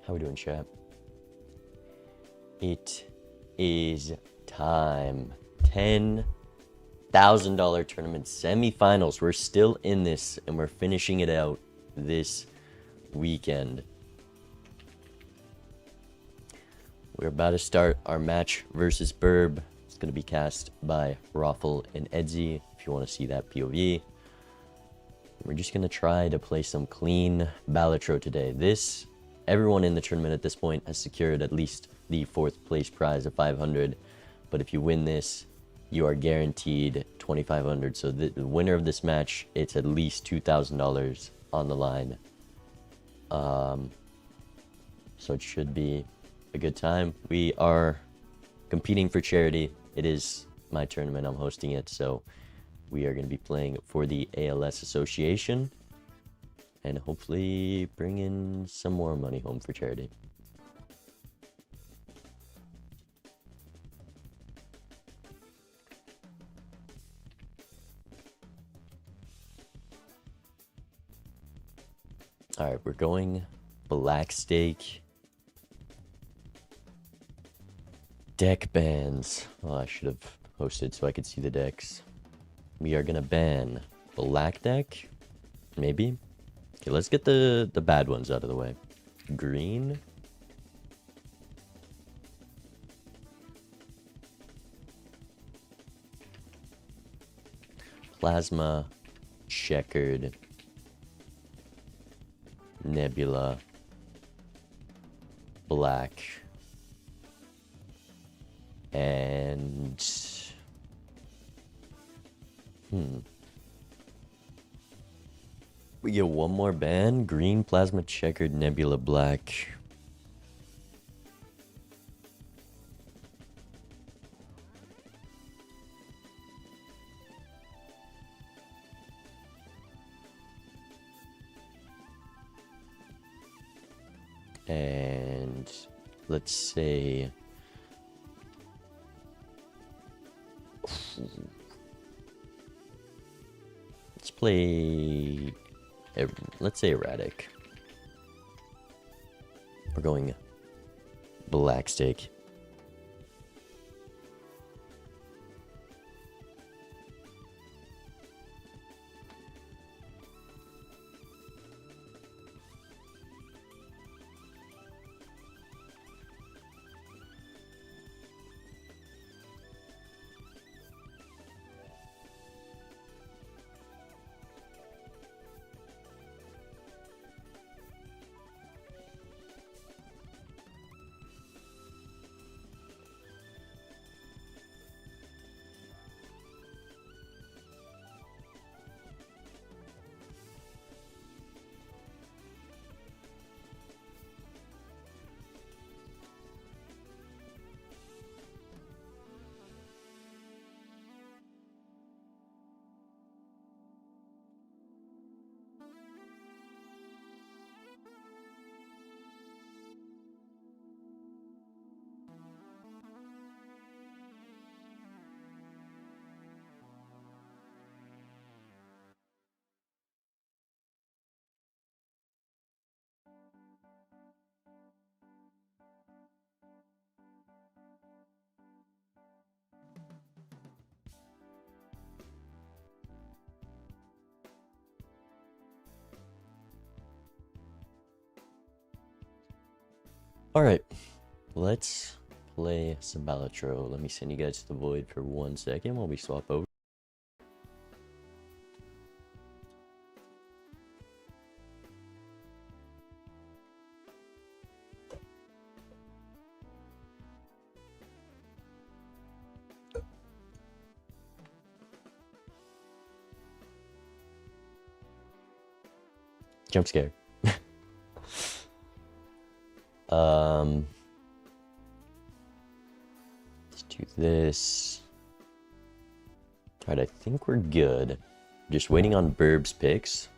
How we doing, chat? It is time. $10,000 tournament semifinals. We're still in this, and we're finishing it out this weekend. We're about to start our match versus Burb. It's going to be cast by Raffle and Edzy, if you want to see that POV. We're just going to try to play some clean Balatro today. Everyone in the tournament at this point has secured at least the 4th place prize of 500. But if you win this, you are guaranteed 2,500. So the winner of this match, it's at least $2,000 on the line. So it should be a good time. We are competing for charity. It is my tournament. I'm hosting it. So we are going to be playing for the ALS Association. And hopefully bring in some more money home for charity. Alright, we're going Black Stake. Deck bans. Oh, I should have hosted so I could see the decks. We are going to ban Black Deck. Maybe. Okay, let's get the bad ones out of the way. Green. Plasma. Checkered. Nebula. Black. And... We get one more ban. Green, Plasma, Checkered, Nebula, Black. And let's say... Let's play... Let's say Erratic. We're going Black Stake. Alright, let's play some Balatro. Let me send you guys to the void for 1 second while we swap over. Jump scare. Let's do this. Alright, I think we're good. Just waiting on Burb's picks.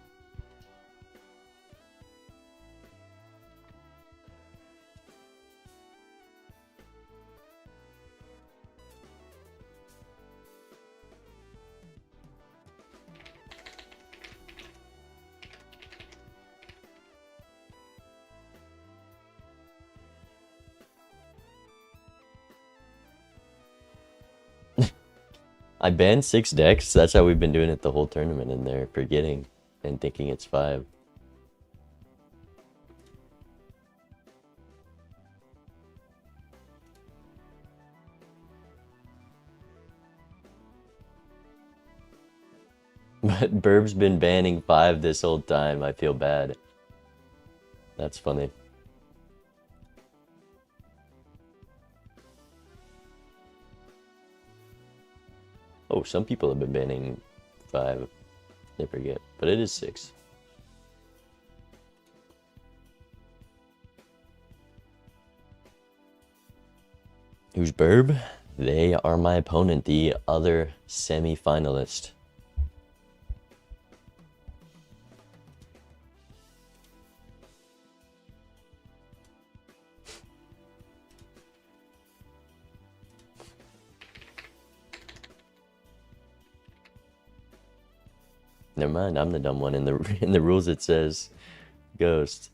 I banned 6 decks. That's how we've been doing it the whole tournament, and they're forgetting and thinking it's 5. But Burb's been banning 5 this whole time. I feel bad. That's funny. Oh, some people have been banning 5. I forget, but it is 6. Who's Burb? They are my opponent, the other semi-finalist. Never mind, I'm the dumb one. In the rules it says Ghost.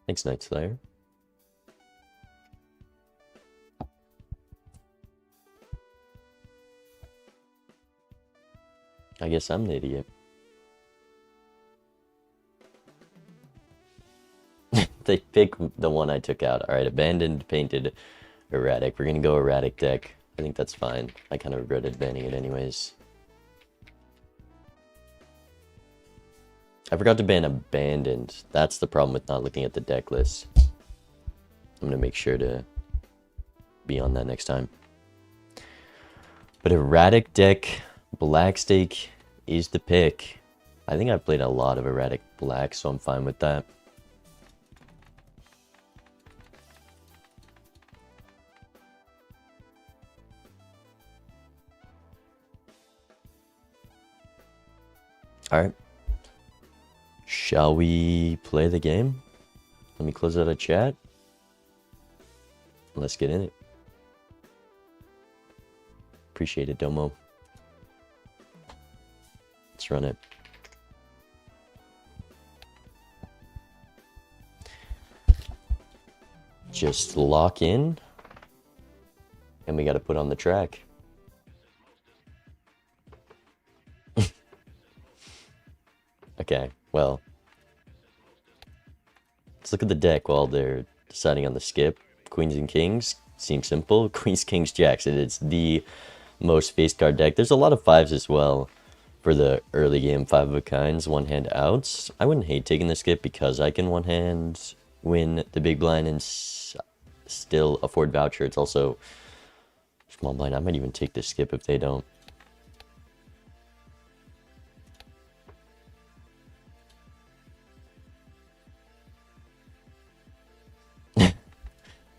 Thanks, Night Slayer. I guess I'm the idiot. They pick the one I took out. Alright, abandoned, painted, erratic. We're gonna go erratic deck. I think that's fine. I kind of regretted banning it anyways. I forgot to ban abandoned. That's the problem with not looking at the deck list. I'm gonna make sure to be on that next time. But erratic deck, black stake is the pick. I think I've played a lot of erratic black, so I'm fine with that. Alright. Shall we play the game? Let me close out a chat. Let's get in it. Appreciate it, Domo. Let's run it. Just lock in. And we got to put on the track. Okay, well. Let's look at the deck while they're deciding on the skip. Queens and Kings seems simple. Queens, Kings, Jacks. And it's the most face card deck. There's a lot of 5s as well for the early game 5 of a kinds, one hand outs. I wouldn't hate taking the skip because I can one hand win the big blind and still afford voucher. It's also small blind. I might even take the skip if they don't.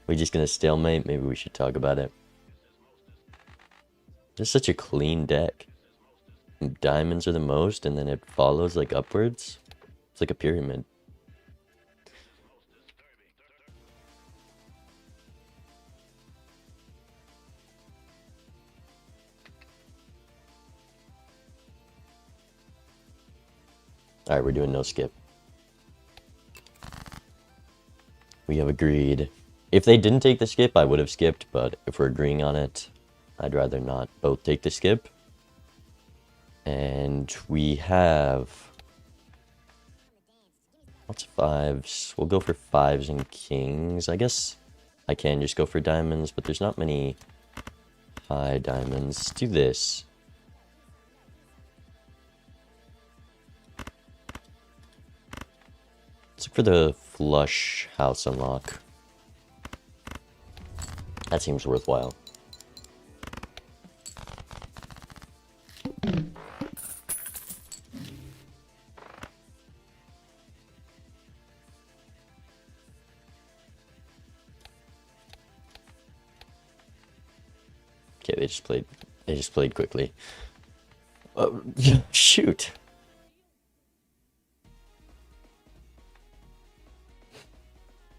We're just gonna stalemate. Maybe we should talk about it. This is such a clean deck. Diamonds are the most, and then it follows like upwards. It's like a pyramid. Alright, we're doing no skip. We have agreed. If they didn't take the skip, I would have skipped, but if we're agreeing on it, I'd rather not both take the skip. And we have lots of 5s. We'll go for 5s and kings. I guess I can just go for diamonds, but there's not many high diamonds. Let's do this. Let's look for the flush house unlock. That seems worthwhile. Okay, they just played quickly. Shoot.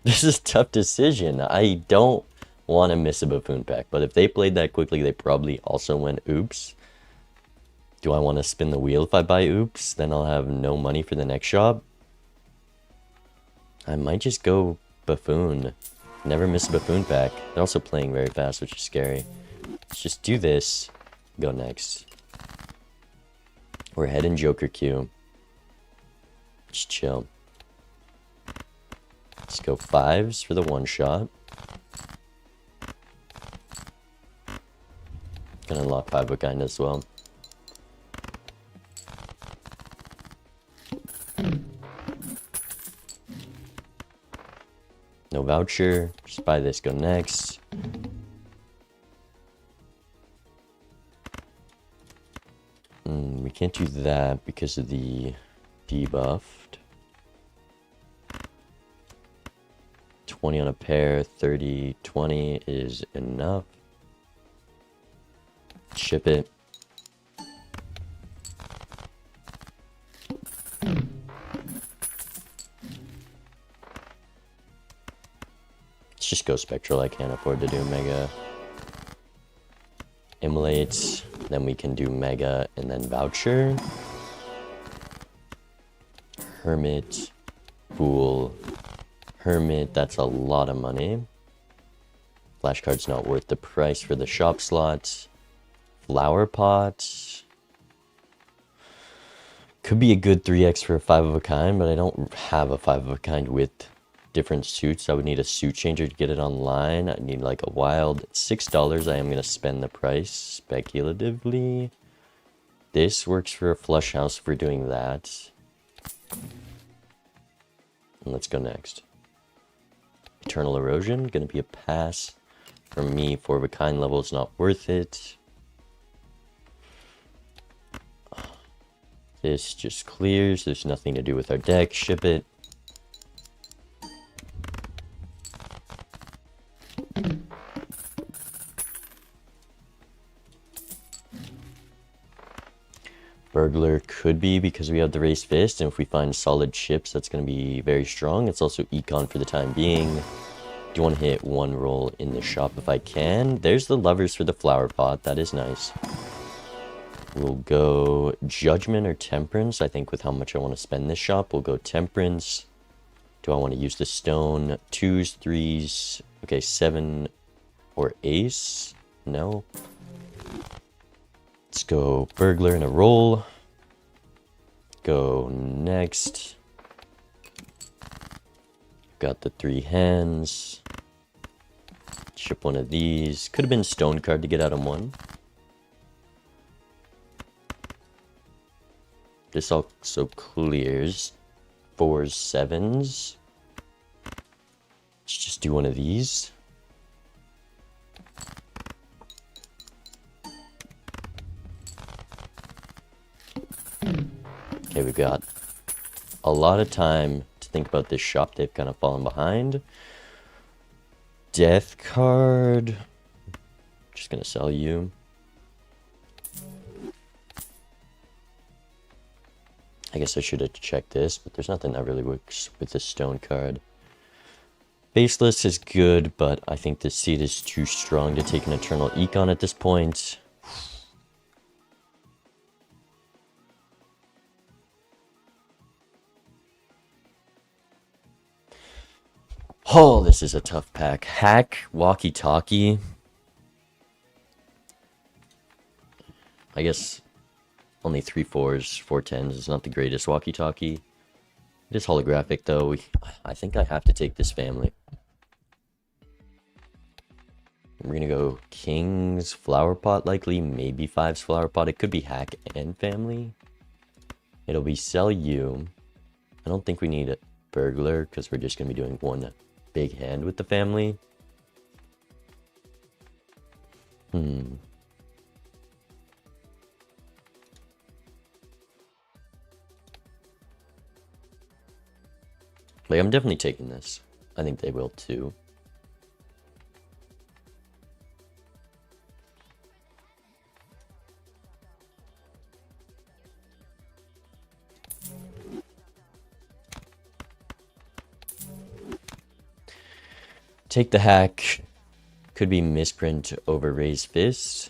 This is a tough decision. I don't want to miss a buffoon pack. But if they played that quickly, they probably also went oops. Do I want to spin the wheel if I buy oops? Then I'll have no money for the next shop. I might just go buffoon. Never miss a buffoon pack. They're also playing very fast, which is scary. Let's just do this. Go next. We're heading Joker queue. Just chill. Let's go 5s for the one shot. Gonna unlock 5 of a kind as well. No voucher. Just buy this, go next. We can't do that because of the debuffed. 20 on a pair, 30, 20 is enough. Ship it. Let's just go Spectral. I can't afford to do Mega. Immolate. Then we can do Mega and then Voucher. Hermit. Fool. Hermit. That's a lot of money. Flashcard's not worth the price for the shop slot. Flower Pot. Could be a good 3x for a 5 of a kind, but I don't have a 5 of a kind with different suits. I would need a suit changer to get it online. I need like a wild $6. I am going to spend the price speculatively. This works for a flush house if we're doing that. And let's go next. Eternal Erosion, going to be a pass for me. 4 of a kind level is not worth it. This just clears. There's nothing to do with our deck. Ship it. Burglar could be because we have the Raised Fist, and if we find solid chips, that's going to be very strong. It's also Econ for the time being. Do want to hit 1 roll in the shop if I can. There's the levers for the Flower Pot. That is nice. We'll go Judgment or Temperance. I think with how much I want to spend this shop, we'll go Temperance. Do I want to use the stone? 2s, 3s. Okay, 7 or Ace. No. Let's go Burglar in a roll. Go next. Got the 3 hands. Ship one of these. Could have been Stone card to get out of 1. This also clears 4s, 7s. Let's just do one of these. Okay, we've got a lot of time to think about this shop. They've kind of fallen behind. Death card. Just gonna sell you. I guess I should have checked this, but there's nothing that really works with this stone card. Faceless is good, but I think this seed is too strong to take an Eternal Econ at this point. Oh, this is a tough pack. Hack, walkie-talkie. I guess only 3 4s, 4 10s is not the greatest walkie-talkie. It is holographic, though. I think I have to take this family. We're going to go Kings, Flower Pot likely, maybe 5s Flower Pot. It could be Hack and Family. It'll be Sell You. I don't think we need a Burglar because we're just going to be doing 1 big hand with the family. Like, I'm definitely taking this. I think they will too. Take the hack. Could be misprint over raised fist.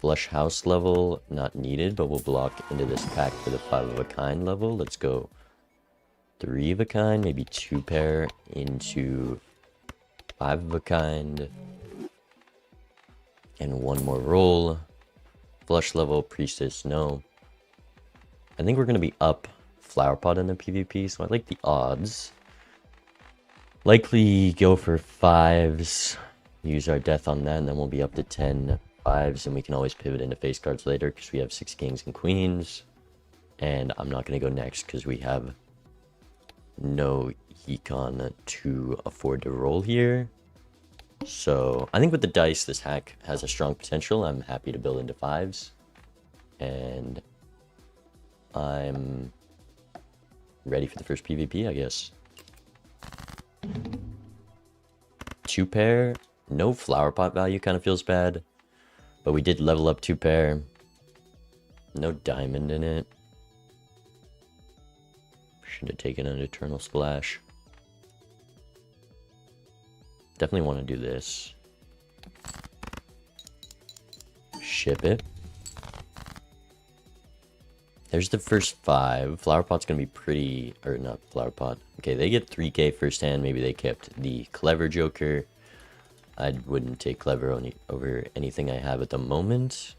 Flush house level, not needed, but we'll block into this pack for the 5 of a kind level. Let's go 3 of a kind, maybe 2 pair into 5 of a kind. And 1 more roll. Flush level, priestess, no. I think we're going to be up flower pot in the PvP, so I like the odds. Likely go for 5s, use our death on that, and then we'll be up to 10 5s, and we can always pivot into face cards later because we have 6 kings and queens. And I'm not going to go next because we have no econ to afford to roll here. So I think with the dice, this hack has a strong potential. I'm happy to build into 5s. And I'm ready for the first PvP, I guess. 2 pair, no flower pot value, kind of feels bad. But we did level up 2 pair. No diamond in it. Should have taken an eternal splash. Definitely want to do this. Ship it. There's the first 5. Flower pot's gonna be pretty, or not flower pot. Okay, they get 3k first hand. Maybe they kept the clever joker. I wouldn't take clever over anything I have at the moment.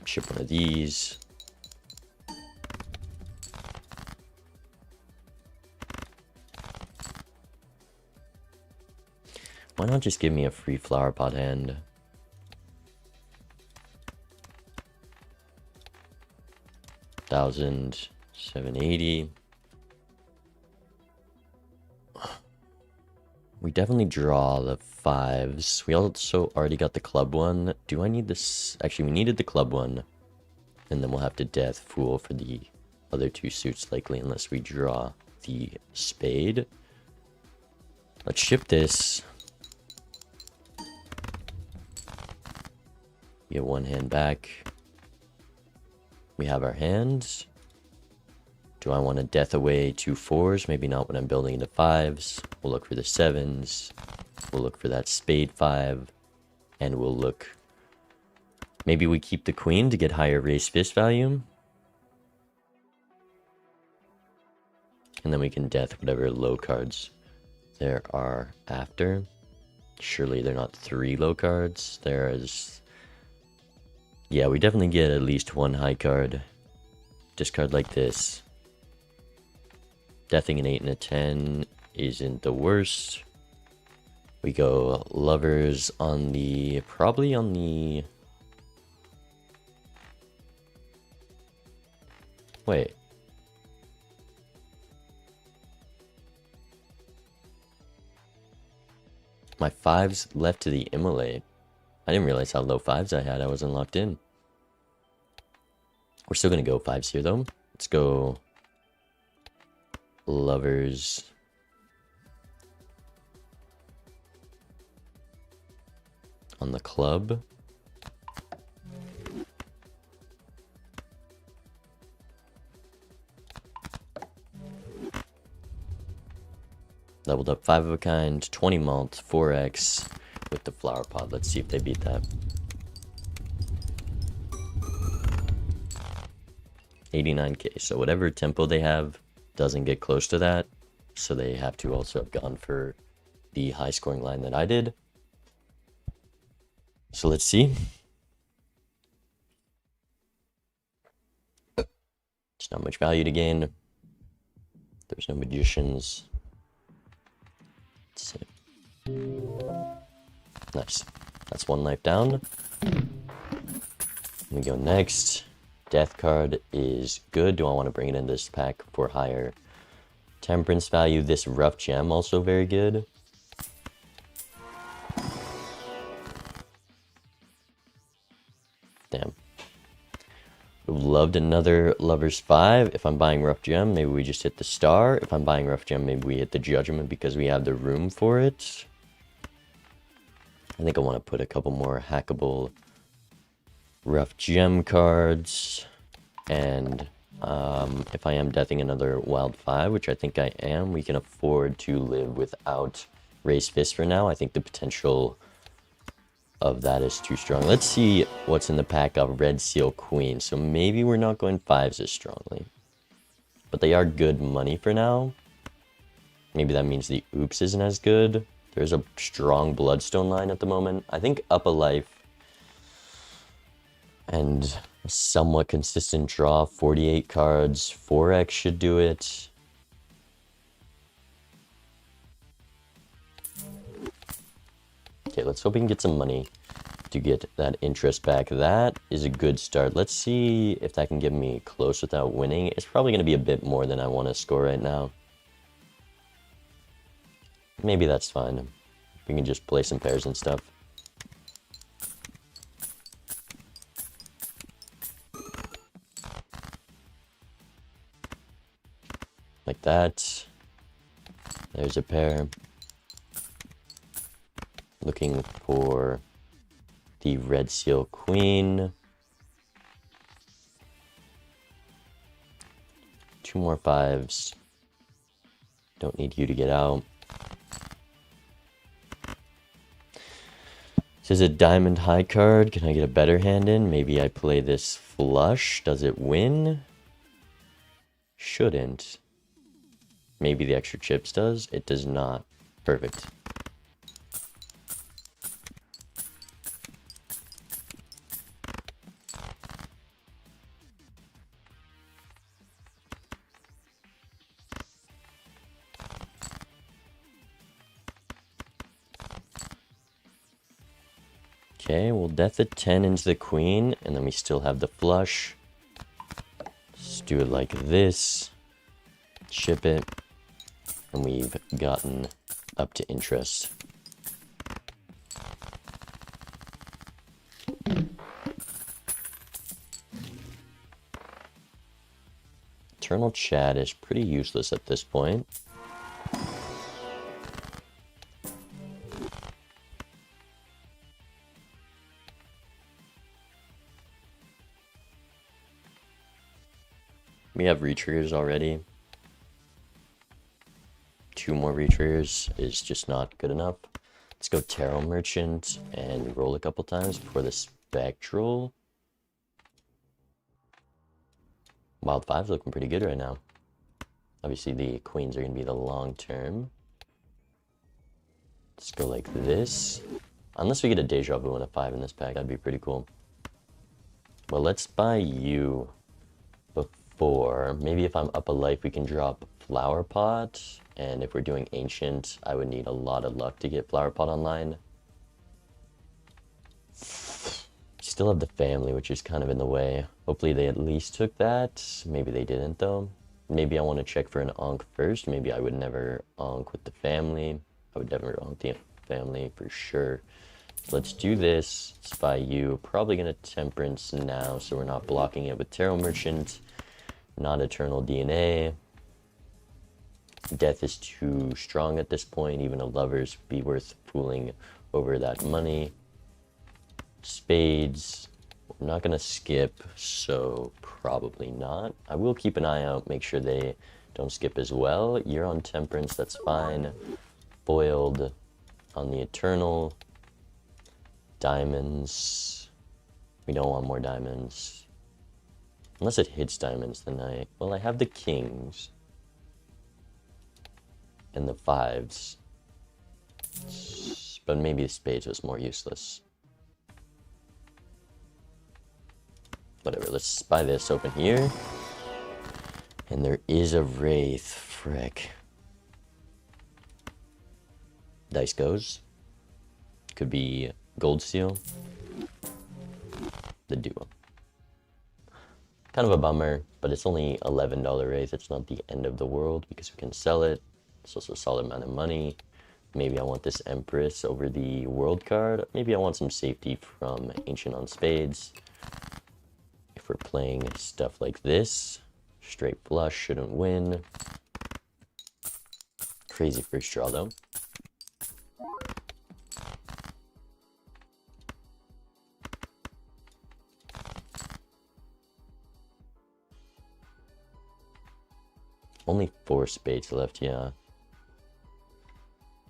Ship one of these. Why not just give me a free flower pot hand? $1,780. We definitely draw the 5s. We also already got the club one. Do I need this? Actually, we needed the club one. And then we'll have to death fool for the other 2 suits likely unless we draw the spade. Let's ship this. Get 1 hand back. We have our hands. Do I want to death away 2 4s? Maybe not when I'm building into 5s. We'll look for the 7s. We'll look for that spade 5. And we'll look... Maybe we keep the queen to get higher raised fist value. And then we can death whatever low cards there are after. Surely they're not 3 low cards. There is... Yeah, we definitely get at least 1 high card. Discard like this. Deathing an 8 and a 10 isn't the worst. We go lovers on the... Probably on the... Wait. My 5s left to the immolate. I didn't realize how low 5s I had. I wasn't locked in. We're still going to go 5s here, though. Let's go lovers. On the club. Leveled up 5 of a kind, 20 malt, 4x with the flower pot. Let's see if they beat that. 89k. So whatever tempo they have doesn't get close to that. So they have to also have gone for the high scoring line that I did. So let's see. There's not much value to gain. There's no magicians. Let's see. Nice. That's 1 life down. We go next. Death card is good. Do I want to bring it in this pack for higher temperance value? This rough gem also very good. Damn. Loved another Lover's 5. If I'm buying Rough Gem, maybe we just hit the star. If I'm buying Rough Gem, maybe we hit the Judgment because we have the room for it. I think I want to put a couple more hackable Rough Gem cards. And If I am deathing another wild 5, which I think I am, we can afford to live without raised fist for now. I think the potential of that is too strong. Let's see what's in the pack of red seal queen. So maybe we're not going 5s as strongly, but they are good money for now. Maybe that means the oops isn't as good. There's a strong bloodstone line at the moment. I think up a life and a somewhat consistent draw, 48 cards, 4x should do it. Okay, let's hope we can get some money to get that interest back. That is a good start. Let's see if that can get me close without winning. It's probably going to be a bit more than I want to score right now. Maybe that's fine. We can just play some pairs and stuff. Like that. There's a pair. Looking for the red seal queen. 2 more 5s. Don't need you to get out. This is a diamond high card. Can I get a better hand in? Maybe I play this flush. Does it win? Shouldn't. Maybe the extra chips does. It does not. Perfect. Okay, we'll death a 10 into the queen, and then we still have the flush. Let's do it like this. Chip it. And we've gotten up to interest. Eternal Chat is pretty useless at this point. We have retriggers already. 2 more retriggers is just not good enough. Let's go Tarot Merchant and roll a couple times before the Spectral. Wild 5's looking pretty good right now. Obviously the queens are going to be the long term. Let's go like this. Unless we get a Deja Vu and a 5 in this pack, that'd be pretty cool. Well, let's buy you before. Maybe if I'm up a life, we can drop Flower Pot. And if we're doing Ancient, I would need a lot of luck to get Flower Pot online. Still have the family, which is kind of in the way. Hopefully they at least took that. Maybe they didn't, though. Maybe I want to check for an Onk first. Maybe I would never Onk with the family. I would never Onk the family for sure. Let's do this. Let's buy you. Probably going to Temperance now, so we're not blocking it with Tarot Merchant. Not Eternal DNA. Death is too strong at this point. Even a Lover's be worth fooling over that money. Spades. We're not going to skip, so probably not. I will keep an eye out, make sure they don't skip as well. You're on Temperance, that's fine. Foiled on the Eternal. Diamonds. We don't want more diamonds. Unless it hits diamonds, then well, I have the kings. And the 5s. But maybe the spades was more useless. Whatever, let's buy this, open here. And there is a Wraith, frick. Dice goes. Could be Gold Seal. The duo. Kind of a bummer, but it's only $11 Wraith. It's not the end of the world because we can sell it. It's also a solid amount of money. Maybe I want this Empress over the World card. Maybe I want some safety from Ancient on Spades. If we're playing stuff like this, straight flush shouldn't win. Crazy first draw though. Only 4 spades left, yeah.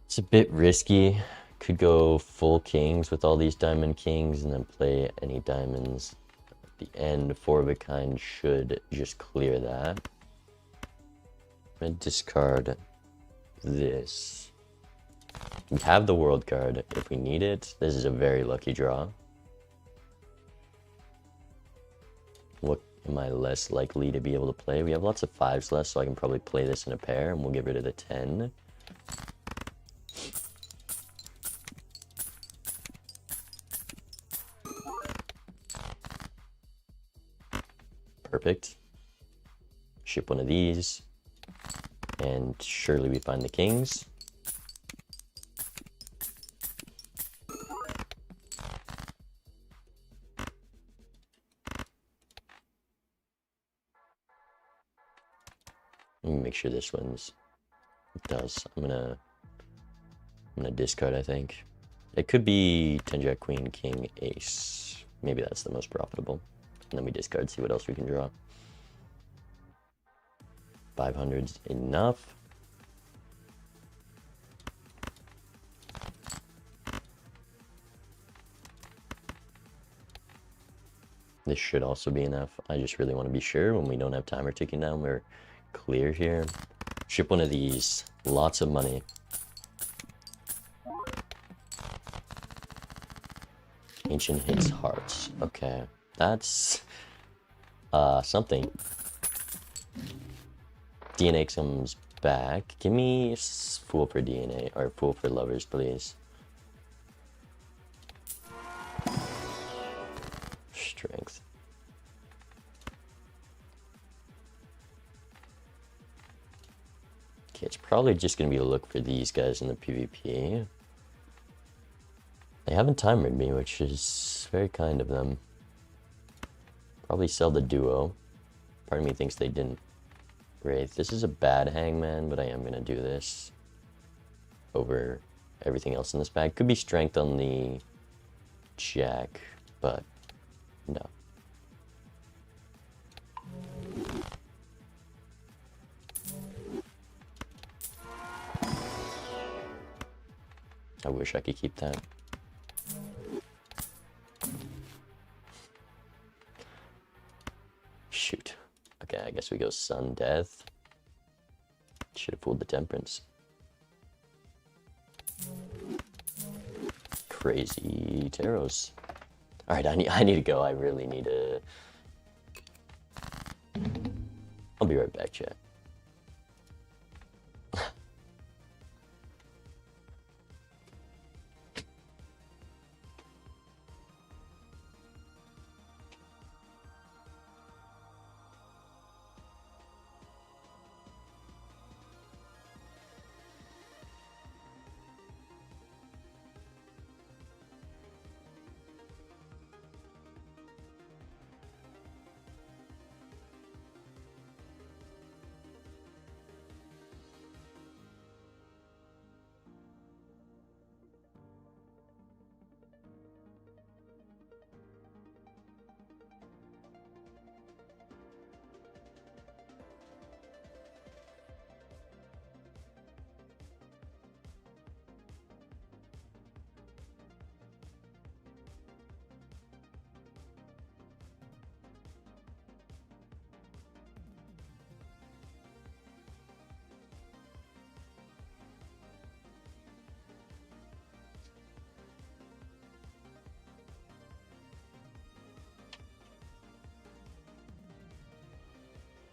It's a bit risky. Could go full kings with all these diamond kings and then play any diamonds. At the end, 4 of a kind should just clear that. I'm gonna discard this. We have the world card if we need it. This is a very lucky draw. What am I less likely to be able to play? We have lots of 5s left, so I can probably play this in a pair, and we'll get rid of the 10. Perfect. Ship one of these, and surely we find the kings. Let me make sure this one's it does. I'm gonna discard, I think. It could be 10 jack queen king ace. Maybe that's the most profitable. And then we discard, see what else we can draw. 500's enough. This should also be enough. I just really want to be sure when we don't have timer ticking down, we're clear here. Ship one of these. Lots of money. Ancient hits hearts. Okay. That's something. DNA comes back. Give me fool for DNA or fool for lovers, please. Strength. Okay, it's probably just gonna be a look for these guys in the PvP. They haven't timered me, which is very kind of them. Probably sell the duo. Part of me thinks they didn't. Wraith. This is a bad hangman, but I am gonna do this over everything else in this bag. Could be strength on the jack, but no. I wish I could keep that. Shoot. Okay, I guess we go sun death. Should have fooled the temperance. Crazy tarots. All right, I need to go. I really need to. I'll be right back, chat.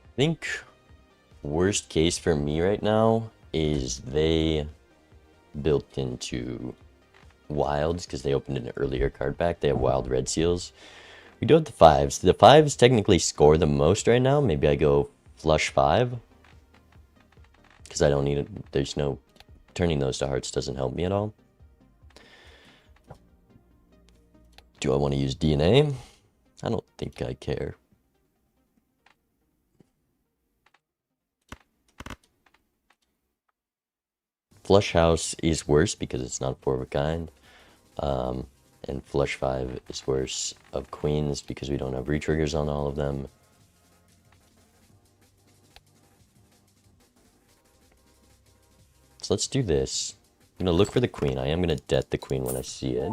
I think worst case for me right now is they built into wilds because they opened an earlier card pack. They have wild red seals. We do have the 5s. The 5s technically score the most right now. Maybe I go flush 5 because I don't need it. There's no turning those to hearts doesn't help me at all. Do I want to use DNA? I don't think I care. Flush house is worse because it's not 4 of a kind. And flush 5 is worse of queens because we don't have retriggers on all of them. So let's do this. I'm gonna look for the queen. I am gonna debt the queen when I see it.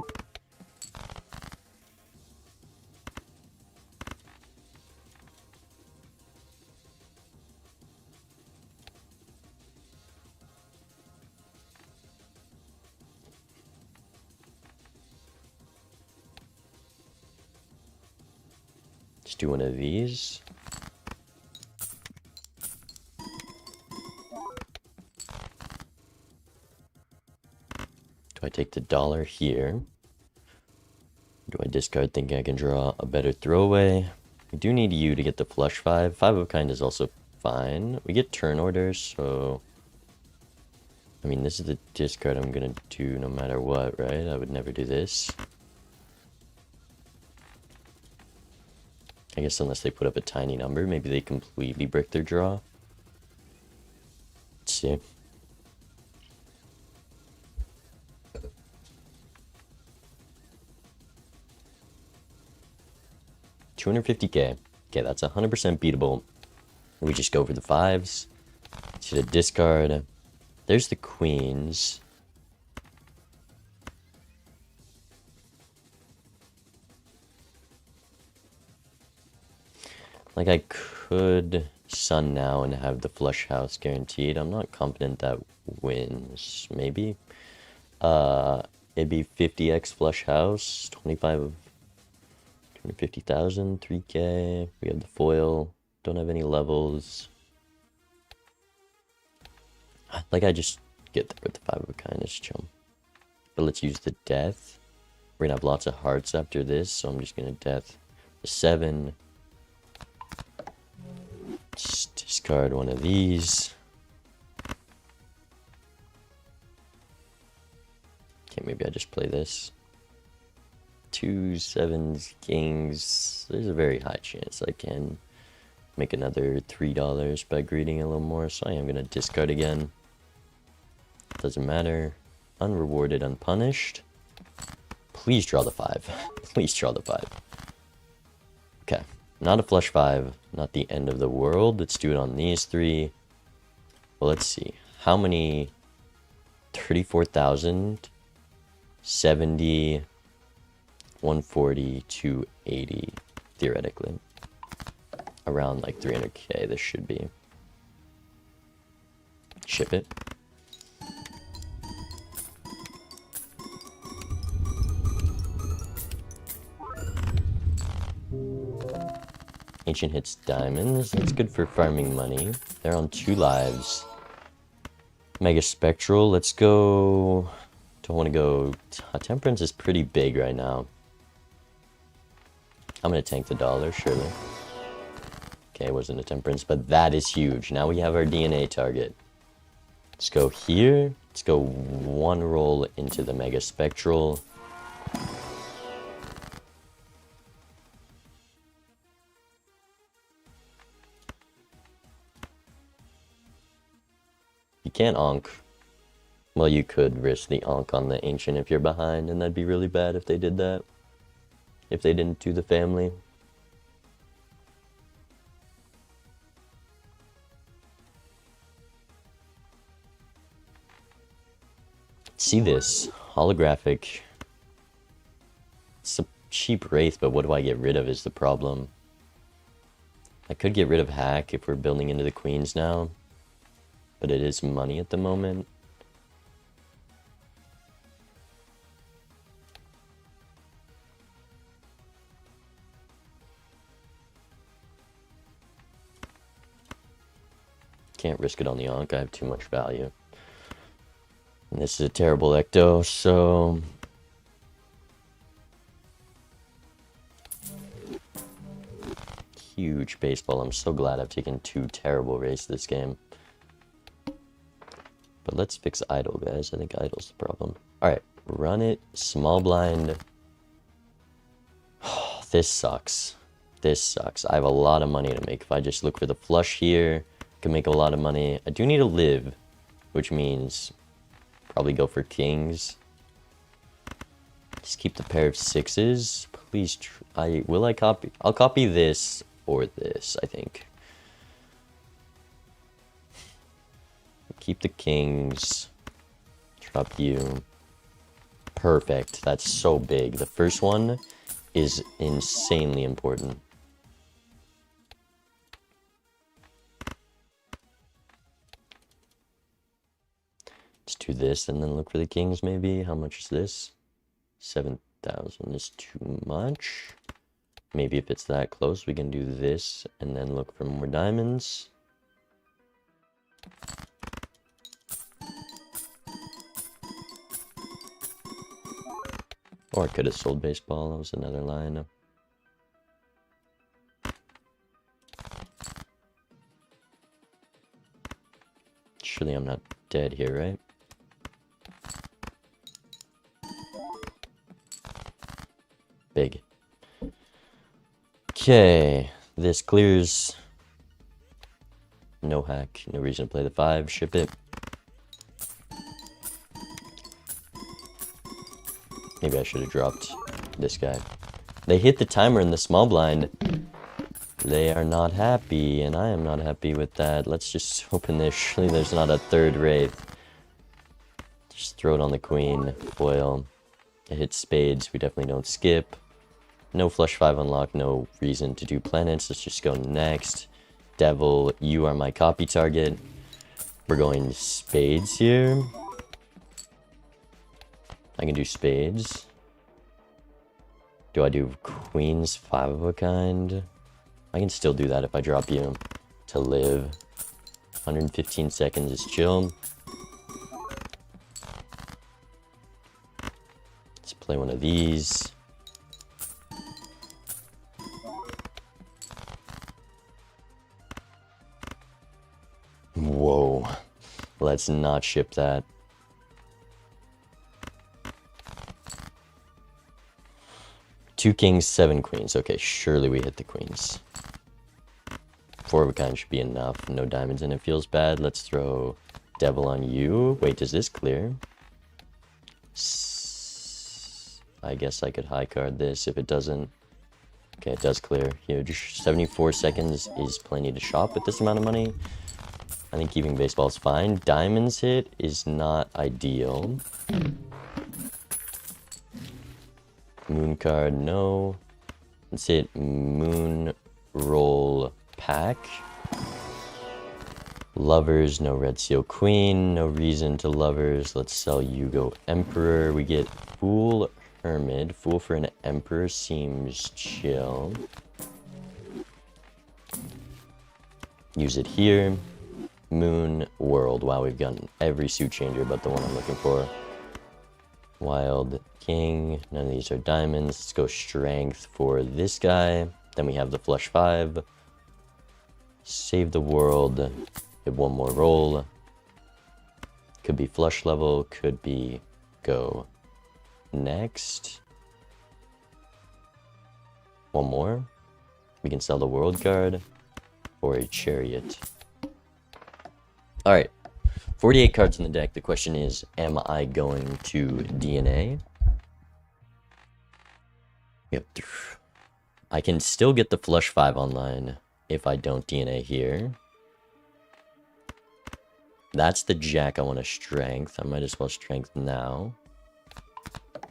Let's do one of these. Do I take the dollar here? Do I discard thinking I can draw a better throwaway? We do need you to get the flush 5. 5 of kind is also fine. We get turn orders, so... I mean, this is the discard I'm gonna do no matter what, right? I would never do this. I guess unless they put up a tiny number, maybe they completely brick their draw. Let's see. $250k. Okay, that's 100% beatable. We just go for the 5s. To the discard. There's the queens. Like, I could sun now and have the flush house guaranteed. I'm not confident that wins. Maybe. It'd be 50x flush house, 25 of 250,000, 3k. We have the foil. Don't have any levels. Like, I just get there with the 5 of a kind. It's chum. But let's use the death. We're gonna have lots of hearts after this, so I'm just gonna death the 7. Just discard one of these. Okay, maybe I just play this. 2 7s, kings. There's a very high chance I can make another $3 by greeting a little more, so I am gonna discard again. Doesn't matter. Unrewarded, unpunished. Please draw the 5. Please draw the 5. Okay. Not a flush 5. Not the end of the world. Let's do it on these 3. Well, let's see. How many? 34,000. 70. 140. 280. Theoretically. Around like 300k this should be. Ship it. Ancient hits diamonds. That's good for farming money. They're on 2 lives. Mega Spectral. Let's go... Don't want to go... Temperance is pretty big right now. I'm going to tank the dollar, surely. Okay, it wasn't a Temperance, but that is huge. Now we have our DNA target. Let's go here. Let's go 1 roll into the Mega Spectral. You can't onk. Well, you could risk the onk on the Ancient if you're behind, and that'd be really bad if they did that. If they didn't do the family. See this. Holographic. It's a cheap Wraith, but what do I get rid of is the problem. I could get rid of Hack if we're building into the Queens now. But it is money at the moment. Can't risk it on the Ankh, I have too much value. And this is a terrible Ecto, so... Huge baseball. I'm so glad I've taken 2 terrible races this game. But let's fix idle, guys. I think idle's the problem. Alright, run it. Small blind. This sucks. This sucks. I have a lot of money to make. If I just look for the flush here, I can make a lot of money. I do need to live, which means probably go for kings. Just keep the pair of 6s. Please, will I copy? I'll copy this or this, I think. Keep the kings. Drop you. Perfect. That's so big. The first one is insanely important. Let's do this and then look for the kings maybe. How much is this? 7,000 is too much. Maybe if it's that close, we can do this and then look for more diamonds. Or I could have sold baseball. That was another line. Surely I'm not dead here, right? Big. Okay, this clears. No hack, no reason to play the 5, ship it. Maybe I should have dropped this guy. They hit the timer in the small blind. They are not happy, and I am not happy with that. Let's just open this. Surely there's not a third wraith. Just throw it on the queen. Foil. It hits spades. We definitely don't skip. No flush 5 unlock. No reason to do planets. Let's just go next. Devil, you are my copy target. We're going spades here. I can do spades. Do I do queens 5 of a kind? I can still do that if I drop you to live. 115 seconds is chill. Let's play one of these. Whoa. Let's not ship that. Two kings, 7 queens. Okay, surely we hit the queens. 4 of a kind should be enough. No diamonds in it feels bad. Let's throw devil on you. Wait, does this clear? I guess I could high card this if it doesn't. Okay, it does clear. Huge. 74 seconds is plenty to shop with this amount of money. I think keeping baseball is fine. Diamonds hit is not ideal. Moon card, no. Let's hit moon roll pack. Lovers, no red seal queen. No reason to lovers. Let's sell Yugo emperor. We get fool hermit. Fool for an emperor seems chill. Use it here. Moon world. Wow, we've gotten every suit changer but the one I'm looking for. Wild king. None of these are diamonds. Let's go strength for this guy. Then we have the flush 5. Save the world. Get one more roll. Could be flush level. Could be go next. One more. We can sell the world card or a chariot. Alright. 48 cards in the deck. The question is, am I going to DNA? Yep. I can still get the flush 5 online if I don't DNA here. That's the jack I want to strength. I might as well strength now.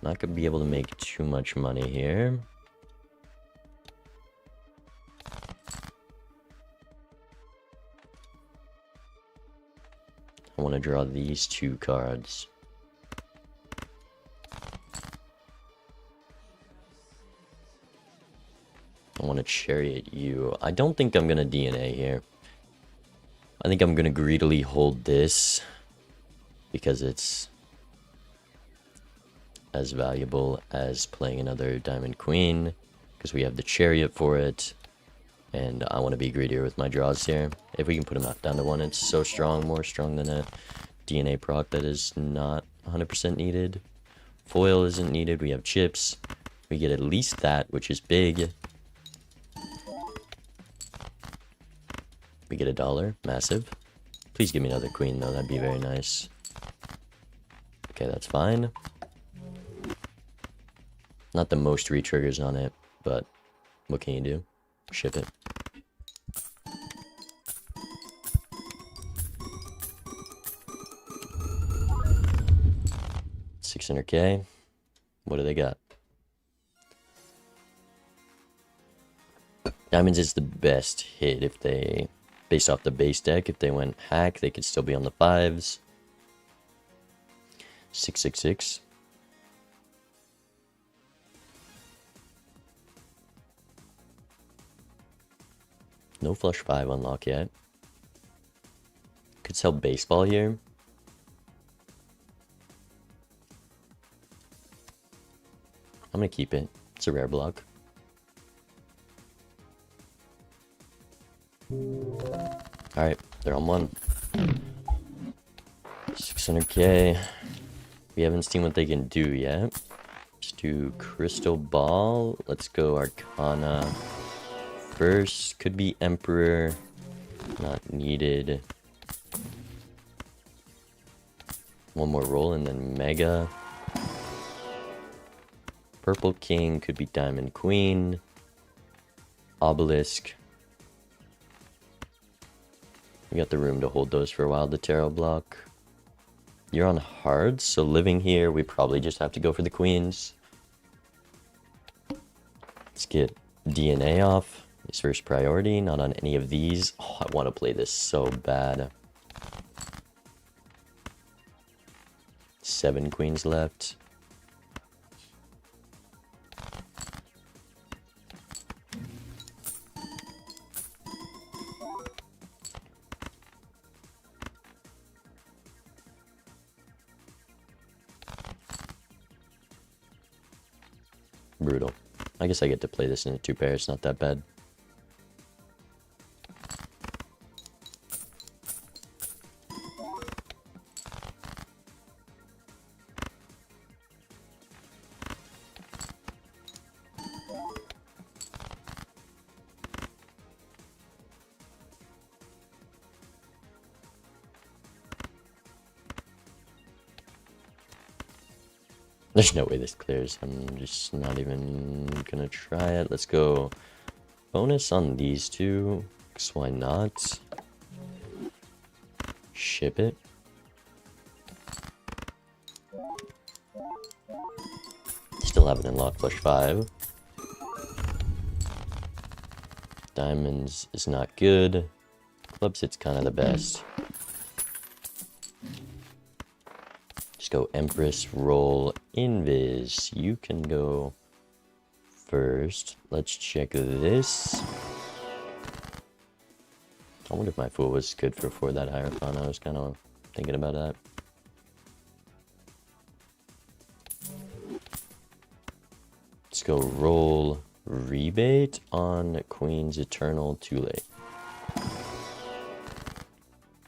Not going to be able to make too much money here. I want to draw these 2 cards. I want to chariot you. I don't think I'm going to DNA here. I think I'm going to greedily hold this because it's as valuable as playing another diamond queen because we have the chariot for it. And I want to be greedier with my draws here. If we can put him down to 1, it's so strong, more strong than a DNA proc that is not 100% needed. Foil isn't needed. We have chips. We get at least that, which is big. We get $1. Massive. Please give me another queen, though. That'd be very nice. Okay, that's fine. Not the most re-triggers on it, but what can you do? Ship it. 600k. What do they got? Diamonds is the best hit if they, based off the base deck, if they went hack, they could still be on the 5s. 666. No flush 5 unlock yet. Could sell baseball here. I'm gonna keep it. It's a rare block. Alright, they're on 1. 600k. We haven't seen what they can do yet. Let's do Crystal Ball. Let's go Arcana first. Could be Emperor. Not needed. One more roll and then Mega. Purple King could be Diamond Queen. Obelisk. We got the room to hold those for a while. The Tarot block. You're on hard, so living here, we probably just have to go for the queens. Let's get DNA off. His first priority, not on any of these. Oh, I want to play this so bad. 7 queens left. Brutal. I guess I get to play this in a 2-pair. It's not that bad. There's no way this clears. I'm just not even gonna try it. Let's go bonus on these two. Because why not? Ship it. Still haven't unlocked flush 5. Diamonds is not good. Clubs hit's kind of the best. Go Empress, roll, Invis. You can go first. Let's check this. I wonder if my fool was good for that Hierophant. I was kind of thinking about that. Let's go roll, rebate on Queen's Eternal, too late.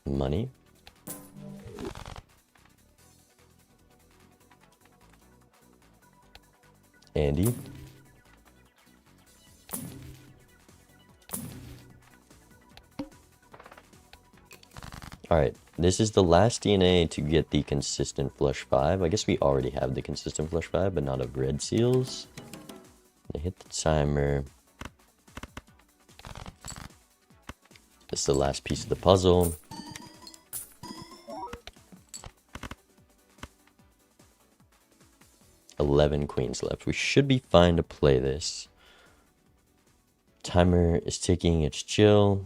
Money. Andy. Alright, this is the last DNA to get the consistent flush 5. I guess we already have the consistent flush 5, but not of red seals. I hit the timer. This is the last piece of the puzzle. $11 queens left. We should be fine to play this. Timer is ticking. It's chill.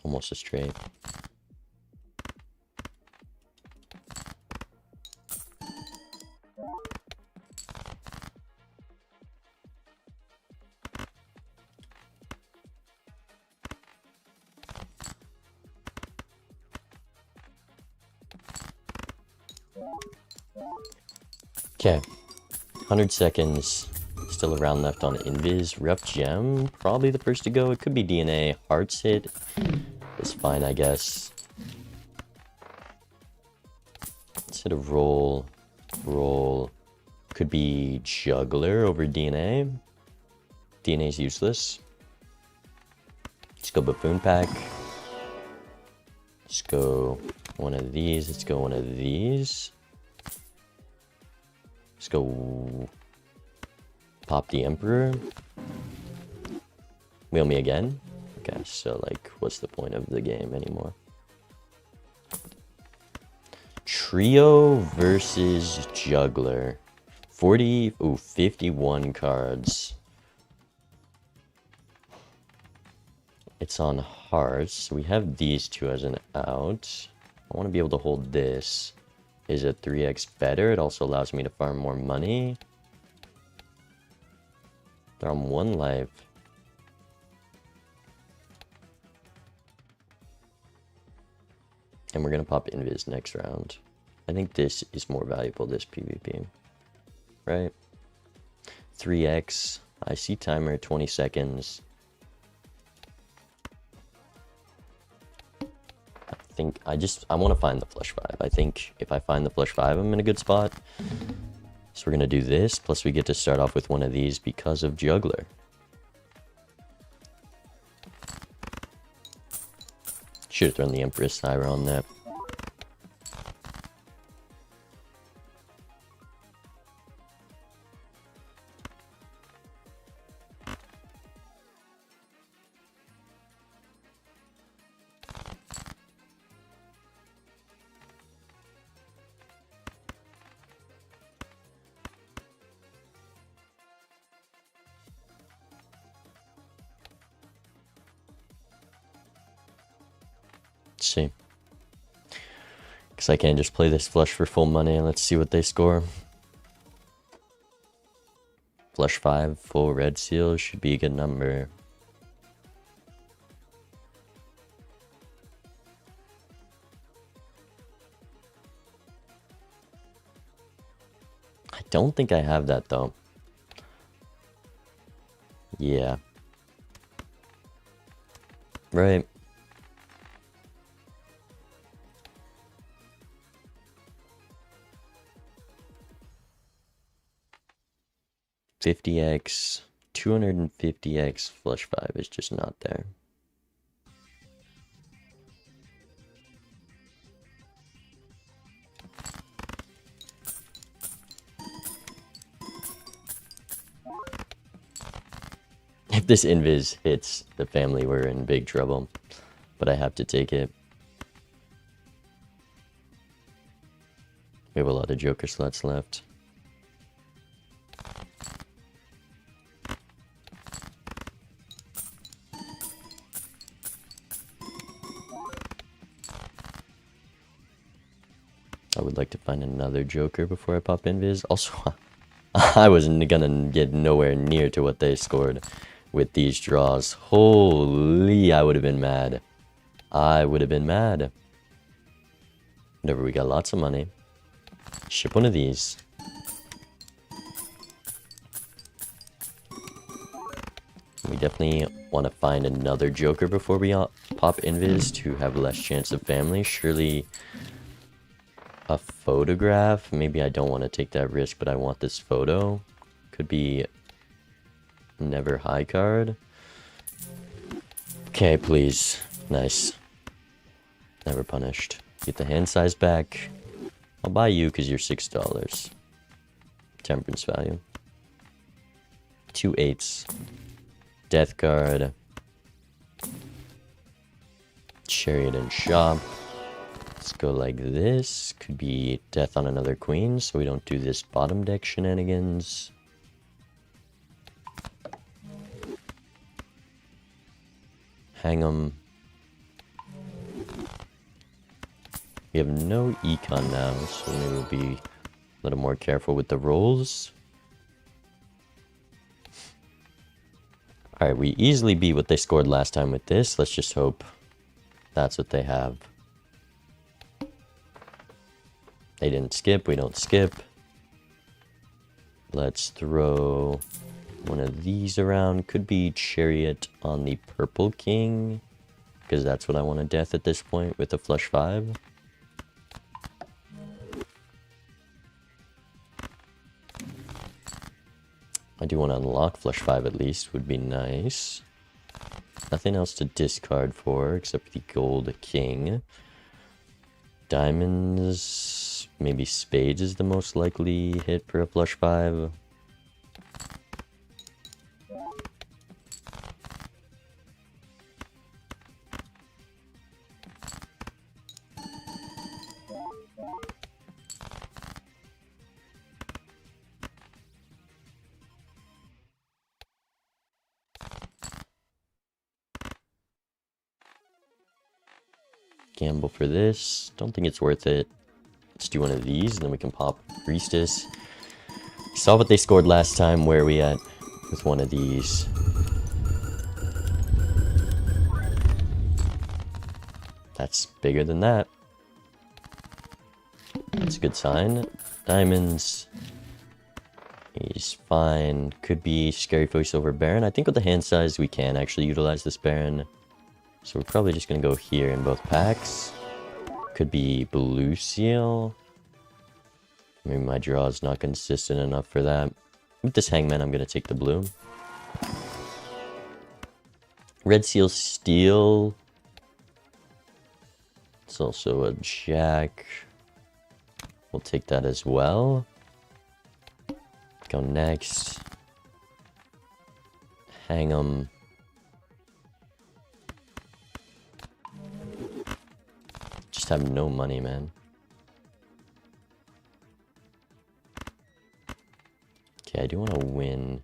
Almost a straight. Okay, 100 seconds, still a round left on Invis. Rough Gem, probably the first to go. It could be DNA. Hearts hit is fine, I guess. Let's hit a roll. Roll. Could be Juggler over DNA. DNA is useless. Let's go Buffoon Pack. Let's go one of these. Let's go one of these. Let's go pop the Emperor. Wheel me again? Okay, so like, what's the point of the game anymore? Trio versus Juggler. 51 cards. It's on hearts. We have these two as an out. I want to be able to hold this. Is a 3x better? It also allows me to farm more money. They're on 1 life. And we're going to pop Invis next round. I think this is more valuable, this PvP. Right? 3x. I see timer, 20 seconds. I want to find the flush 5. I think if I find the flush 5, I'm in a good spot. So we're going to do this, plus we get to start off with one of these because of Juggler. Should have thrown the Empress Thyra on that. See, because I can't just play this flush for full money. Let's see what they score. Flush 5, full red seal should be a good number. I don't think I have that though. Yeah. Right. $50x, 250x flush 5 is just not there. If this invis hits the family, we're in big trouble. But I have to take it. We have a lot of Joker slots left. I would like to find another Joker before I pop Invis. Also, I wasn't gonna get nowhere near to what they scored with these draws. Holy, I would have been mad. I would have been mad. Whatever, we got lots of money. Ship one of these. We definitely want to find another Joker before we pop Invis to have less chance of family. Surely a photograph? Maybe I don't want to take that risk, but I want this photo. Could be never high card. Okay, please. Nice. Never punished. Get the hand size back. I'll buy you because you're $6. Temperance value. 2 8s. Death card. Chariot and shop. Let's go like this. Could be death on another queen, so we don't do this bottom deck shenanigans. Hang 'em. We have no econ now, so maybe we'll be a little more careful with the rolls. Alright, we easily beat what they scored last time with this. Let's just hope that's what they have. They didn't skip, we don't skip. Let's throw one of these around. Could be Chariot on the purple king, because that's what I want to death at this point with a flush 5. I do want to unlock flush 5 at least, would be nice. Nothing else to discard for except the gold king. Diamonds, maybe spades is the most likely hit for a flush 5. gamble for this. Don't think it's worth it. Let's do one of these, and then we can pop Priestess. We saw what they scored last time. Where are we at with one of these? That's bigger than that. That's a good sign. Diamonds. He's fine. Could be Scary Voice over Baron. I think with the hand size, we can actually utilize this Baron. So we're probably just going to go here in both packs. Could be Blue Seal. Maybe my draw is not consistent enough for that. With this Hangman, I'm going to take the blue. Red Seal Steel. It's also a Jack. We'll take that as well. Go next. Hang 'em. Just have no money, man. Okay, I do want to win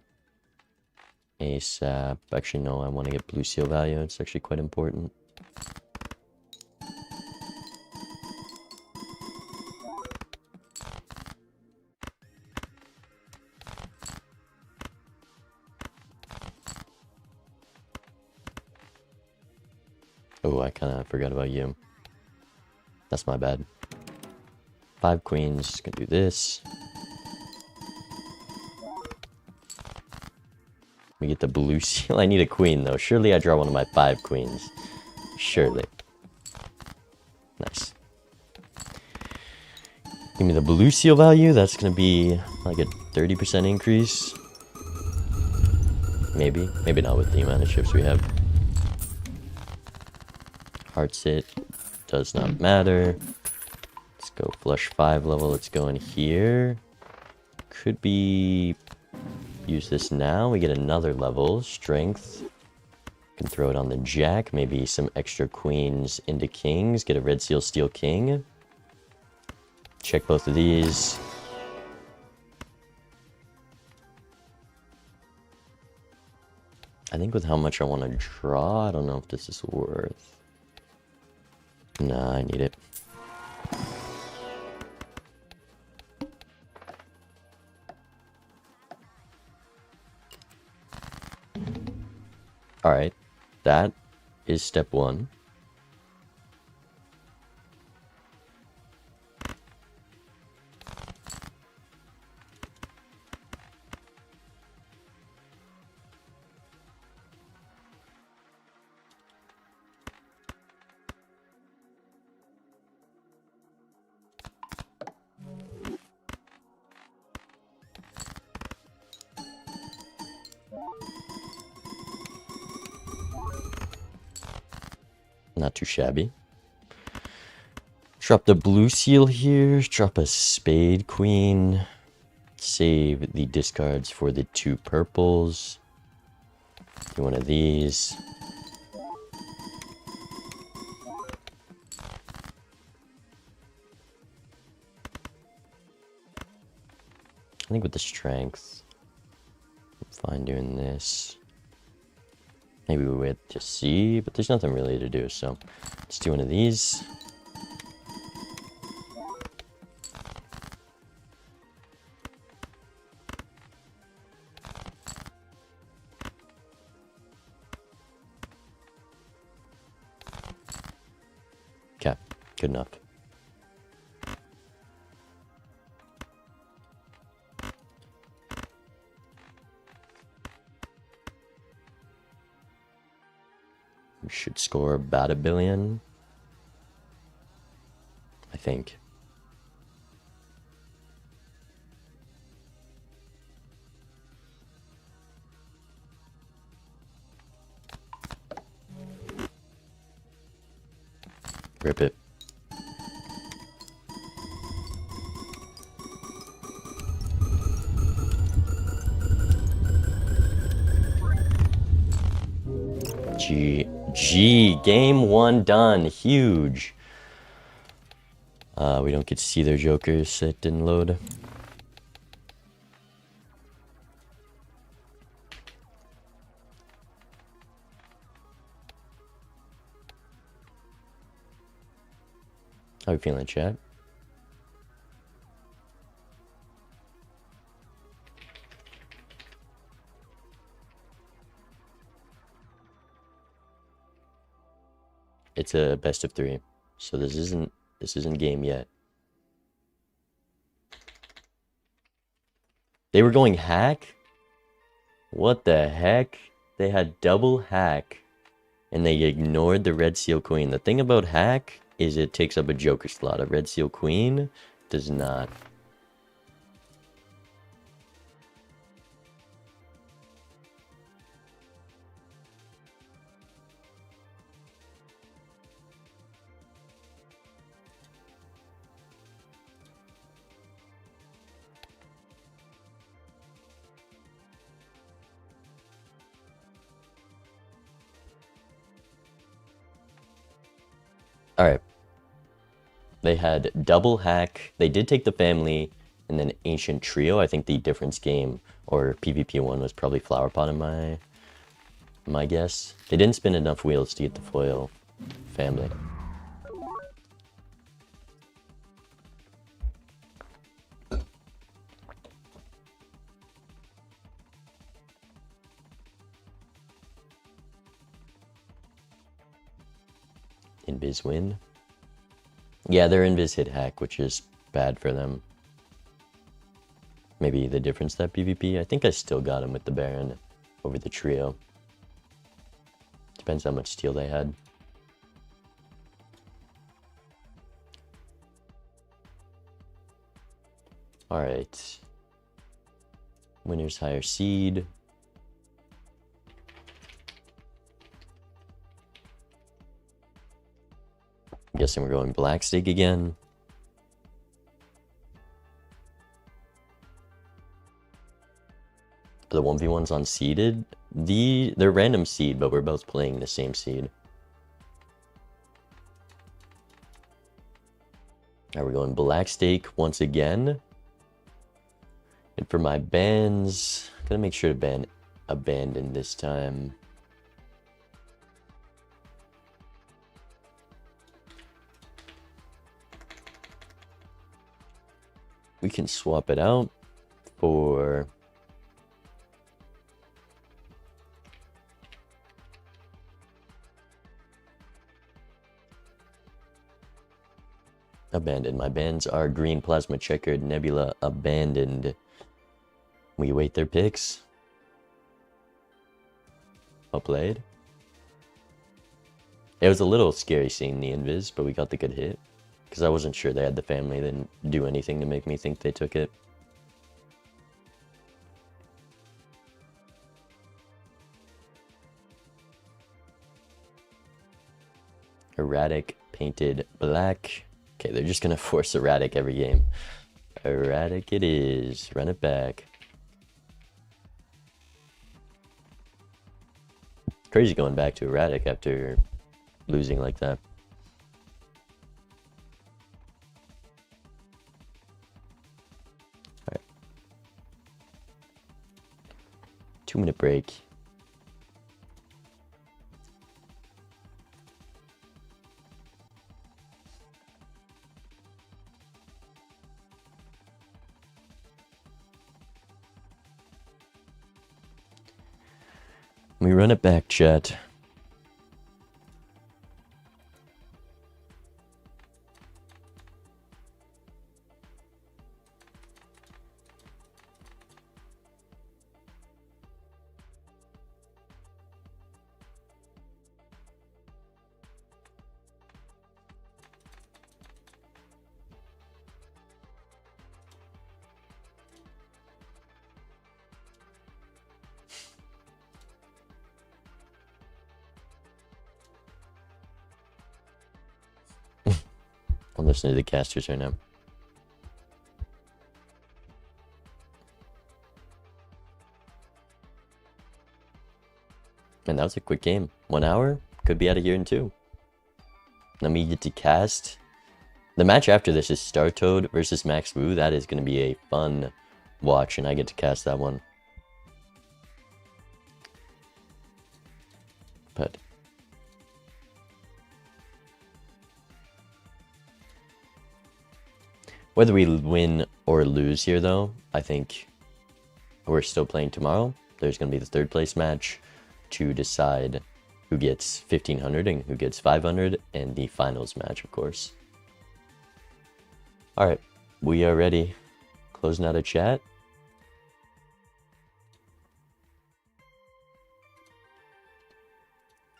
ASAP. Actually, no, I want to get Blue Seal value. It's actually quite important. Oh, I kind of forgot about you. That's my bad. 5 queens. Gonna do this. We get the Blue Seal. I need a queen, though. Surely I draw one of my 5 queens. Surely. Nice. Give me the Blue Seal value. That's gonna be like a 30% increase. Maybe. Maybe not with the amount of chips we have. Hard sit. Does not matter. Let's go flush 5 level. Let's go in here. Could be... Use this now. We get another level. Strength. Can throw it on the Jack. Maybe some extra queens into kings. Get a Red Seal Steel King. Check both of these. I think with how much I want to draw, I don't know if this is worth... Nah, I need it. Alright, that is step 1. Not too shabby. Drop the Blue Seal here. Drop a Spade Queen. Save the discards for the 2 purples. Do one of these. I think with the strength, I'm fine doing this. Maybe we wait to see, but there's nothing really to do, so let's do one of these. Okay, good enough. We should score about 1 billion, I think. Rip it. GG. Game 1 done. Huge. We don't get to see their jokers. It didn't load. How you feeling, chat? It's a best of 3, so this isn't game yet. They were going hack? What the heck? They had double hack, and they ignored the red seal queen. The thing about hack is it takes up a joker slot. A red seal queen does not. Alright. They had double hack. They did take the family and then ancient trio. I think the difference game or PvP one was probably flower pot in my guess. They didn't spin enough wheels to get the foil family. Invis win. Yeah, their invis hit hack, which is bad for them. Maybe the difference that PvP. I think I still got him with the Baron over the trio. Depends how much steel they had. Alright. Winner's higher seed. Guessing we're going black stake again. The 1v1's on seeded. They're random seed, but we're both playing the same seed. Now we're going black stake once again. And for my bans, I'm gonna make sure to ban abandon this time. We can swap it out for abandoned. My bans are green, plasma, checkered, nebula, abandoned. We wait their picks. Well played. It was a little scary seeing the invis, but we got the good hit. Because I wasn't sure they had the family. They didn't do anything to make me think they took it. Erratic, painted black. Okay, they're just going to force erratic every game. Erratic it is. Run it back. Crazy going back to erratic after losing like that. Alright. 2-minute break. We run it back, chat. I'm listening to the casters right now. Man, that was a quick game. 1 hour? Could be out of here in 2. Let me get to cast. The match after this is Star Toad versus Max Wu. That is going to be a fun watch, and I get to cast that one. But Whether we win or lose here, though, I think we're still playing tomorrow. There's going to be the third place match to decide who gets 1,500 and who gets 500, and the finals match, of course. All right, we are ready. Closing out a chat.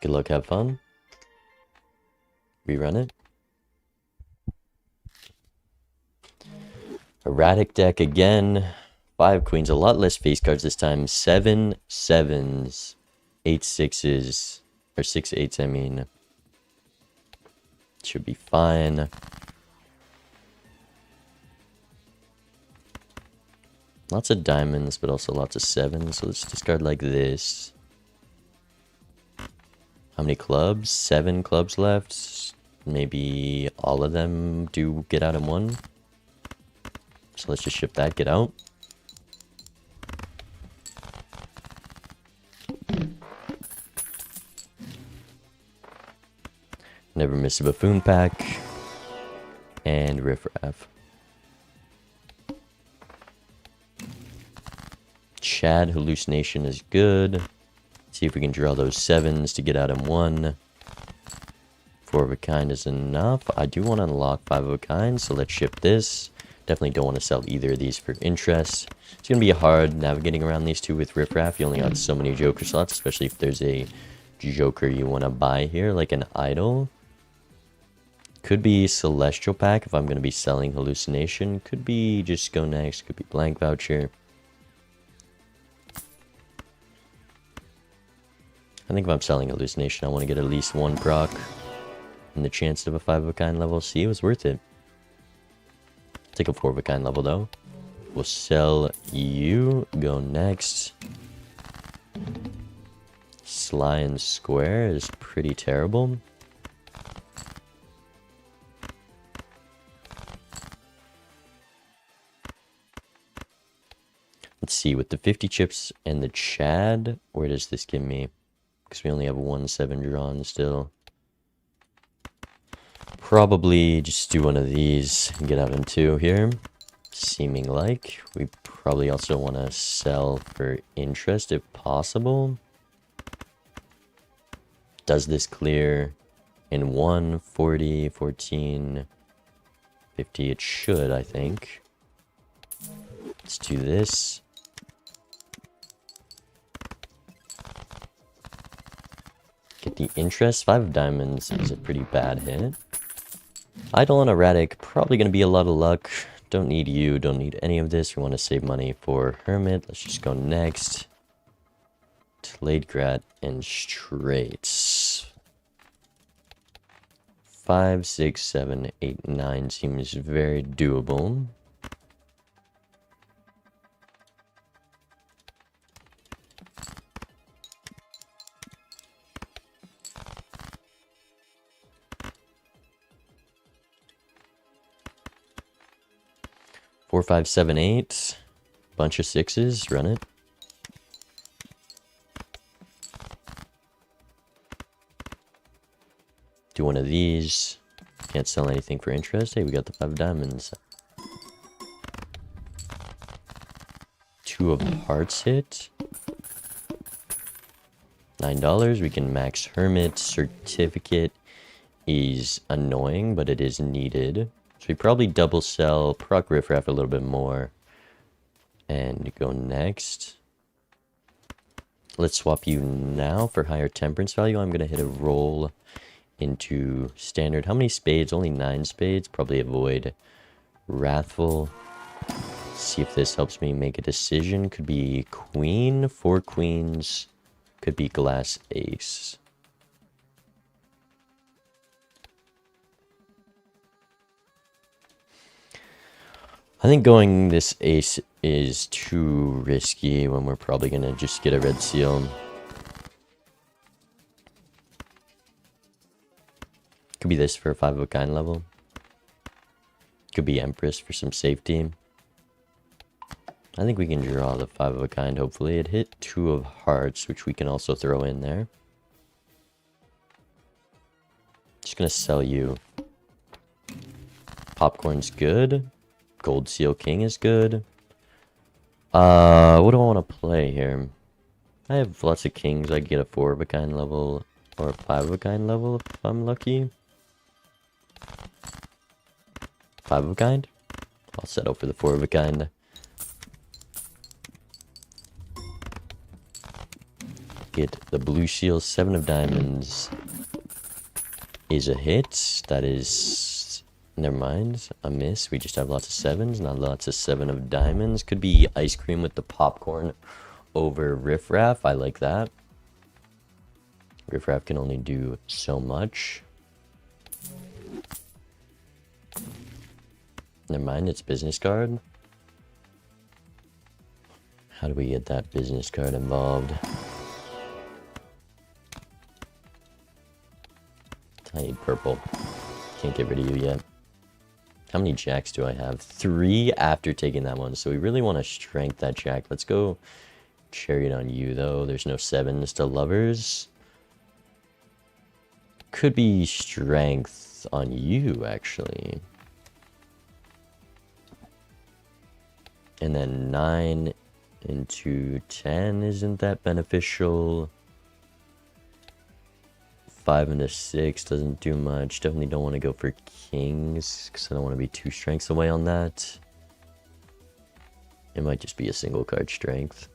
Good luck, have fun. Rerun it. Erratic deck again. 5 queens, a lot less face cards this time. 7 sevens, 8 sixes, or 6 eights, I mean. Should be fine. Lots of diamonds, but also lots of sevens. So let's discard like this. How many clubs? 7 clubs left. Maybe all of them do get out in one. So let's just ship that, get out. Never miss a buffoon pack. And riffraff. Chad hallucination is good. See if we can draw those sevens to get out in one. 4 of a kind is enough. I do want to unlock 5 of a kind, so let's ship this. Definitely don't want to sell either of these for interest. It's going to be hard navigating around these two with riffraff. You only got so many joker slots, especially if there's a joker you want to buy here, like an idol. Could be celestial pack if I'm going to be selling hallucination. Could be just go next. Could be blank voucher. I think if I'm selling hallucination, I want to get at least 1 proc. And the chance of a 5 of a kind level C was worth it. Take a 4 of a kind level though. We'll sell you. Go next. Sly and Square is pretty terrible. Let's see, with the 50 chips and the Chad, where does this give me? Because we only have 1 7 drawn still. Probably just do one of these and get out in 2 here. Seeming like. We probably also want to sell for interest if possible. Does this clear in 1, 40, 14, 50? It should, I think. Let's do this. Get the interest. 5 of diamonds is a pretty bad hit. Idle and erratic, probably going to be a lot of luck. Don't need you, don't need any of this. We want to save money for Hermit. Let's just go next. Delayed Grat and straights. 5, 6, 7, 8, 9 seems very doable. Four, 5, 7, 8. Bunch of 6s. Run it. Do one of these. Can't sell anything for interest. Hey, we got the 5 diamonds. 2 of hearts hit. $9. We can max Hermit. Certificate is annoying, but it is needed. So we probably double sell, proc riffraff a little bit more, and go next. Let's swap you now for higher temperance value. I'm going to hit a roll into standard. How many spades? Only 9 spades. Probably avoid wrathful. See if this helps me make a decision. Could be queen, 4 queens. Could be glass ace. I think going this ace is too risky when we're probably going to just get a red seal. Could be this for a 5 of a kind level. Could be Empress for some safety. I think we can draw the 5 of a kind, hopefully. It hit 2 of hearts, which we can also throw in there. Just going to sell you. Popcorn's good. Gold Seal King is good. What do I want to play here? I have lots of kings. I get a 4 of a kind level or a 5 of a kind level if I'm lucky. 5 of a kind? I'll settle for the 4 of a kind. Get the blue seal. 7 of diamonds is a hit. That is... Never mind. A miss. We just have lots of 7s, not lots of 7 of diamonds. Could be ice cream with the popcorn over riffraff. I like that. Riffraff can only do so much. Never mind, it's business card. How do we get that business card involved? I need purple. Can't get rid of you yet. How many jacks do I have? 3 after taking that one. So we really want to strength that jack. Let's go chariot on you, though. There's no 7s to lovers. Could be strength on you, actually. And then 9 into 10 isn't that beneficial. 5 into 6 doesn't do much. Definitely don't want to go for kings because I don't want to be 2 strengths away on that. It might just be a single card strength.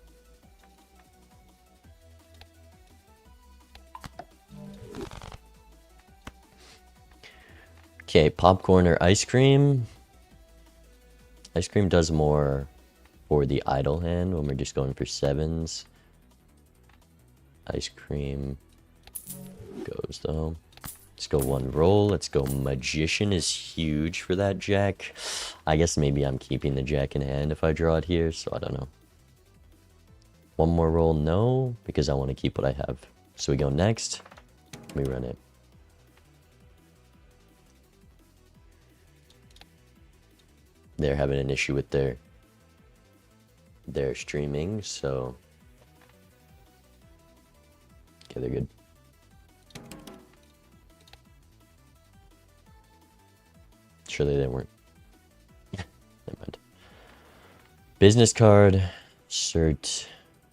Okay, popcorn or ice cream. Ice cream does more for the idle hand when we're just going for 7s. Ice cream goes though. Let's go 1 roll. Let's go magician is huge for that jack. I guess maybe I'm keeping the jack in hand if I draw it here, so I don't know. 1 more roll, no, because I want to keep what I have. So we go next. We run it. They're having an issue with their streaming, so okay, they're good. Surely they weren't. Never mind. Business card, cert.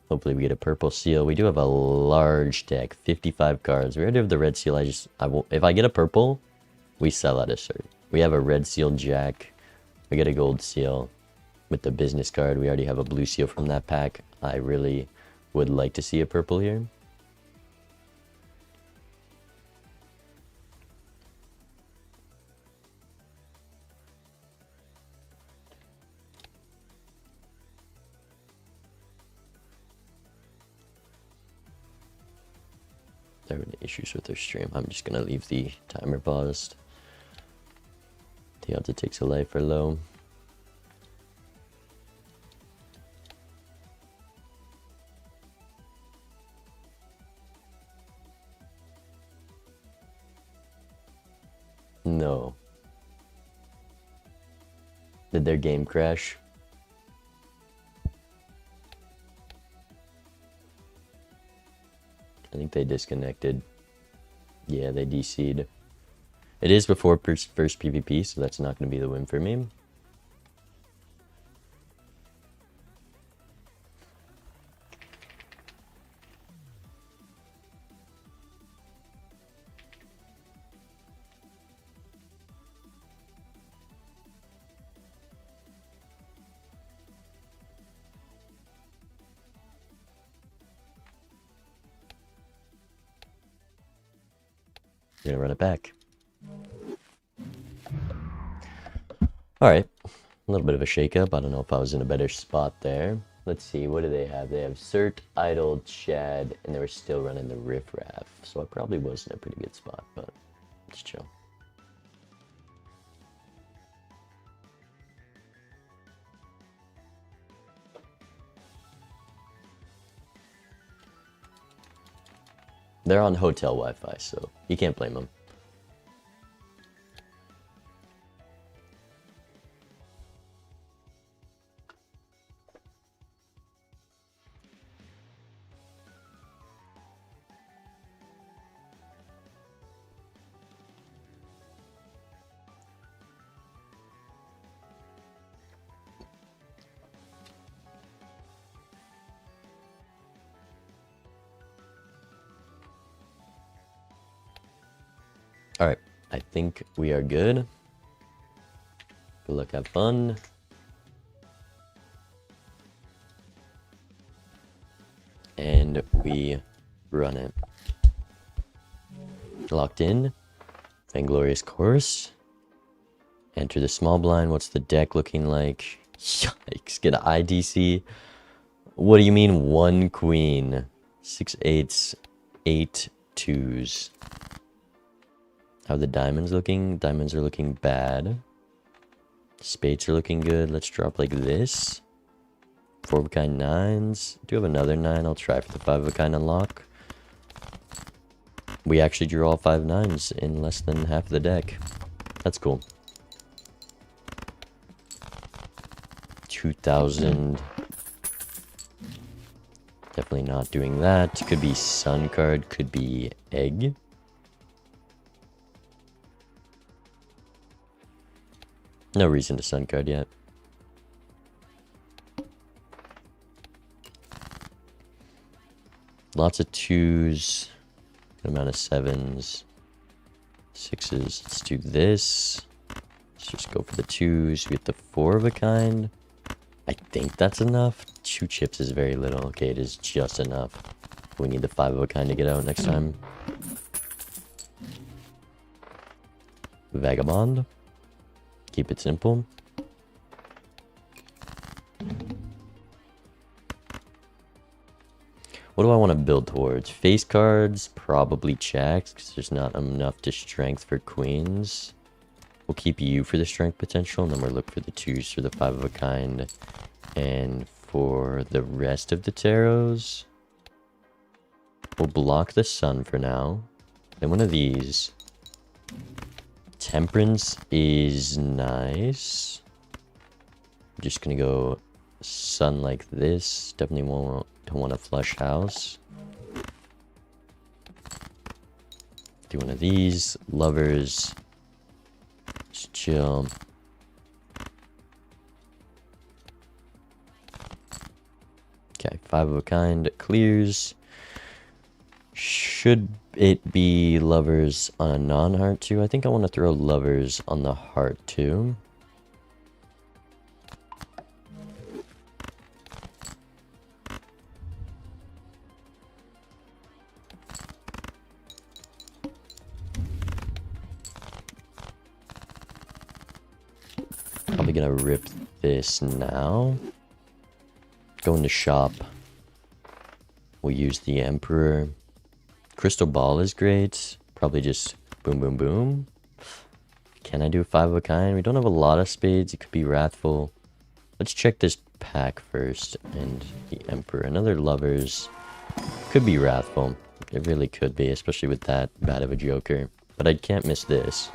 Hopefully we get a purple seal. We do have a large deck, 55 cards. We already have the red seal. If I get a purple, we sell out a cert. We have a red seal jack. We get a gold seal with the business card. We already have a blue seal from that pack. I really would like to see a purple here. They're having issues with their stream. I'm just going to leave the timer paused. The odds it takes a life are low. No. Did their game crash? I think they disconnected. Yeah, they DC'd. It is before first PvP, so that's not going to be the win for me. Gonna run it back. Alright, a little bit of a shakeup. I don't know if I was in a better spot there. Let's see, what do they have? They have Cert, Idle, Chad, and they were still running the Riffraff. So I probably was in a pretty good spot, but let's chill. They're on hotel Wi-Fi, so you can't blame them. Alright, I think we are good. Good luck, have fun. And we run it. Locked in. Vainglorious Course. Enter the small blind. What's the deck looking like? Yikes, get an IDC. What do you mean, one queen? 6 8s, 8 2s. How are the diamonds looking? Diamonds are looking bad. Spades are looking good. Let's drop like this. 4 of a kind 9s. Do have another 9. I'll try for the 5 of a kind unlock. We actually drew all 5 9s in less than half of the deck. That's cool. 2,000. Definitely not doing that. Could be sun card, could be egg. No reason to sun card yet. Lots of 2s. Good amount of 7s. 6s. Let's do this. Let's just go for the 2s. We get the 4 of a kind. I think that's enough. 2 chips is very little. Okay, it is just enough. We need the 5 of a kind to get out next time. Vagabond. Keep it simple. What do I want to build towards? Face cards, probably checks, because there's not enough to strength for queens. We'll keep you for the strength potential, and then we'll look for the 2s for the 5 of a kind. And for the rest of the tarots, we'll block the sun for now. Then one of these. Temperance is nice. I'm just gonna go sun like this. Definitely don't want a flush house. Do one of these. Lovers. Just chill. Okay, 5 of a kind clears. Should it be lovers on a non-heart too? I think I want to throw lovers on the heart too. Probably gonna rip this now. Go into shop. We'll use the Emperor. Crystal Ball is great. Probably just boom, boom, boom. Can I do a 5 of a kind? We don't have a lot of spades. It could be Wrathful. Let's check this pack first. And the Emperor. Another Lovers. Could be Wrathful. It really could be, especially with that bad of a Joker. But I can't miss this.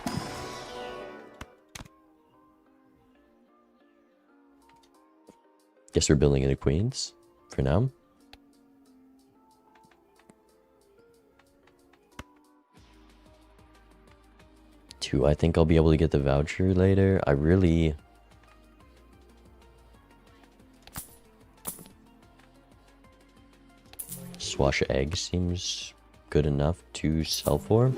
Guess we're building into queens for now. I think I'll be able to get the voucher later. I really... Swash egg seems good enough to sell for.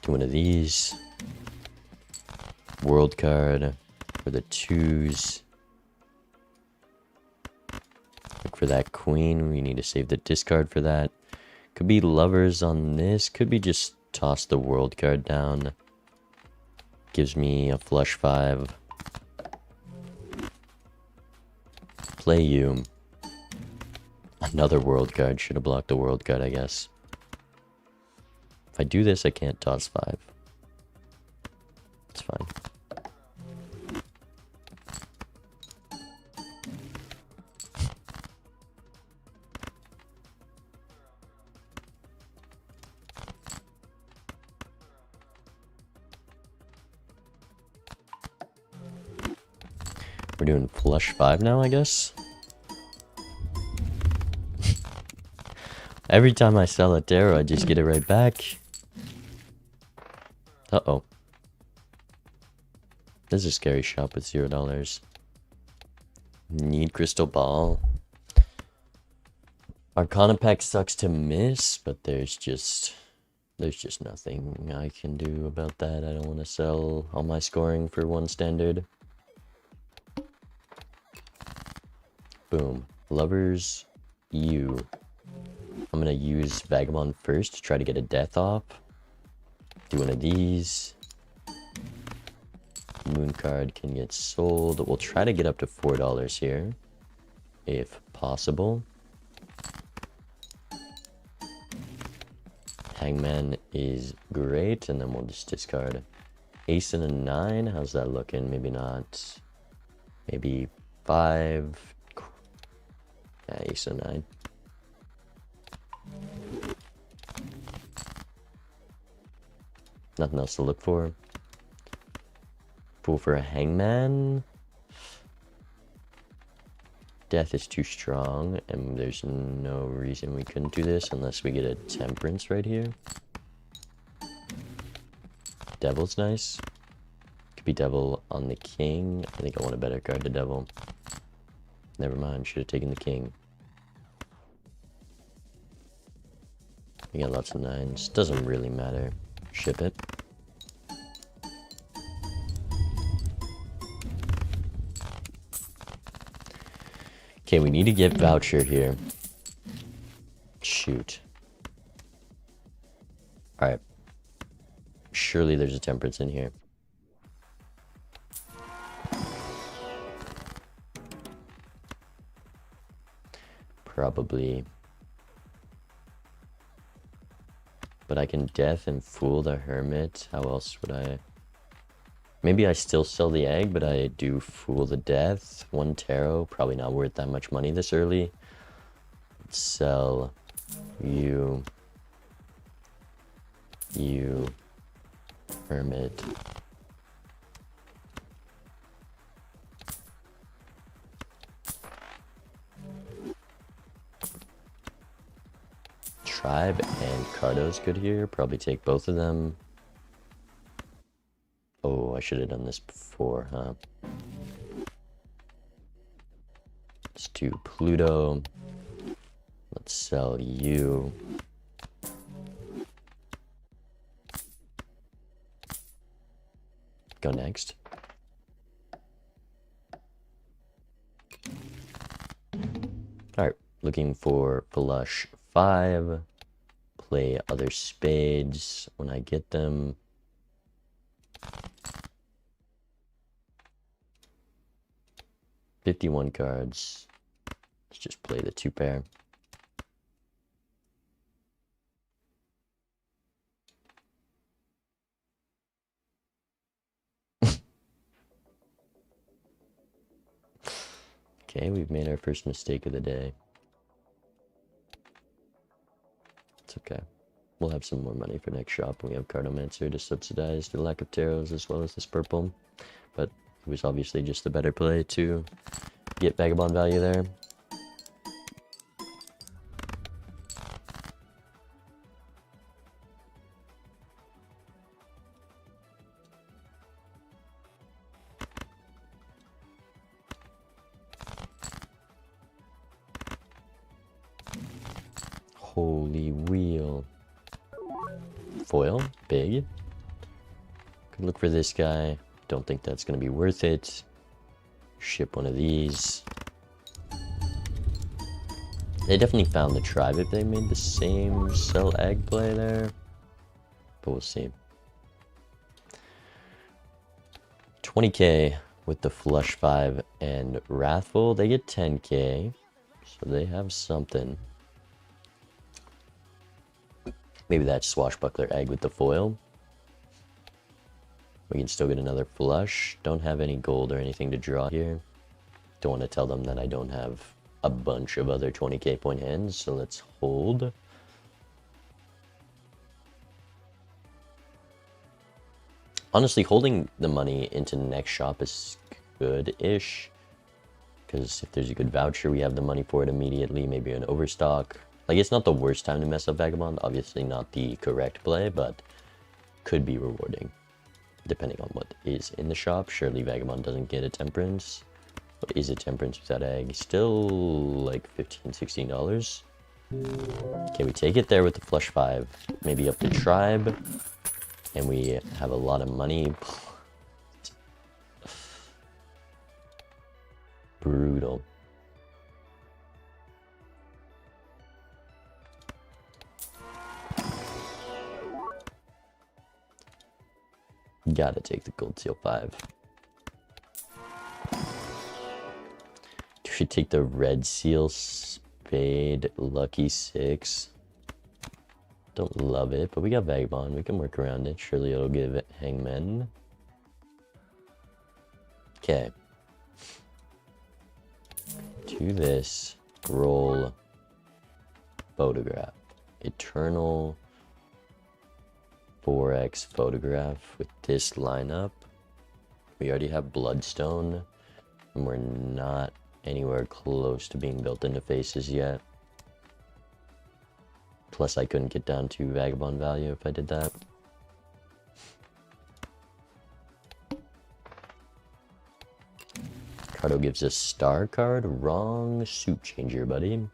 Do one of these. World card for the 2s. Look for that queen. We need to save the discard for that. Could be lovers on this. Could be just toss the world card down. Gives me a flush 5. Play you. Another world card. Should have blocked the world card, I guess. If I do this, I can't toss 5. It's fine. We're doing flush 5 now, I guess. Every time I sell a tarot, I just get it right back. Uh-oh. This is a scary shop with $0. Need crystal ball. Arcana pack sucks to miss, but there's just nothing I can do about that. I don't want to sell all my scoring for one standard. Boom. Lovers, you. I'm gonna use Vagabond first to try to get a death off. Do one of these. Moon card can get sold. We'll try to get up to $4 here, if possible. Hangman is great, and then we'll just discard ace and a 9. How's that looking? Maybe not. Maybe 5. Yeah, ace and 9. Nothing else to look for. Pull for a hangman. Death is too strong, and there's no reason we couldn't do this unless we get a temperance right here. Devil's nice. Could be devil on the king. I think I want a better card to devil. Never mind, should have taken the king. We got lots of 9s. Doesn't really matter. Ship it. Okay, we need to get voucher here. Shoot. Alright. Surely there's a temperance in here. Probably. But I can death and fool the hermit. How else would I... Maybe I still sell the egg, but I do fool the death. 1 tarot, probably not worth that much money this early. Let's sell you, hermit. Tribe and Cardo's good here. Probably take both of them. Oh, I should have done this before, huh? Let's do Pluto. Let's sell you. Go next. Alright, looking for flush 5. Play other spades when I get them. $51 cards. Let's just play the 2 pair. Okay, we've made our first mistake of the day. It's okay. We'll have some more money for next shop. We have Cardomancer to subsidize the lack of tarots as well as this purple. But it was obviously just the better play to get Vagabond value there. Holy wheel. Foil, big. Could look for this guy. Don't think that's going to be worth it. Ship one of these. They definitely found the tribe if they made the same sell egg play there. But we'll see. 20k with the flush 5 and Wrathful. They get 10k. So they have something. Maybe that swashbuckler egg with the foil. We can still get another flush. Don't have any gold or anything to draw here. Don't want to tell them that I don't have a bunch of other 20k point hands, so let's hold. Honestly, holding the money into next shop is good-ish. Because if there's a good voucher, we have the money for it immediately. Maybe an overstock. Like, it's not the worst time to mess up Vagabond. Obviously not the correct play, but could be rewarding. depending on what is in the shop. Surely Vagabond doesn't get a temperance. What is a temperance without egg? Still like $15-16. Okay, we take it there with the flush 5. Maybe up to tribe. And we have a lot of money. Brutal. Gotta take the gold seal 5. Should take the red seal spade lucky 6. Don't love it, but we got Vagabond. We can work around it. Surely it'll give it Hangman. Okay. To this, roll photograph. Eternal 4x photograph with this lineup. We already have Bloodstone, and we're not anywhere close to being built into faces yet. Plus, I couldn't get down to Vagabond value if I did that. Cardo gives us star card. Wrong suit changer, buddy.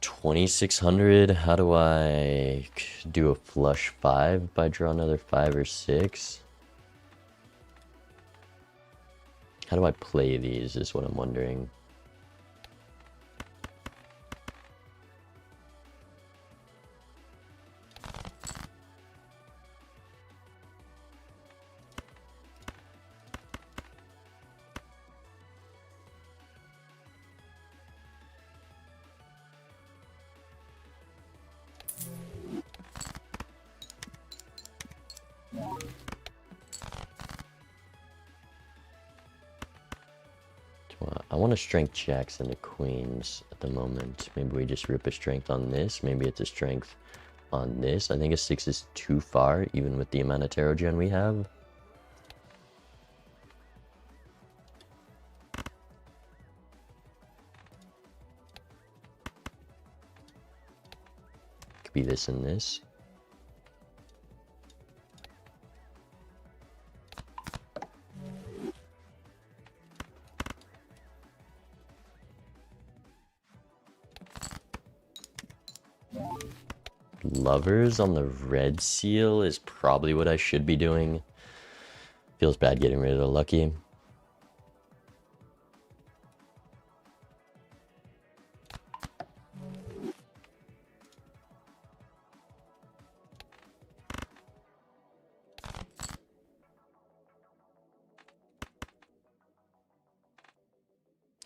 $2,600. How do I do a flush 5 if I draw another 5 or 6? How do I play these is what I'm wondering. I want to strength jacks into queens at the moment. Maybe we just rip a strength on this. Maybe it's a strength on this. I think a 6 is too far, even with the amount of tarot gen we have. Could be this and this. Lovers on the red seal is probably what I should be doing. Feels bad getting rid of the lucky.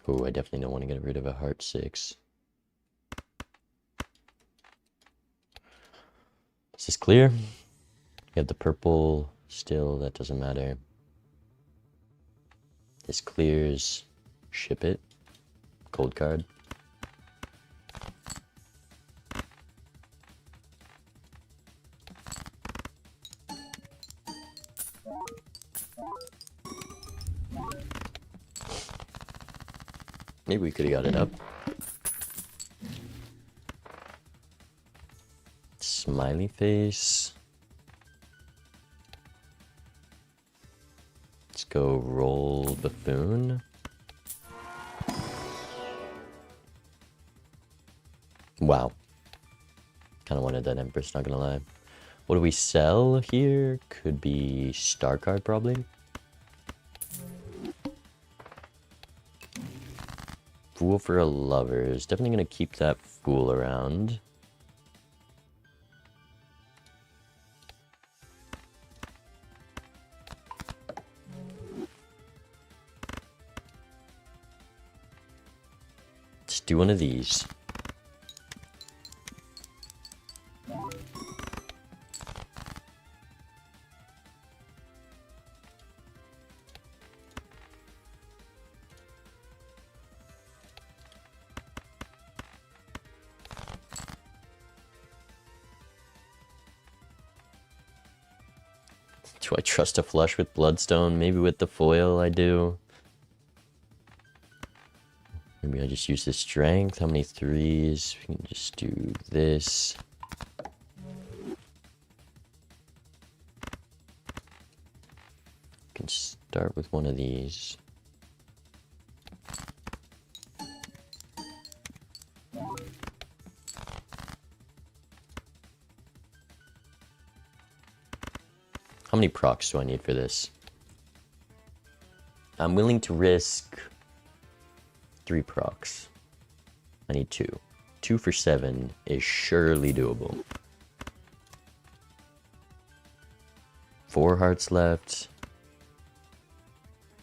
Oh, I definitely don't want to get rid of a heart 6. Is this clear? You have the purple still, that doesn't matter. This clears, ship it. Cold card. Maybe we could have got it up. Smiley face. Let's go roll buffoon. Wow. Kind of wanted that Empress, not gonna lie. What do we sell here? Could be star card, probably. Fool for a lover. Is definitely gonna keep that fool around. Let's do one of these. Do I trust a flush with Bloodstone? Maybe with the foil I do. Maybe I just use the strength. How many threes? We can just do this. Can start with one of these. How many procs do I need for this? I'm willing to risk 3 procs. I need 2. 2 for 7 is surely doable. 4 hearts left.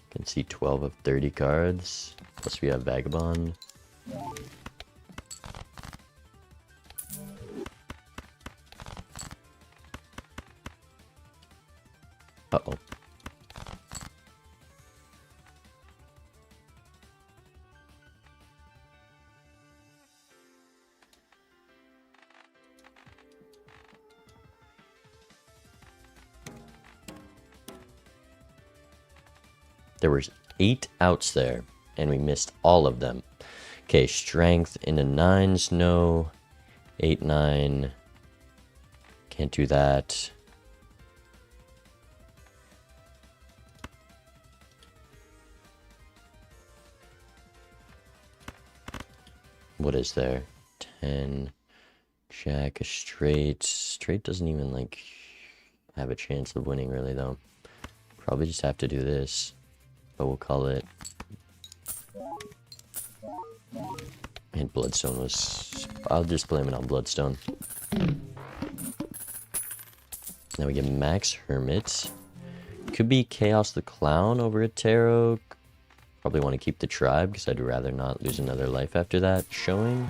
Can see 12 of 30 cards. Plus we have Vagabond. Uh-oh. There was 8 outs there, and we missed all of them. Okay, strength into 9s, no. 8, 9. Can't do that. What is there? 10. Jack, a straight. Straight doesn't even, like, have a chance of winning, really, though. Probably just have to do this. But we'll call it. And Bloodstone was... I'll just blame it on Bloodstone. Now we get Max Hermit. Could be Chaos the Clown over a Tarot. Probably want to keep the Tribe, because I'd rather not lose another life after that showing.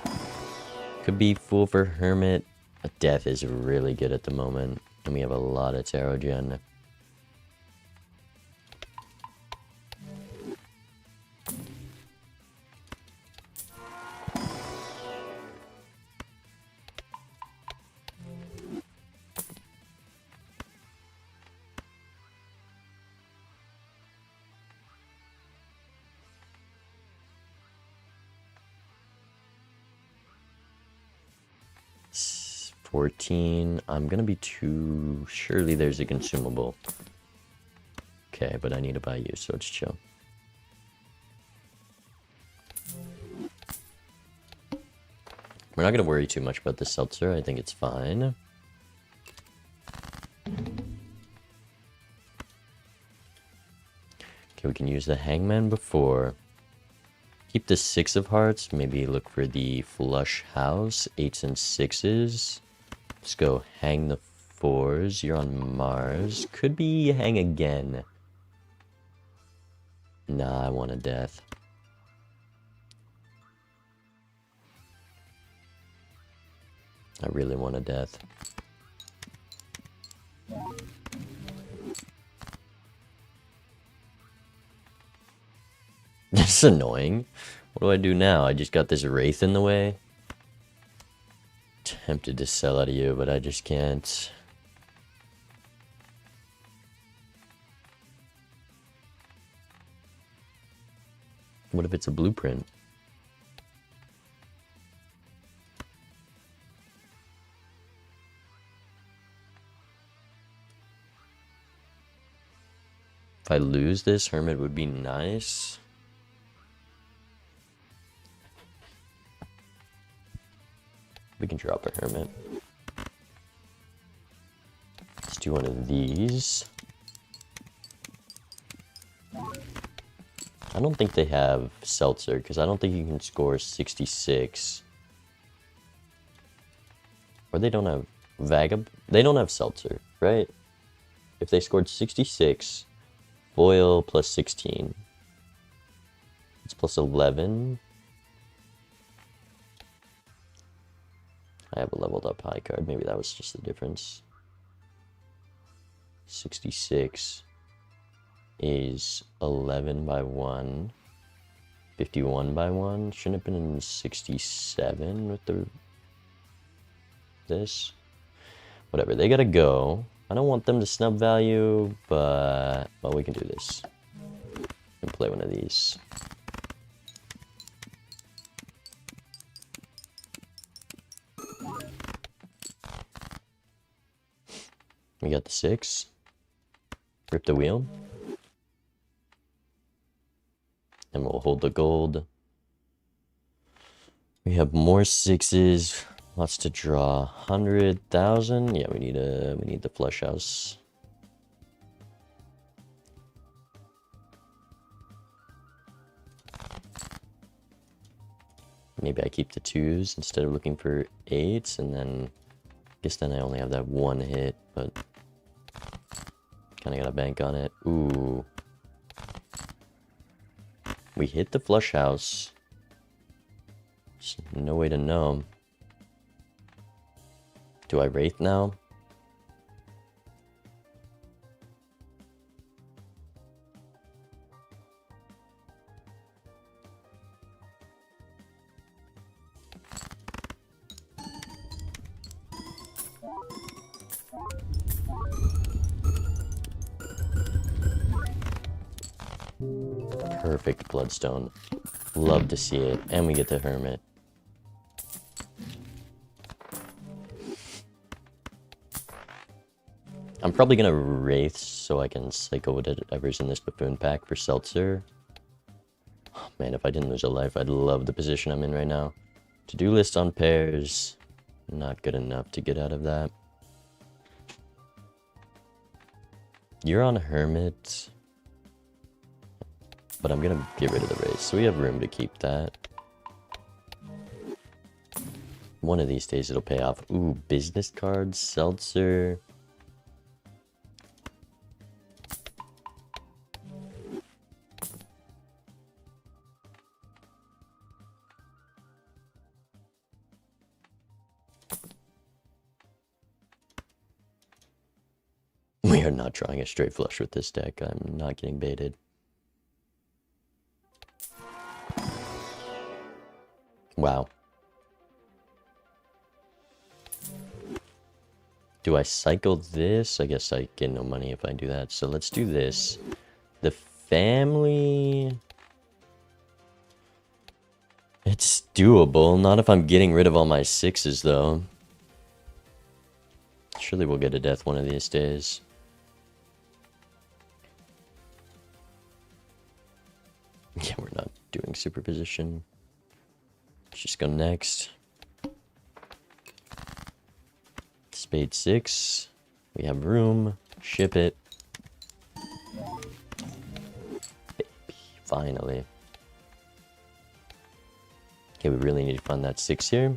Could be Fool for Hermit. A Death is really good at the moment. And we have a lot of Tarot Gen. It's 14. I'm gonna be too... Surely there's a consumable. Okay, but I need to buy you, so it's chill. We're not gonna worry too much about the seltzer. I think it's fine. Okay, we can use the Hangman before. Keep the 6 of hearts. Maybe look for the flush house. 8s and 6s. Let's go hang the 4s. You're on Mars. Could be hang again. Nah, I want a death. I really want a death. That's annoying. What do I do now? I just got this Wraith in the way. Tempted to sell out of you, but I just can't. What if it's a blueprint? If I lose this, Hermit would be nice. We can drop a Hermit. Let's do one of these. I don't think they have Seltzer, because I don't think you can score 66. Or they don't have They don't have Seltzer, right? If they scored 66, foil plus 16. It's plus 11. I have a leveled up high card. Maybe that was just the difference. 66 is 11 by 1. 51 by 1. Shouldn't have been in 67 with the... this. Whatever. They gotta go. I don't want them to snub value, but well, we can do this. And play one of these. We got the 6. Rip the wheel. And we'll hold the gold. We have more 6s. Lots to draw. 100,000. Yeah, we need the flush house. Maybe I keep the 2s instead of looking for 8s, and then I guess then I only have that 1 hit, but kind of got to bank on it. Ooh. We hit the flush house. There's no way to know. Do I wraith now? Perfect bloodstone. Love to see it. And we get the hermit. I'm probably gonna wraith so I can cycle whatever's in this buffoon pack for seltzer. Oh, man, if I didn't lose a life, I'd love the position I'm in right now. To-do list on pairs. Not good enough to get out of that. You're on hermit. But I'm gonna get rid of the race, so we have room to keep that. One of these days it'll pay off. Ooh, business cards, seltzer. We are not drawing a straight flush with this deck. I'm not getting baited. Wow. Do I cycle this? I guess I get no money if I do that. So let's do this. The family... It's doable. Not if I'm getting rid of all my 6s, though. Surely we'll get a death one of these days. Yeah, we're not doing superposition. Let's just go next. Spade 6. We have room. Ship it. Baby, finally. Okay, we really need to find that 6 here.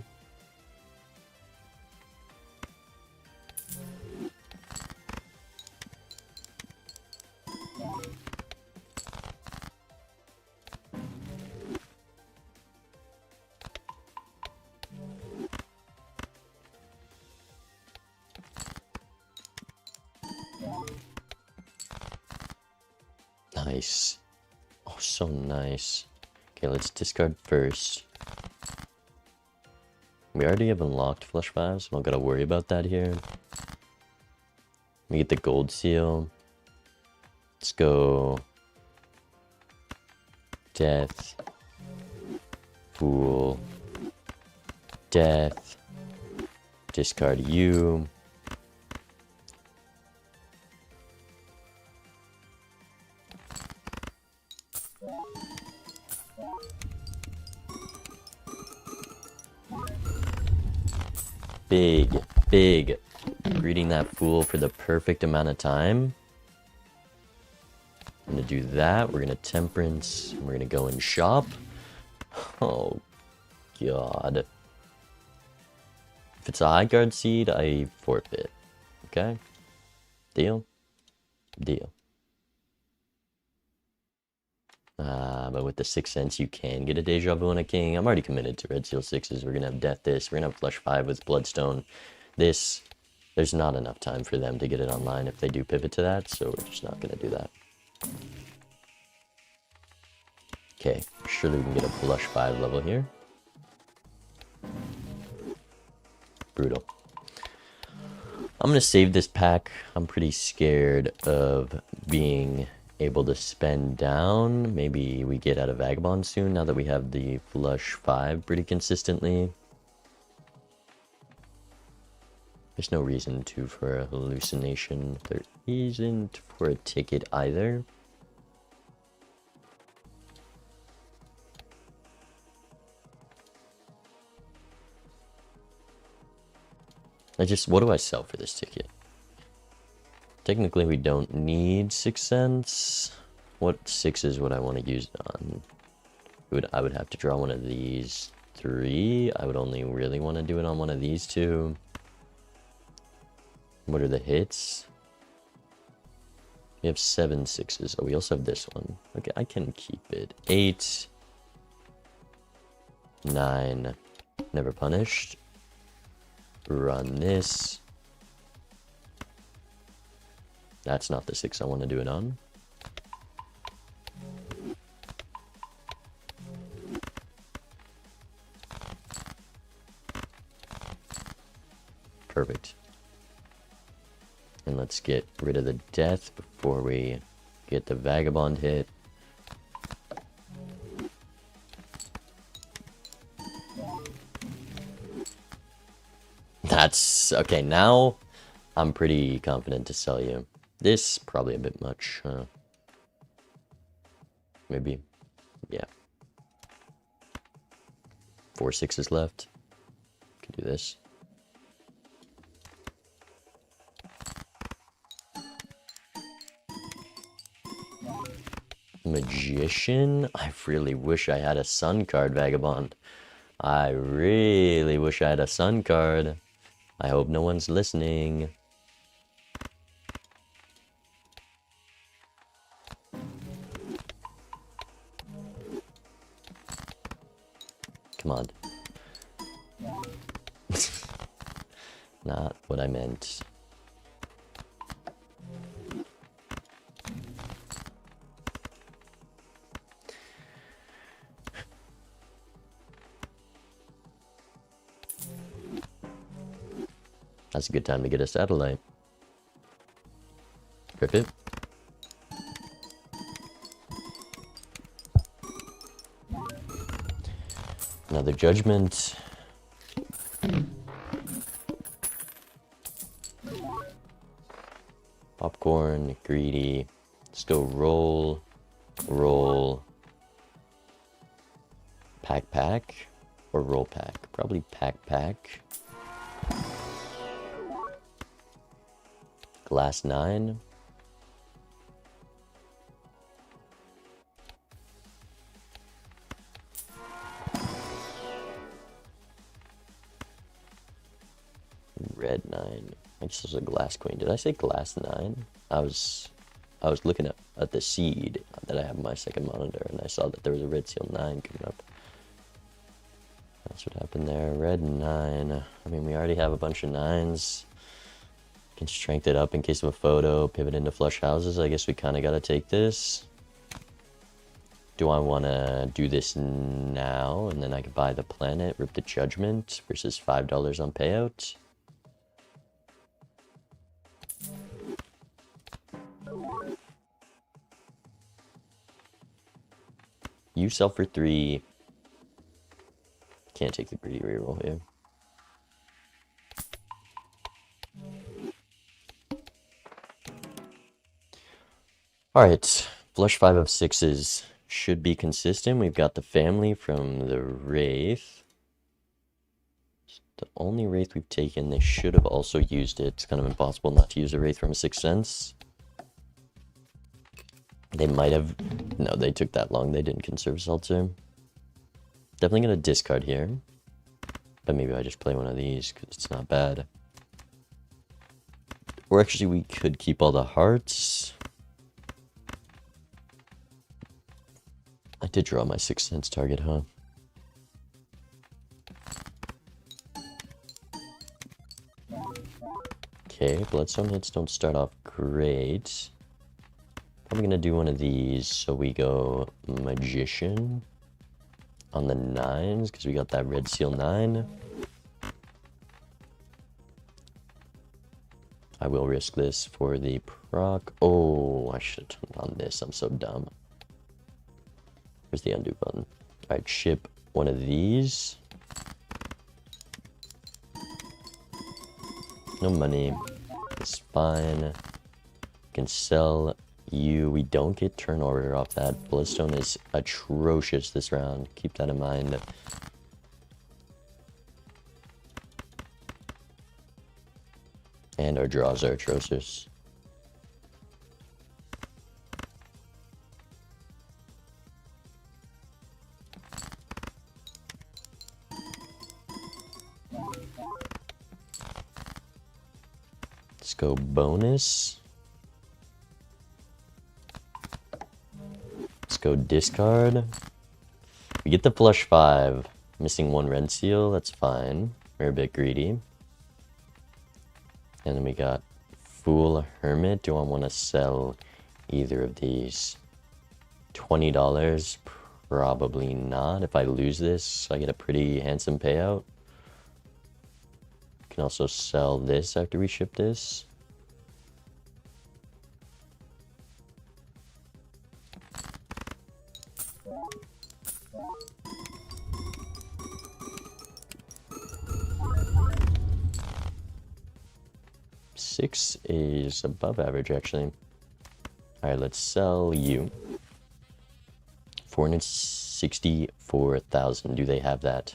Nice. Oh, so nice. Okay, let's discard first. We already have unlocked flush 5s, so I don't gotta worry about that here. We get the gold seal. Let's go. Death. Fool. Death. Discard you. Big. Greeting that fool for the perfect amount of time. I'm gonna do that. We're gonna temperance. We're gonna go and shop. Oh, God. If it's a high guard seed, I forfeit. Okay? Deal? Deal. But with the 6 cents, you can get a deja vu on a king. I'm already committed to red seal 6s. We're gonna have death this. We're gonna have flush 5 with bloodstone. This, there's not enough time for them to get it online if they do pivot to that, so we're just not gonna do that. Okay, surely we can get a flush 5 level here. Brutal. I'm gonna save this pack. I'm pretty scared of being able to spend down. Maybe we get out of Vagabond soon now that we have the flush 5 pretty consistently. There's no reason to for a hallucination. There isn't for a ticket either. What do I sell for this ticket? Technically, we don't need 6 cents. What 6 would I want to use it on? I would have to draw one of these 3. I would only really want to do it on one of these 2. What are the hits? We have 7 6s. Oh, we also have this one. Okay, I can keep it. 8. 9. Never punished. Run this. That's not the 6 I want to do it on. Perfect. And let's get rid of the death before we get the Vagabond hit. That's okay. Now I'm pretty confident to sell you. This probably a bit much. Maybe, yeah. 4 6s left. Can do this. Magician? I really wish I had a sun card, Vagabond. I really wish I had a sun card. I hope no one's listening. Come on. Not what I meant. That's a good time to get a satellite. Rip it. Another judgment. Popcorn, greedy. Let's go roll, roll. Pack, or roll pack? Probably pack. Glass 9. Red 9. I guess this was a glass queen. Did I say glass 9? I was looking at the seed that I have on my second monitor, and I saw that there was a red seal 9 coming up. That's what happened there. Red 9. I mean, we already have a bunch of 9s. Can strength it up in case of a photo, pivot into flush houses. I guess we kind of got to take this. Do I want to do this now, and then I can buy the planet, rip the judgment, versus $5 on payout? You sell for 3. Can't take the greedy reroll here. Alright, flush 5 of 6s should be consistent. We've got the family from the Wraith. It's the only Wraith we've taken. They should have also used it. It's kind of impossible not to use a Wraith from a 6th Sense. They might have... No, they took that long. They didn't conserve Seltzer. Definitely going to discard here. But maybe I just play one of these because it's not bad. Or actually, we could keep all the hearts. I did draw my 6th Sense target, huh? Okay, Bloodstone hits don't start off great. Probably gonna do one of these, so we go Magician on the 9s, because we got that red seal 9. I will risk this for the proc. Oh, I should have turned on this. I'm so dumb. Where's the undo button? Alright, ship one of these. No money. It's fine. Can sell you. We don't get turn order off that. Bloodstone is atrocious this round. Keep that in mind. And our draws are atrocious. Let's go bonus. Let's go discard. We get the flush 5. Missing 1 red seal, that's fine. We're a bit greedy. And then we got Fool Hermit. Do I want to sell either of these? $20? Probably not. If I lose this, I get a pretty handsome payout. Can also sell this after we ship this. Six is above average, actually. Alright, let's sell you. 464,000. Do they have that?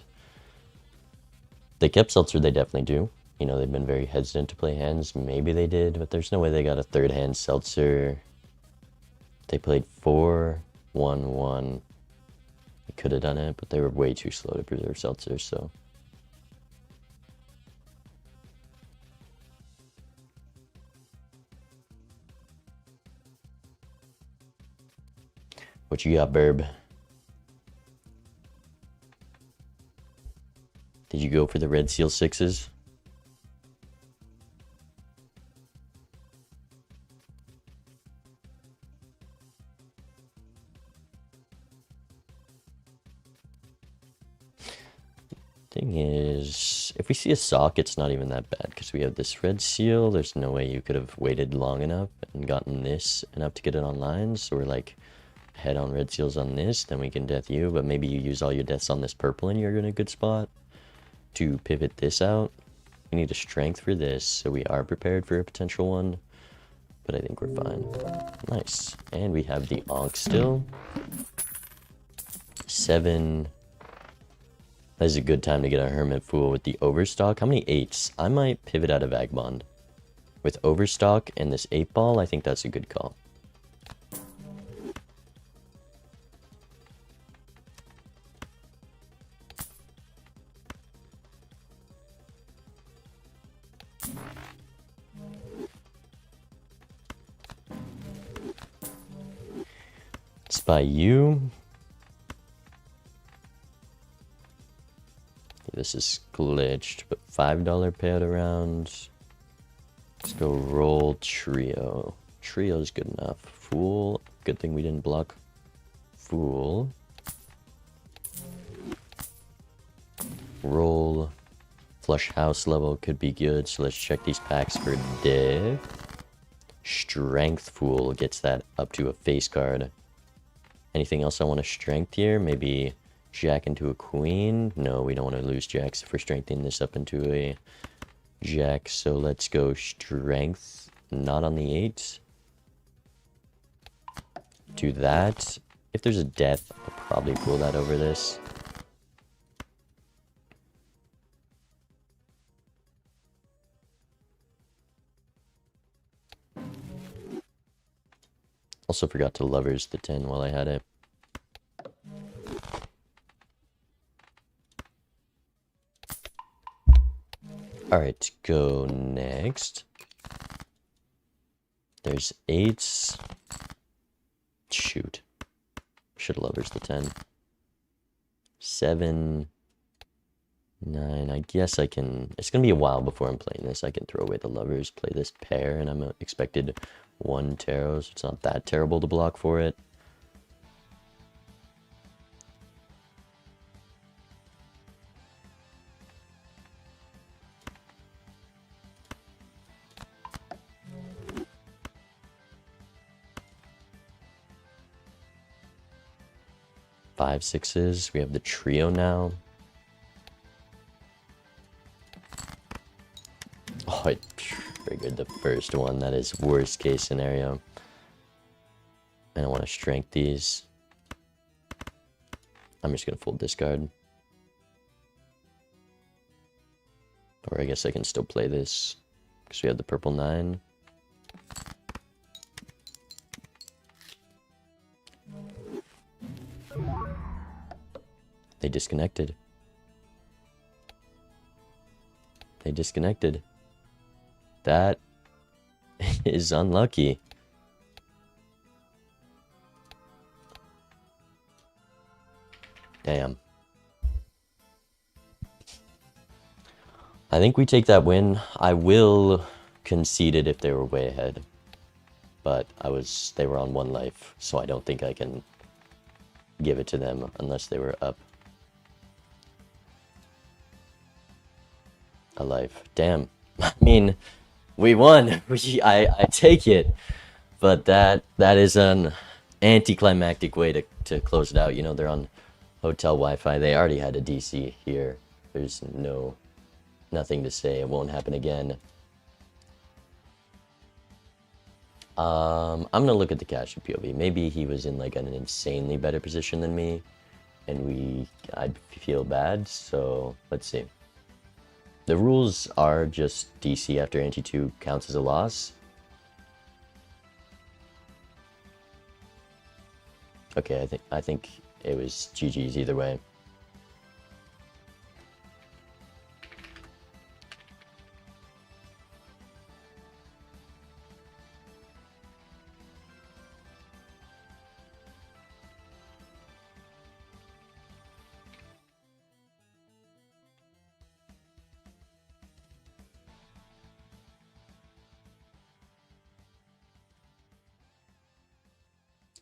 They kept Seltzer, they definitely do. You know, they've been very hesitant to play hands. Maybe they did, but there's no way they got a third hand Seltzer. They played 4-1-1. They could have done it, but they were way too slow to preserve Seltzer, so. What you got, Burb? Did you go for the red seal 6s? Thing is, if we see a sock, it's not even that bad because we have this red seal. There's no way you could have waited long enough and gotten this enough to get it online. So we're like head on red seals on this, then we can death you. But maybe you use all your deaths on this purple and you're in a good spot to pivot this out. We need a strength for this, so we are prepared for a potential one. But I think we're fine. Nice. And we have the Ankh still. 7. That is a good time to get a Hermit Fool with the Overstock. How many 8s? I might pivot out of Vagabond. With Overstock and this 8-ball, I think that's a good call. Spy you. This is glitched, but $5 payout around. Let's go roll trio. Trio's good enough. Fool. Good thing we didn't block. Fool. Roll. Flush house level could be good, so let's check these packs for div. Strength Fool gets that up to a face card. Anything else I want to strength here? Maybe Jack into a queen? No, we don't want to lose jacks if we're strengthening this up into a jack. So let's go strength, not on the 8. Do that. If there's a death, I'll probably pull that over this. Also forgot to lovers the 10 while I had it. Alright, go next. There's 8s. Shoot. Should have lovers the 10. 7. 9. I guess I can. It's going to be a while before I'm playing this. I can throw away the lovers, play this pair, and I'm expected 1 tarot, so it's not that terrible to block for it. 5 6s. We have the trio now. Oh, I triggered the first one. That is worst case scenario. And I want to strength these. I'm just going to full discard. Or I guess I can still play this. Because we have the purple 9. They disconnected. They disconnected. That is unlucky. Damn. I think we take that win. I will concede it if they were way ahead. But they were on 1 life, so I don't think I can give it to them unless they were up a life. Damn. I mean, we won. I take it. But that is an anticlimactic way to close it out. You know, they're on hotel Wi-Fi. They already had a DC here. There's nothing to say. It won't happen again. I'm gonna look at the cash POV. Maybe he was in like an insanely better position than me, and I'd feel bad. So let's see. The rules are just DC after ante 2 counts as a loss. Okay, I think it was GG's either way.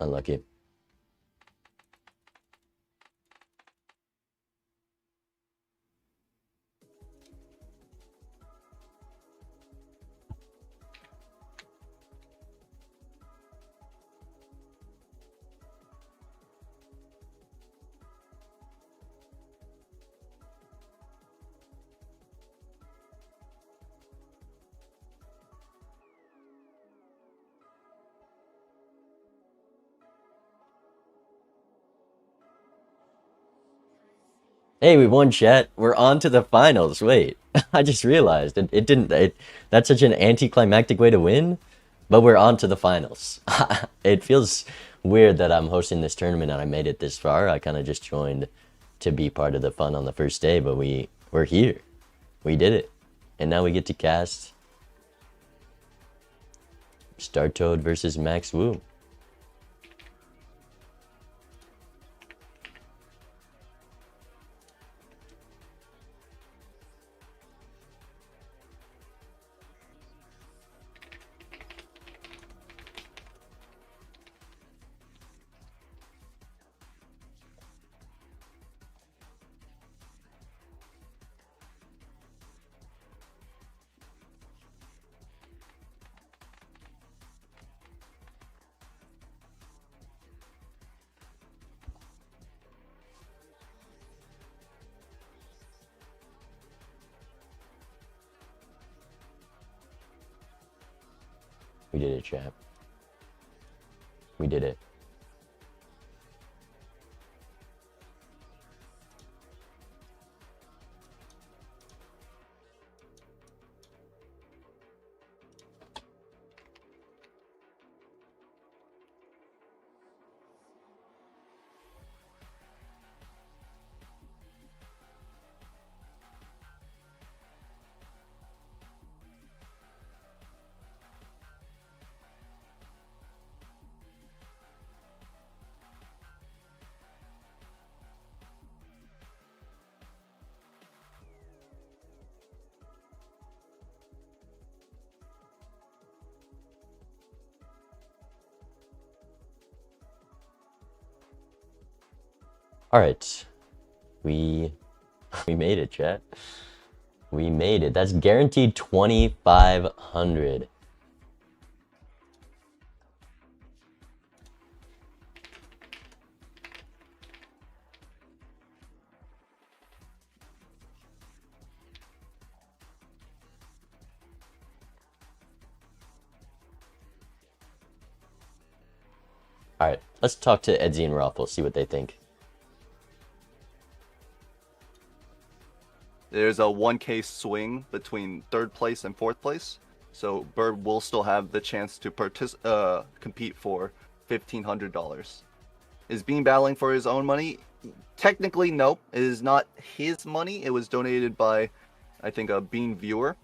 Unlucky. Hey, we won, chat. We're on to the finals. Wait, I just realized it didn't. That's such an anticlimactic way to win, but we're on to the finals. It feels weird that I'm hosting this tournament and I made it this far. I kind of just joined to be part of the fun on the first day, but we're here. We did it, and now we get to cast Star Toad versus Max Wu. We did it, chat. We did it. All right, we made it, chat. We made it. That's guaranteed 2,500. All right, let's talk to Edsy and Raffle, see what they think. There's a 1K swing between third place and fourth place, so Bird will still have the chance to compete for $1,500. Is Bean battling for his own money? Technically, no. It is not his money. It was donated by, I think, a Bean viewer.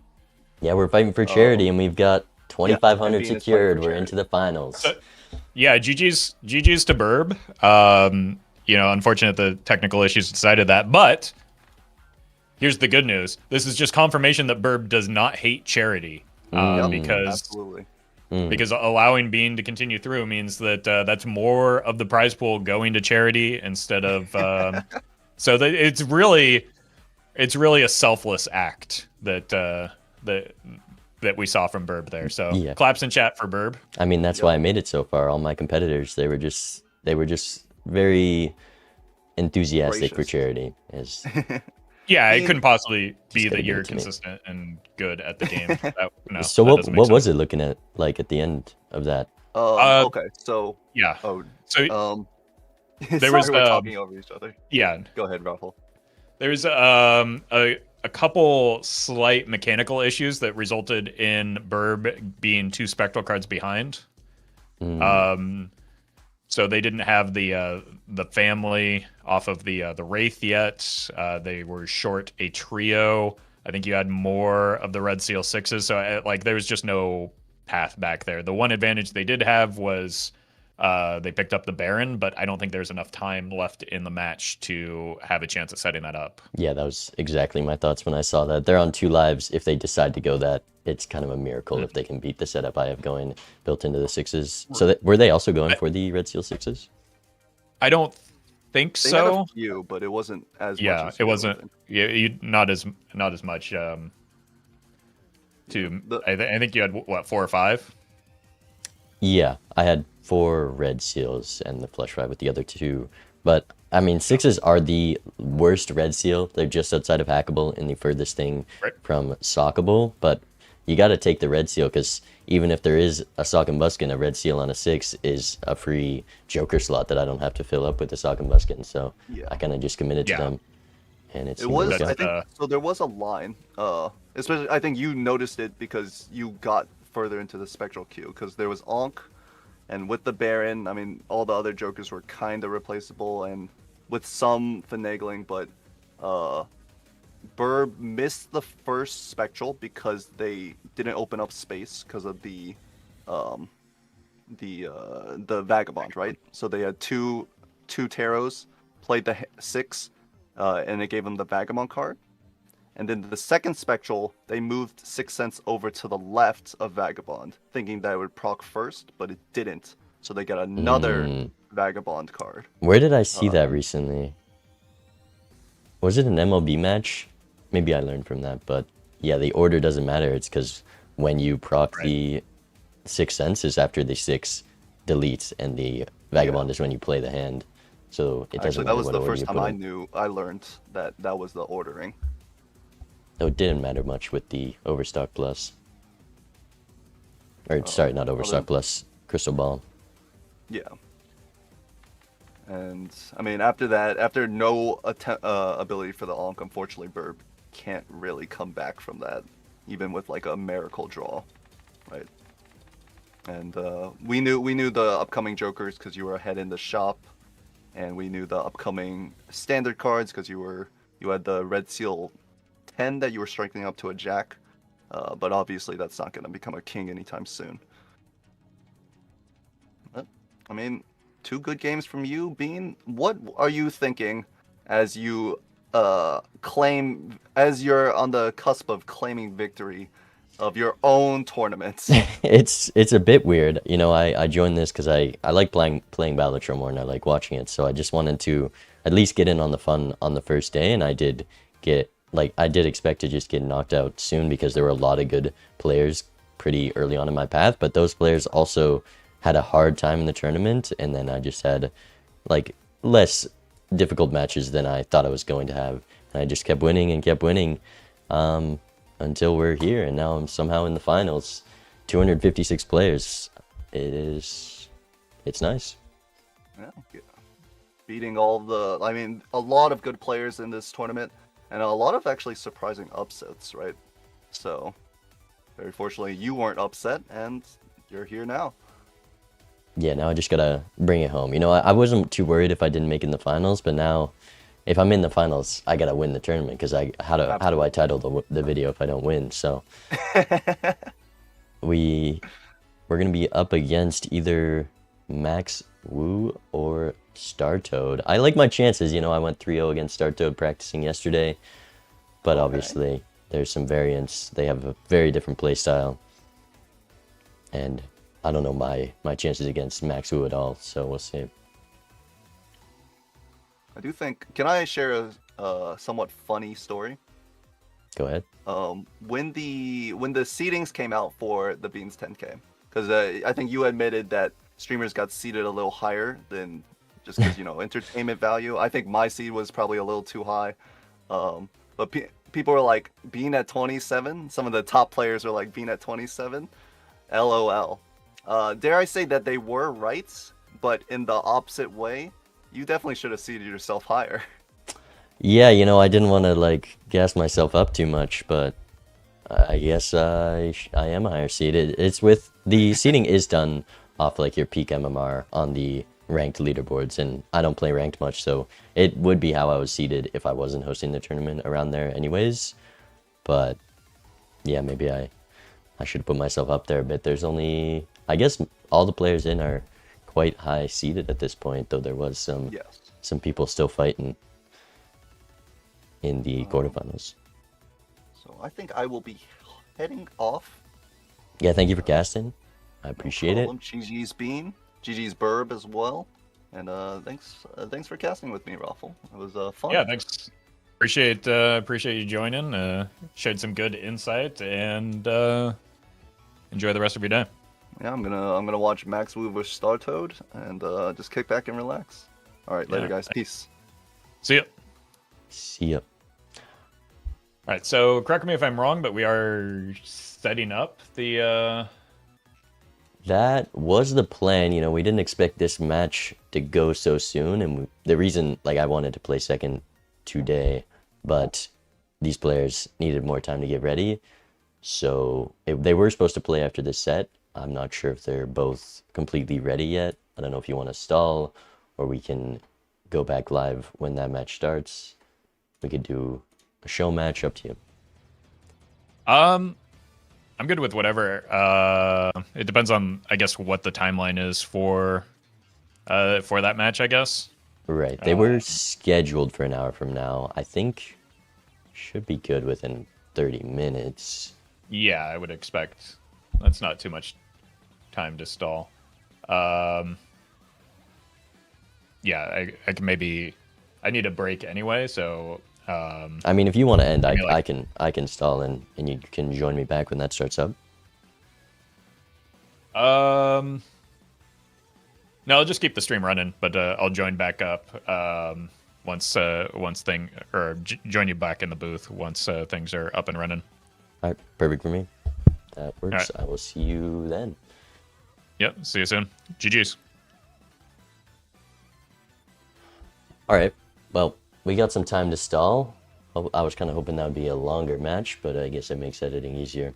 Yeah, we're fighting for charity, and we've got Yeah, and 2,500 Bean is fighting secured. for We're charity. into the finals. So, yeah, GG's to Burb. Unfortunate the technical issues decided that, but here's the good news. This is just confirmation that Burb does not hate charity, Absolutely. because allowing Bean to continue through means that that's more of the prize pool going to charity instead of. So that it's really a selfless act that we saw from Burb there. So Yeah. claps in chat for Burb. I mean, that's why I made it so far. All my competitors, they were just very enthusiastic for Gracious. charity. Yeah, it couldn't possibly be gotta that give you're it to me. consistent and good at the game. No, So that what doesn't make what was sense. it looking at like at the end of that? Okay, so Yeah. oh, So there sorry, was we're talking over each other. yeah, Go ahead, Raffle. there's a couple slight mechanical issues that resulted in Burb being 2 spectral cards behind. So they didn't have the family off of the Wraith yet. They were short a trio. I think you had more of the Red Seal 6s. So there was just no path back there. The one advantage they did have was they picked up the Baron, but I don't think there's enough time left in the match to have a chance at setting that up. Yeah, that was exactly my thoughts when I saw that. They're on 2 lives. If they decide to go that, it's kind of a miracle if they can beat the setup I have going built into the 6s. So were they also going for the Red Seal 6s? I don't think They had so. a few, but it wasn't as much. Yeah, As it wasn't. Yeah, not as much. I think you had what 4 or 5. Yeah, I had 4 Red Seals and the Flush 5 with the other 2. But, I mean, 6s are the worst Red Seal. They're just outside of hackable and the furthest thing Right. from sockable. But you got to take the Red Seal because even if there is a Sock and Buskin, a Red Seal on a 6 is a free Joker slot that I don't have to fill up with the Sock and Buskin. So Yeah. I kind of just committed to Yeah. them. And It was, That's, I think, so there was a line. Especially, I think you noticed it because you got further into the spectral queue because there was Ankh, and with the Baron, I mean, all the other Jokers were kind of replaceable and with some finagling, but Burb missed the first spectral because they didn't open up space because of the Vagabond, right? So they had two Taros, played the 6, and it gave them the Vagabond card. And then the second spectral, they moved 6 cents over to the left of Vagabond, thinking that it would proc first, but it didn't. So they got another Vagabond card. Where did I see that recently? Was it an MLB match? Maybe I learned from that, but yeah, the order doesn't matter. It's because when you proc the 6 cents is after the 6 deletes, and the Vagabond is when you play the hand. So it doesn't Actually, matter that was what the order first you time put in. I learned that was the ordering. So it didn't matter much with the Overstock Plus. Or, sorry, not Overstock Plus, Crystal Ball. Yeah. And, I mean, after that, after no ability for the Ankh, unfortunately, Burb can't really come back from that, even with, like, a miracle draw, right? And we knew the upcoming Jokers because you were ahead in the shop, and we knew the upcoming standard cards because you had the Red Seal 10 that you were striking up to a Jack, but obviously that's not going to become a king anytime soon. But, I mean, 2 good games from you, Bean. What are you thinking as you as you're on the cusp of claiming victory of your own tournaments? It's a bit weird. You know, I joined this because I like playing Balatro more and I like watching it. So I just wanted to at least get in on the fun on the first day, and I did expect to just get knocked out soon because there were a lot of good players pretty early on in my path, but those players also had a hard time in the tournament, and then I just had like less difficult matches than I thought I was going to have, and I just kept winning and kept winning until we're here, and now I'm somehow in the finals. 256 players. It's nice. Yeah, beating all the, I mean, a lot of good players in this tournament, and a lot of actually surprising upsets, right? So, very fortunately, you weren't upset, and you're here now. Yeah, now I just gotta bring it home. You know, I wasn't too worried if I didn't make in the finals, but now, if I'm in the finals, I gotta win the tournament because how do I title the video if I don't win? So we we're gonna be up against either Max Wu or Startoad. I like my chances. You know, I went 3-0 against Startoad practicing yesterday, but obviously there's some variance. They have a very different play style, and I don't know my chances against Max Wu at all. So we'll see. I do think. Can I share a somewhat funny story? Go ahead. When the seedings came out for the Beans 10K, because I think you admitted that streamers got seeded a little higher than just because entertainment value. I think my seed was probably a little too high, but people were like being at 27. Some of the top players were like being at 27. LOL. Dare I say that they were right, but in the opposite way. You definitely should have seeded yourself higher. Yeah, you know, I didn't want to like gas myself up too much, but I guess I am higher seeded. It's with the seeding is done off like your peak MMR on the ranked leaderboards, and I don't play ranked much, so it would be how I was seeded if I wasn't hosting the tournament around there anyways. But yeah, maybe I should put myself up there a bit. There's only, I guess all the players in are quite high seeded at this point, though there was some people still fighting in the quarterfinals. So I think I will be heading off. Yeah, thank you for casting. I appreciate it. GG's Bean, GG's Burb as well, and thanks for casting with me, Raffle. It was fun. Yeah, thanks. Appreciate you joining. Shared some good insight, and enjoy the rest of your day. Yeah, I'm gonna watch Max Wu vs Startoad and just kick back and relax. All right, later, guys. Peace. See ya. See ya. All right, so correct me if I'm wrong, but we are setting up the. That was the plan. You know, we didn't expect this match to go so soon, and the reason, like, I wanted to play second today, but these players needed more time to get ready. So they were supposed to play after this set. I'm not sure if they're both completely ready yet. I don't know if you want to stall, or we can go back live when that match starts. We could do a show match, up to you. I'm good with whatever. It depends on, I guess, what the timeline is for that match, I guess. Right. They were scheduled for an hour from now. I think should be good within 30 minutes. Yeah, I would expect that's not too much time to stall. Yeah, I can maybe. I need a break anyway, so. I mean, if you want to end, I can stall and you can join me back when that starts up. No, I'll just keep the stream running, but I'll join back up once join you back in the booth once things are up and running. All right, perfect for me. That works. Right. I will see you then. Yep, see you soon. GG's. All right. Well, we got some time to stall. I was kind of hoping that would be a longer match, but I guess it makes editing easier.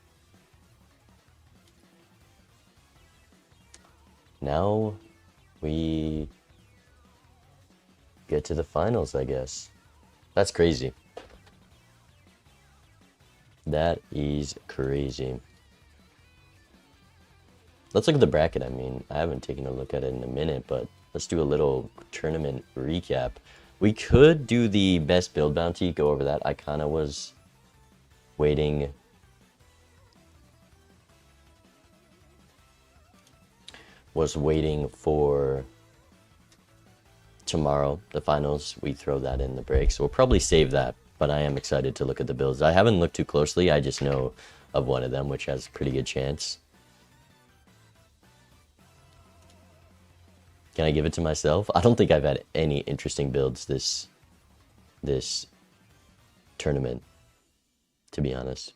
Now we get to the finals, I guess. That's crazy. That is crazy. Let's look at the bracket. I mean, I haven't taken a look at it in a minute, but let's do a little tournament recap. We could do the best build bounty, go over that. I kind of was waiting. For tomorrow, the finals. We throw that in the break, so we'll probably save that. But I am excited to look at the builds. I haven't looked too closely. I just know of one of them, which has a pretty good chance. Can I give it to myself? I don't think I've had any interesting builds this tournament, to be honest.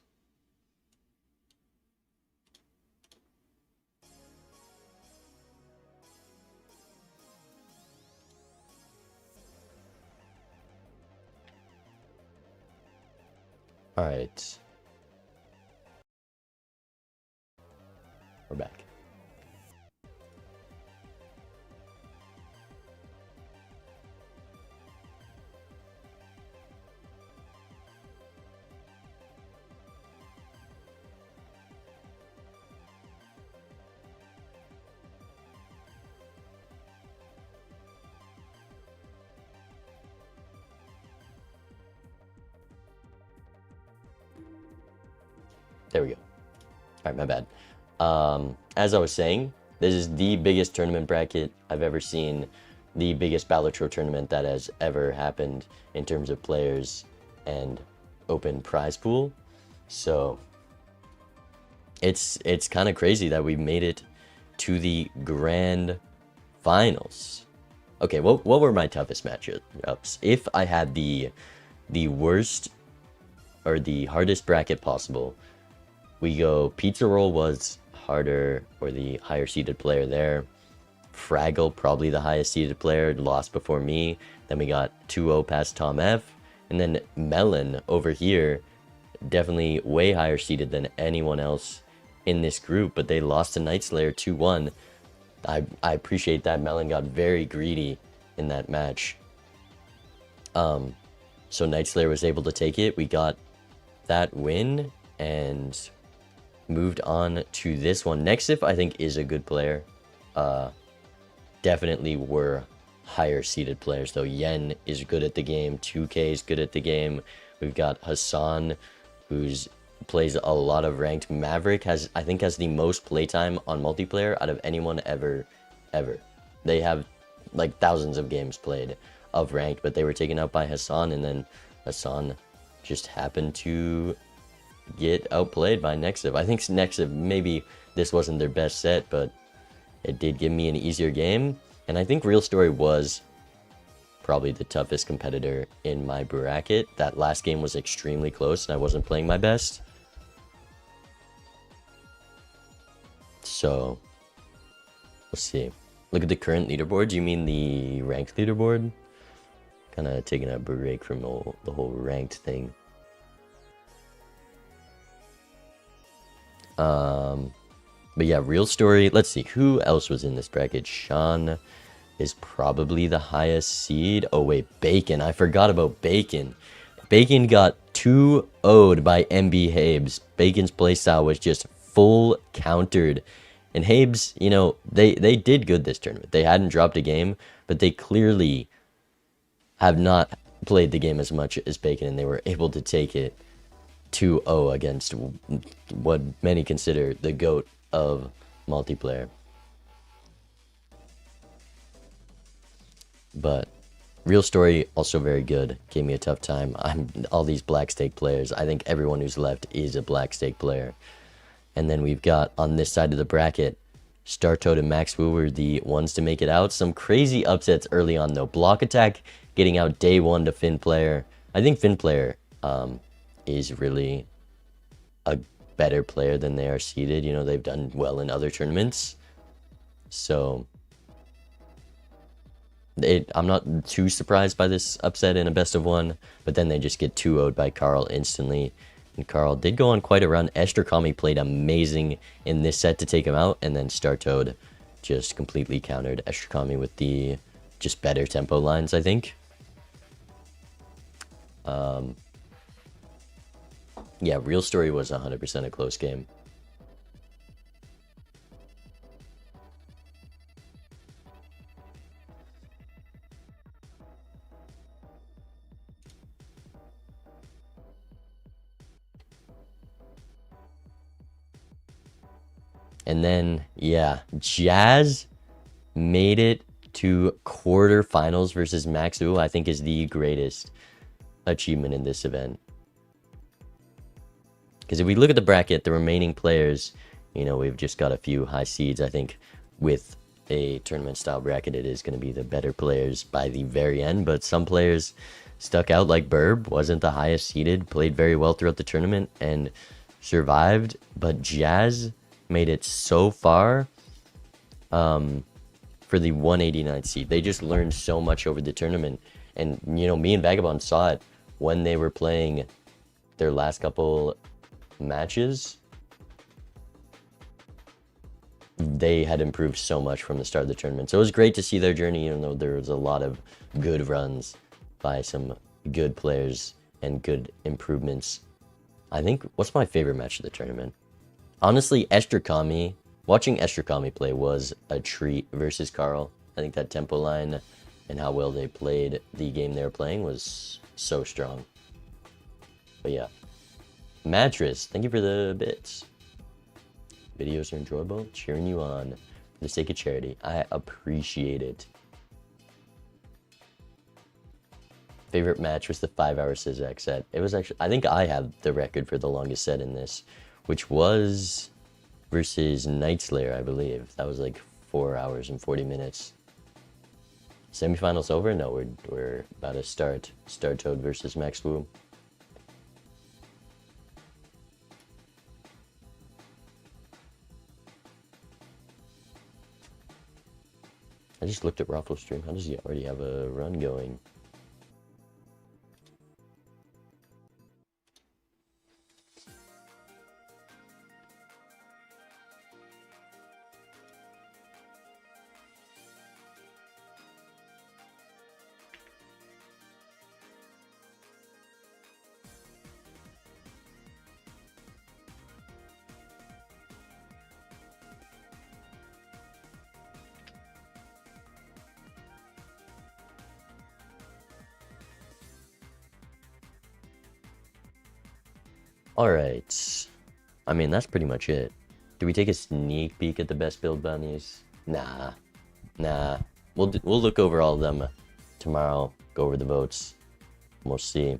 All right. We're back. There we go. All right, my bad. As I was saying, this is the biggest tournament bracket I've ever seen, the biggest Balatro tournament that has ever happened in terms of players and open prize pool. So it's kind of crazy that we made it to the grand finals. Okay, what were my toughest matchups? If I had the worst or the hardest bracket possible, we go Pizza Roll was harder, or the higher seeded player there. Fraggle, probably the highest seeded player, lost before me. Then we got 2-0 past Tom F. And then Melon over here, definitely way higher seeded than anyone else in this group, but they lost to Night Slayer 2-1. I appreciate that. Melon got very greedy in that match. So Night Slayer was able to take it. We got that win and moved on to this one. Nexif, I think, is a good player. Definitely were higher seeded players, though. Yen is good at the game. 2K is good at the game. We've got Hassan, who's plays a lot of ranked. Maverick I think has the most playtime on multiplayer out of anyone ever. They have like thousands of games played of ranked, but they were taken out by Hassan, and then Hassan just happened to get outplayed by Nexif. I think Nexif, maybe this wasn't their best set, but it did give me an easier game. And I think Real Story was probably the toughest competitor in my bracket. That last game was extremely close, and I wasn't playing my best. So, let's see. Look at the current leaderboard. Do you mean the ranked leaderboard? Kind of taking a break from the whole ranked thing. But yeah, Real Story. Let's see, who else was in this bracket? Sean is probably the highest seed. Oh wait, Bacon. I forgot about Bacon. Bacon got 2-0'd by MB Habes. Bacon's playstyle was just full countered. And Habes, you know, they did good this tournament. They hadn't dropped a game, but they clearly have not played the game as much as Bacon, and they were able to take it 2-0 against what many consider the GOAT of multiplayer. But Real Story, also very good. Gave me a tough time. All these Black Stake players. I think everyone who's left is a Black Stake player. And then we've got, on this side of the bracket, Startoad and Max Wu were the ones to make it out. Some crazy upsets early on, though. Block Attack getting out day one to Finn Player. I think Finn Player is really a better player than they are seeded. You know, they've done well in other tournaments. So I'm not too surprised by this upset in a best of one, but then they just get 2-0'd by Carl instantly. And Carl did go on quite a run. Estrakami played amazing in this set to take him out, and then Startoad just completely countered Estrakami with the just better tempo lines, I think. Yeah, Real Story was 100% a close game. And then, yeah, Jazz made it to quarterfinals versus Max Wu, I think is the greatest achievement in this event. Because if we look at the bracket, the remaining players, you know, we've just got a few high seeds. I think with a tournament style bracket, it is going to be the better players by the very end. But some players stuck out, like Burb, wasn't the highest seeded, played very well throughout the tournament and survived. But Jazz made it so far for the 189th seed. They just learned so much over the tournament. And, you know, me and Vagabond saw it when they were playing their last couple matches, they had improved so much from the start of the tournament. So it was great to see their journey, even though there was a lot of good runs by some good players and good improvements. I think, what's my favorite match of the tournament? Honestly, Kami, watching Kami play was a treat versus Carl. I think that tempo line and how well they played the game they were playing was so strong. But yeah. Mattress, thank you for the bits. Videos are enjoyable, cheering you on for the sake of charity. I appreciate it. Favorite match was the 5-hour Sizak set. It was actually, I think I have the record for the longest set in this, which was versus Night Slayer, I believe. That was like 4 hours and 40 minutes. Semifinals over? No, we're about to start. Star Toad versus Max Wu. I just looked at Raffle's stream. How does he already have a run going? Alright. I mean, that's pretty much it. Do we take a sneak peek at the best build bunnies? Nah. We'll look over all of them tomorrow, go over the votes, and we'll see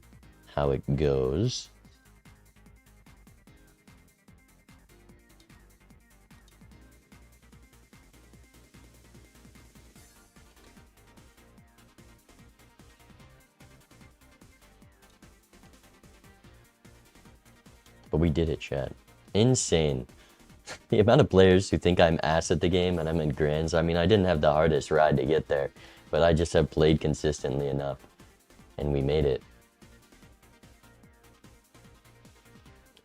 how it goes. But we did it, chat. Insane. The amount of players who think I'm ass at the game and I'm in grands. I mean, I didn't have the hardest ride to get there, but I just have played consistently enough, and we made it.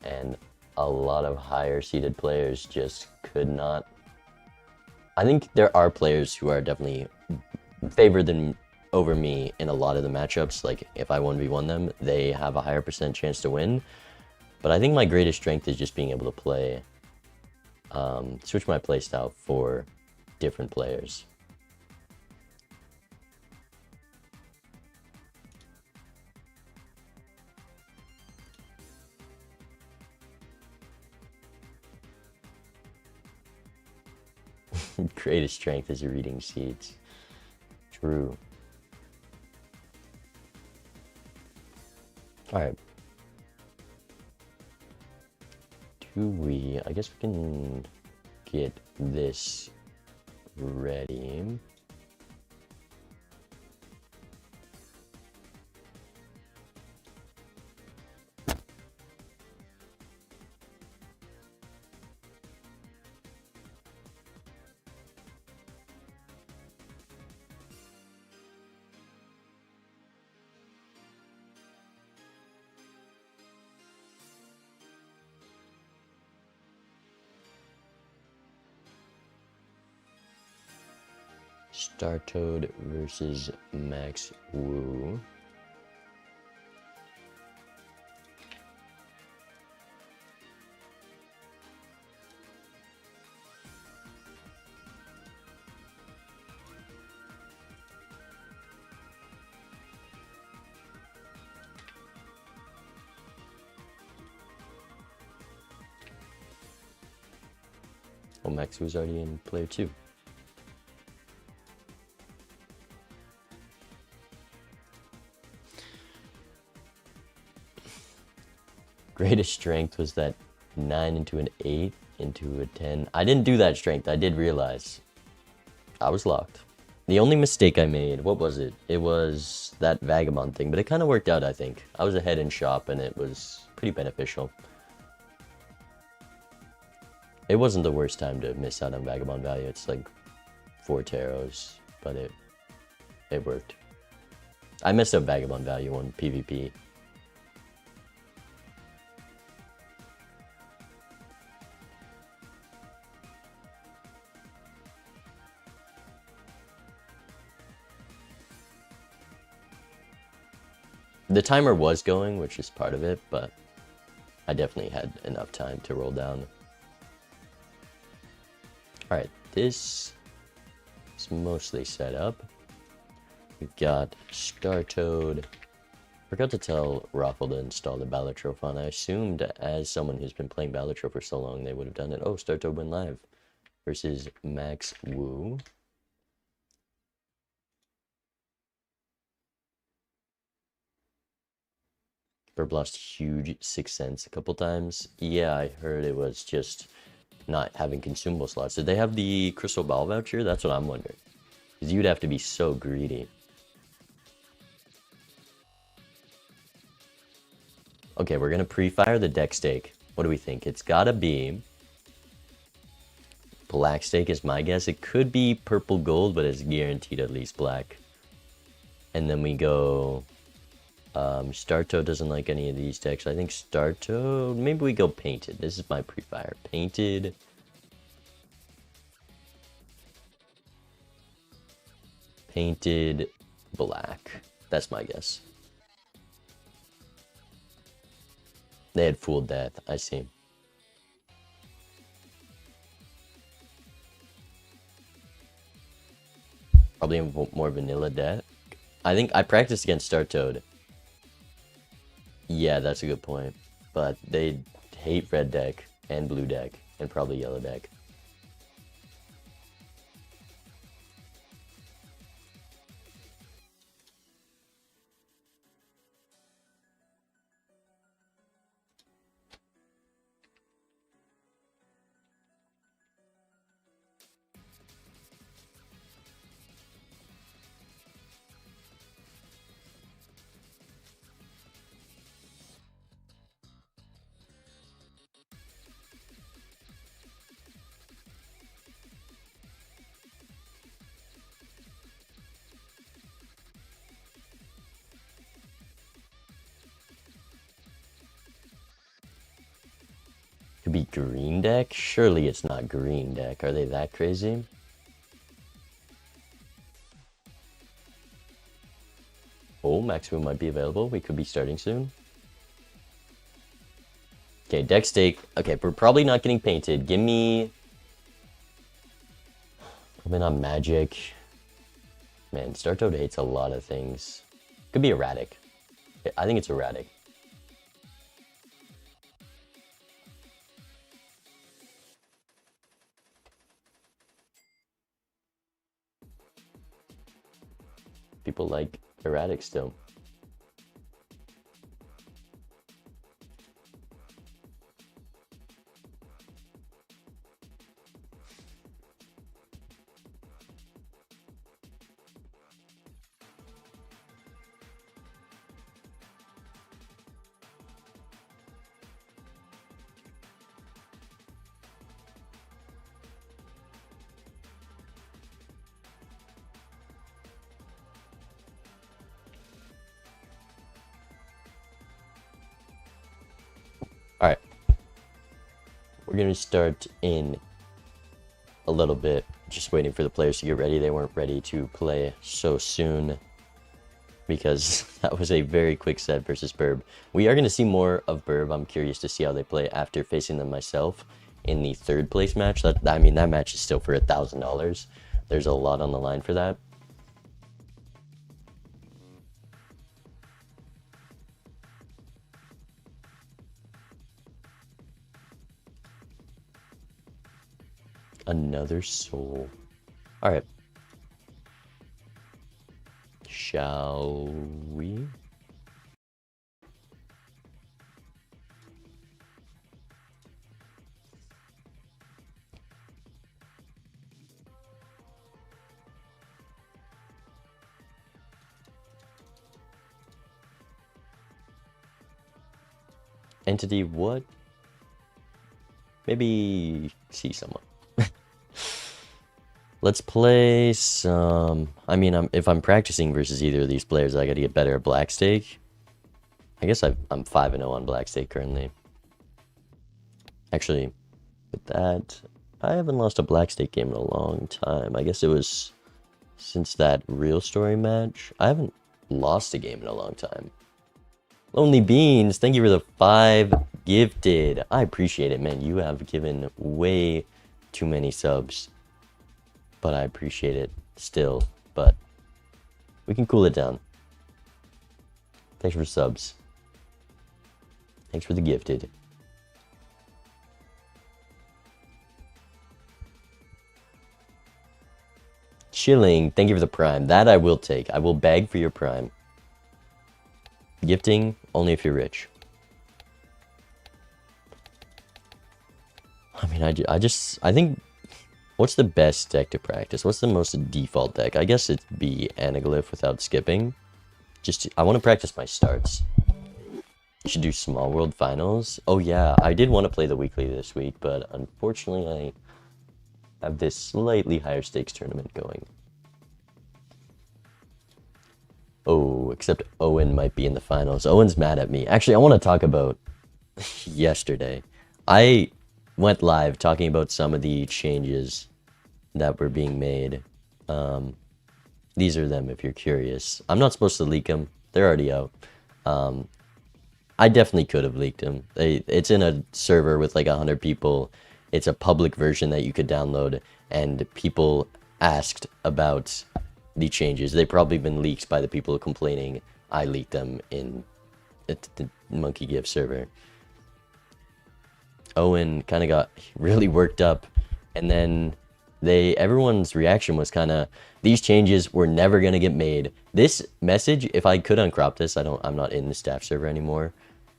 And a lot of higher seeded players just could not. I think there are players who are definitely favored over me in a lot of the matchups. Like, if I 1v1 them, they have a higher percent chance to win. But I think my greatest strength is just being able to play, switch my playstyle for different players. Greatest strength is reading seeds. True. Alright. I guess we can get this ready. Star Toad versus Max Wu. Oh, Max Wu's already in player 2. Greatest strength was that 9 into an 8 into a 10. I didn't do that strength. I did realize I was locked. The only mistake I made, what was it? It was that Vagabond thing, but it kind of worked out, I think. I was ahead in shop and it was pretty beneficial. It wasn't the worst time to miss out on Vagabond value. It's like 4 taros, but it worked. I messed up Vagabond value on PvP. The timer was going, which is part of it, but I definitely had enough time to roll down. Alright, this is mostly set up. We've got Star Toad. Forgot to tell Raffle to install the Balatro font. I assumed as someone who's been playing Balatro for so long, they would have done it. Oh, Star Toad went live versus Max Wu. Burb lost huge 6 cents a couple times. Yeah, I heard it was just not having consumable slots. Did they have the Crystal Ball voucher? That's what I'm wondering. Because you'd have to be so greedy. Okay, we're going to pre-fire the deck stake. What do we think? It's got to be... Black stake is my guess. It could be purple gold, but it's guaranteed at least black. And then we go... Starto doesn't like any of these decks. I think Starto... Maybe we go painted. This is my pre-fire. Painted... Painted black. That's my guess. They had Fool Death. I see. Probably a more vanilla deck. I think I practiced against Star Toad. Yeah, that's a good point. But they hate red deck and blue deck and probably yellow deck. Could be green deck? Surely it's not green deck. Are they that crazy? Oh, Maximum might be available. We could be starting soon. Okay, deck stake. Okay, we're probably not getting painted. Give me... Probably not magic. Man, Star Toad hates a lot of things. Could be erratic. I think it's erratic. People like erratic still. Alright. We're going to start in a little bit. Just waiting for the players to get ready. They weren't ready to play so soon because that was a very quick set versus Burb. We are going to see more of Burb. I'm curious to see how they play after facing them myself in the third place match. I mean, that match is still for $1,000. There's a lot on the line for that. Another soul. Alright. Shall we? Entity, what? Maybe see someone. Let's play some... I mean, if I'm practicing versus either of these players, I gotta get better at black stake. I guess I'm 5-0 on black stake currently. Actually, with that, I haven't lost a black stake game in a long time. I guess it was since that Real Story match. I haven't lost a game in a long time. Lonely Beans, thank you for the 5 gifted. I appreciate it, man. You have given way too many subs. But I appreciate it still. But we can cool it down. Thanks for subs. Thanks for the gifted. Chilling, thank you for the prime. That I will take. I will beg for your prime. Gifting, only if you're rich. I mean, I think, what's the best deck to practice? What's the most default deck? I guess it'd be Anaglyph without skipping. I want to practice my starts. Should do Small World Finals. Oh yeah, I did want to play the weekly this week, but unfortunately I have this slightly higher stakes tournament going. Oh, except Owen might be in the finals. Owen's mad at me. Actually, I want to talk about yesterday. I went live talking about some of the changes that were being made. These are them if you're curious. I'm not supposed to leak them. They're already out. I definitely could have leaked them. It's in a server with like 100 people. It's a public version that you could download, and people asked about the changes. They've probably been leaked by the people complaining I leaked them in the Monkey Gift server. Owen kind of got really worked up, and then everyone's reaction was kind of, these changes were never going to get made. This message, if I could uncrop this, I'm not in the staff server anymore,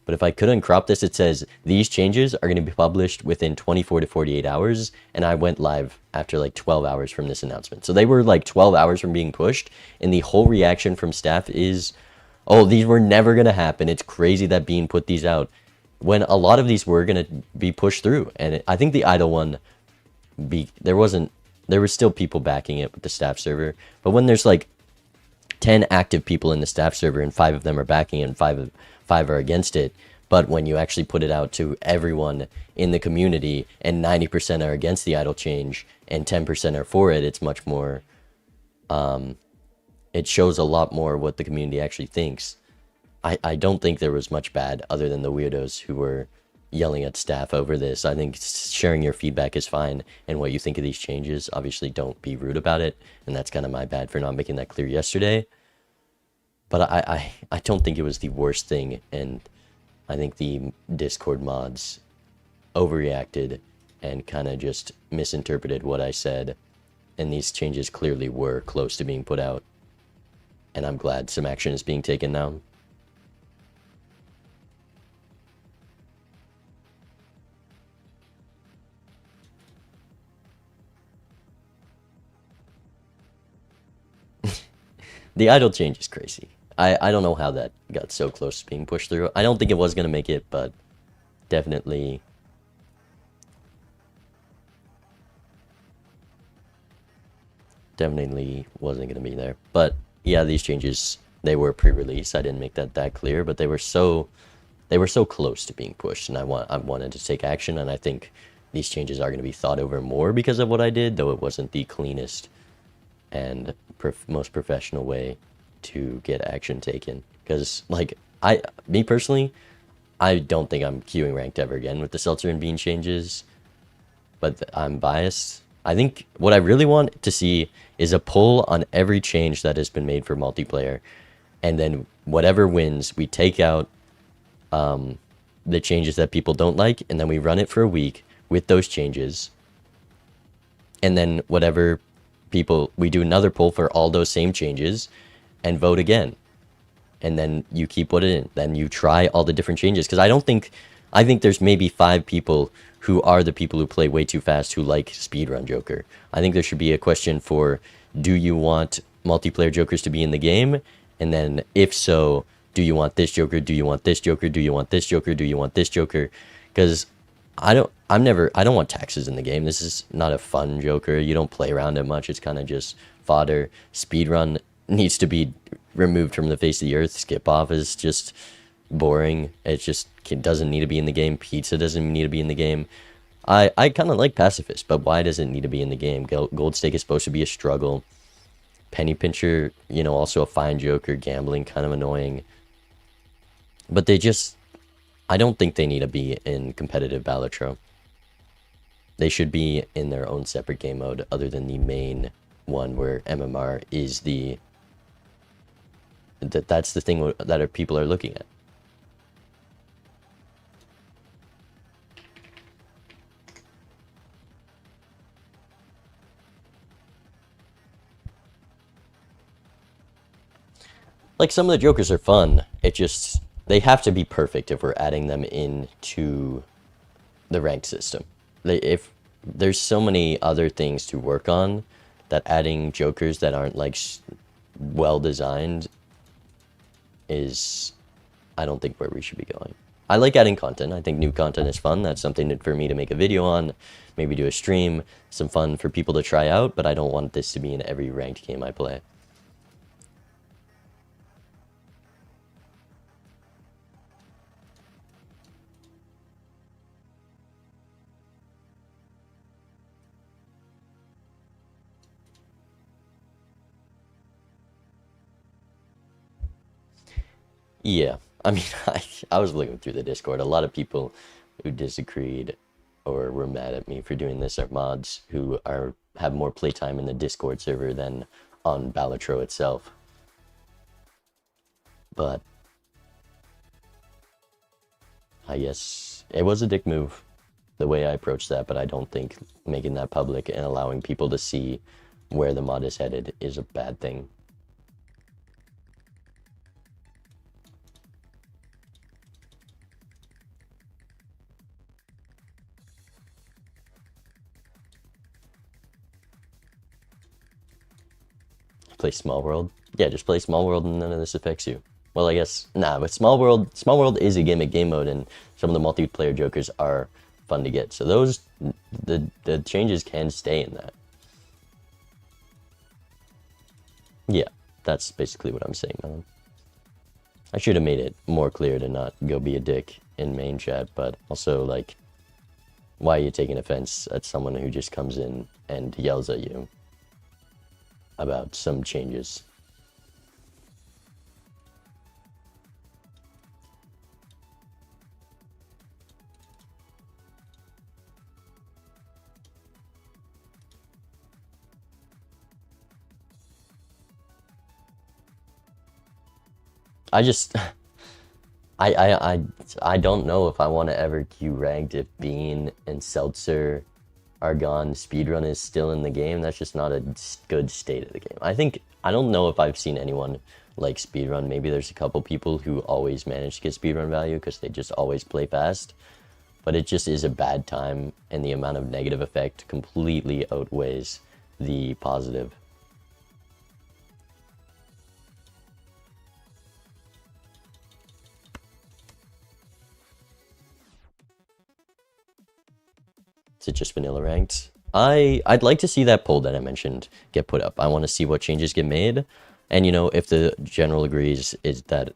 but if I could uncrop this, it says these changes are going to be published within 24 to 48 hours, and I went live after like 12 hours from this announcement. So they were like 12 hours from being pushed, and the whole reaction from staff is, oh, these were never going to happen. It's crazy that Bean put these out, when a lot of these were going to be pushed through. And I think the idle one, there were still people backing it with the staff server, but when there's like 10 active people in the staff server and 5 of them are backing it and 5 are against it, but when you actually put it out to everyone in the community and 90% are against the idle change and 10% are for it, it's much more, it shows a lot more what the community actually thinks. I don't think there was much bad other than the weirdos who were yelling at staff over this. I think sharing your feedback is fine, and what you think of these changes, obviously don't be rude about it, and that's kind of my bad for not making that clear yesterday. But I don't think it was the worst thing, and I think the Discord mods overreacted and kind of just misinterpreted what I said, and these changes clearly were close to being put out, and I'm glad some action is being taken now. The idle change is crazy. I don't know how that got so close to being pushed through. I don't think it was going to make it, but definitely wasn't going to be there. But yeah, these changes, they were pre-release. I didn't make that clear, but they were so close to being pushed, and I wanted to take action, and I think these changes are going to be thought over more because of what I did, though it wasn't the cleanest and most professional way to get action taken. Because like me personally, I don't think I'm queuing ranked ever again with the Seltzer and Bean changes, but I'm biased. I think what I really want to see is a poll on every change that has been made for multiplayer, and then whatever wins, we take out the changes that people don't like, and then we run it for a week with those changes, and then whatever people, we do another poll for all those same changes and vote again, and then you keep putting it in, then you try all the different changes. Because I think there's maybe 5 people who are the people who play way too fast who like speedrun Joker. I think there should be a question for, do you want multiplayer Jokers to be in the game, and then if so, do you want this Joker, do you want this Joker, do you want this Joker, do you want this Joker? Because I don't want taxes in the game. This is not a fun Joker. You don't play around it much. It's kind of just fodder. Speedrun needs to be removed from the face of the earth. Skip off is just boring. It doesn't need to be in the game. Pizza doesn't need to be in the game. I kind of like Pacifist, but why does it need to be in the game? Gold Stake is supposed to be a struggle. Penny Pincher, also a fine Joker. Gambling, kind of annoying. But they just, I don't think they need to be in competitive Balatro. They should be in their own separate game mode other than the main one where MMR is that's the thing that people are looking at. Like, some of the jokers are fun. It just, they have to be perfect if we're adding them into the ranked system. If there's so many other things to work on, that adding jokers that aren't like well designed is, I don't think, where we should be going. I like adding content. I think new content is fun. That's something for me to make a video on, maybe do a stream, some fun for people to try out, but I don't want this to be in every ranked game I play. Yeah, I mean, I was looking through the Discord. A lot of people who disagreed or were mad at me for doing this are mods who have more playtime in the Discord server than on Balatro itself. But I guess it was a dick move, the way I approached that, but I don't think making that public and allowing people to see where the mod is headed is a bad thing. Play Small World? Yeah, just play Small World and none of this affects you. Well, I guess, nah, but Small World is a gimmick game mode, and some of the multiplayer jokers are fun to get. So those, the changes can stay in that. Yeah, that's basically what I'm saying, man. I should have made it more clear to not go be a dick in main chat, but also, like, why are you taking offense at someone who just comes in and yells at you about some changes? I just, I don't know if I want to ever queue ranked if Bean and Seltzer are gone. Speedrun is still in the game. That's just not a good state of the game. I don't know if I've seen anyone like Speedrun. Maybe there's a couple people who always manage to get Speedrun value because they just always play fast. But it just is a bad time, and the amount of negative effect completely outweighs the positive. Is it just vanilla ranked? I'd like to see that poll that I mentioned get put up. I want to see what changes get made, and you know, if the general agrees is that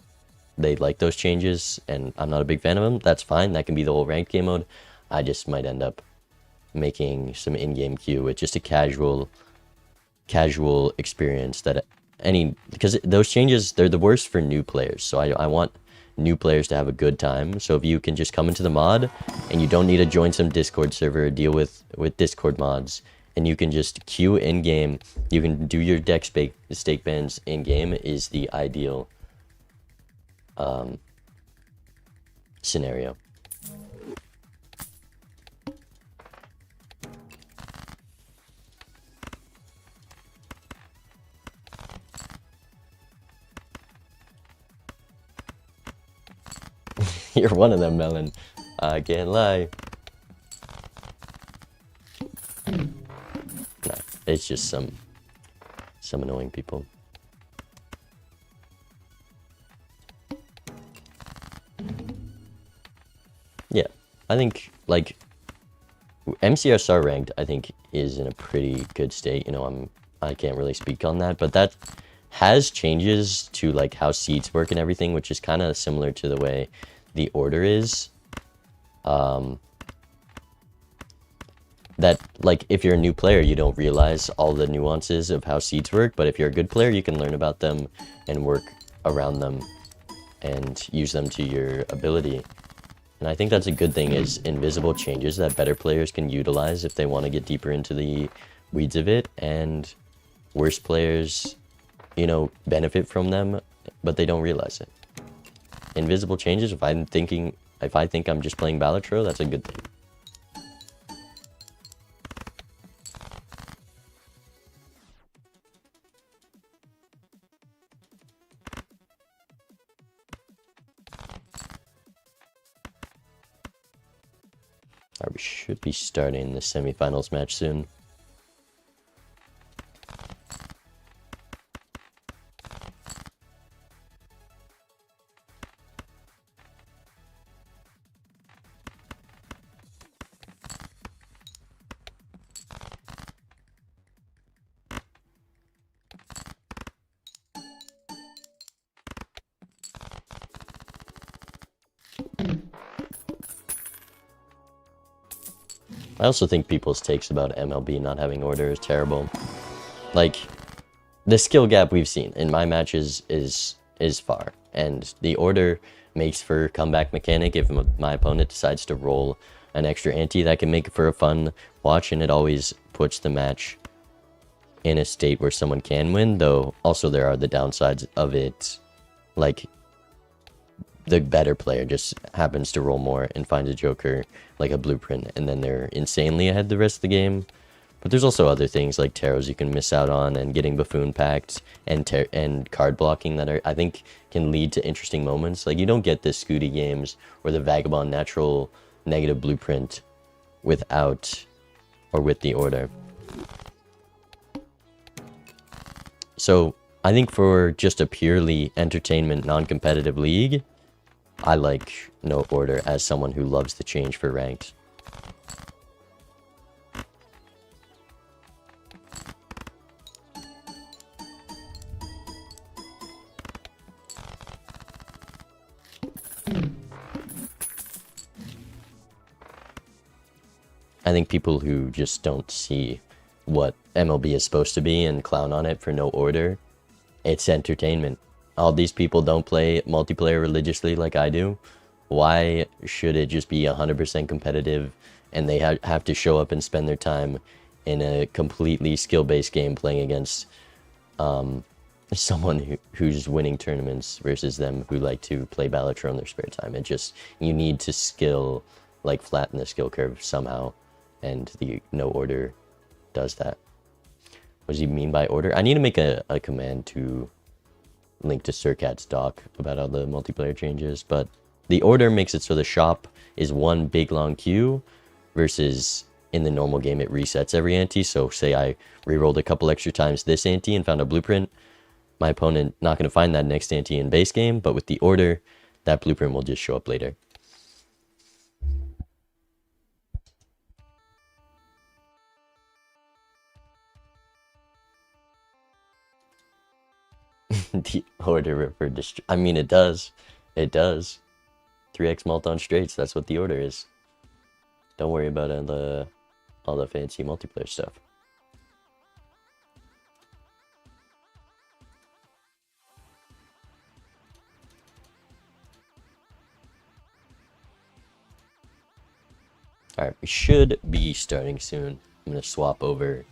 they like those changes and I'm not a big fan of them, that's fine. That can be the whole ranked game mode. I just might end up making some in-game queue with just a casual experience that because those changes, they're the worst for new players. So I want new players to have a good time. So if you can just come into the mod and you don't need to join some Discord server or deal with Discord mods, and you can just queue in game, you can do your deck stake bans in game, is the ideal scenario. You're one of them, Melon. I can't lie. Nah, it's just some annoying people. Yeah, I think, like, MCSR ranked, I think, is in a pretty good state. You know, I can't really speak on that, but that has changes to, like, how seeds work and everything, which is kind of similar to the way the order is. That, like, if you're a new player, you don't realize all the nuances of how seeds work, but if you're a good player, you can learn about them and work around them and use them to your ability. And I think that's a good thing, is invisible changes that better players can utilize if they want to get deeper into the weeds of it, and worse players, you know, benefit from them, but they don't realize it. Invisible changes, if I think I'm just playing Balatro, that's a good thing. Alright, we should be starting the semifinals match soon. I also think people's takes about MLB not having order is terrible. Like, the skill gap we've seen in my matches is far, and the order makes for comeback mechanic. If my opponent decides to roll an extra ante, that can make for a fun watch, and it always puts the match in a state where someone can win, though also there are the downsides of it. Like, the better player just happens to roll more and finds a joker, like a blueprint, and then they're insanely ahead the rest of the game. But there's also other things like tarots you can miss out on, and getting buffoon packed, and card blocking that I think can lead to interesting moments. Like, you don't get the Scooty games or the Vagabond natural negative blueprint without or with the order. So I think for just a purely entertainment, non-competitive league, I like no order as someone who loves the change for ranked. I think people who just don't see what MLB is supposed to be and clown on it for no order, it's entertainment. All these people don't play multiplayer religiously like I do. Why should it just be 100% competitive and they have to show up and spend their time in a completely skill-based game playing against someone who's winning tournaments versus them who like to play Balatro in their spare time? It just, you need to flatten the skill curve somehow, and the no order does that. What does he mean by order? I need to make a command to link to Sircat's doc about all the multiplayer changes, but the order makes it so the shop is one big long queue versus in the normal game it resets every ante. So say I rerolled a couple extra times this ante and found a blueprint, my opponent not going to find that next ante in base game, but with the order, that blueprint will just show up later. The order for I mean, it does. It does. 3x mult on straights, that's what the order is. Don't worry about all the fancy multiplayer stuff. Alright, we should be starting soon. I'm going to swap over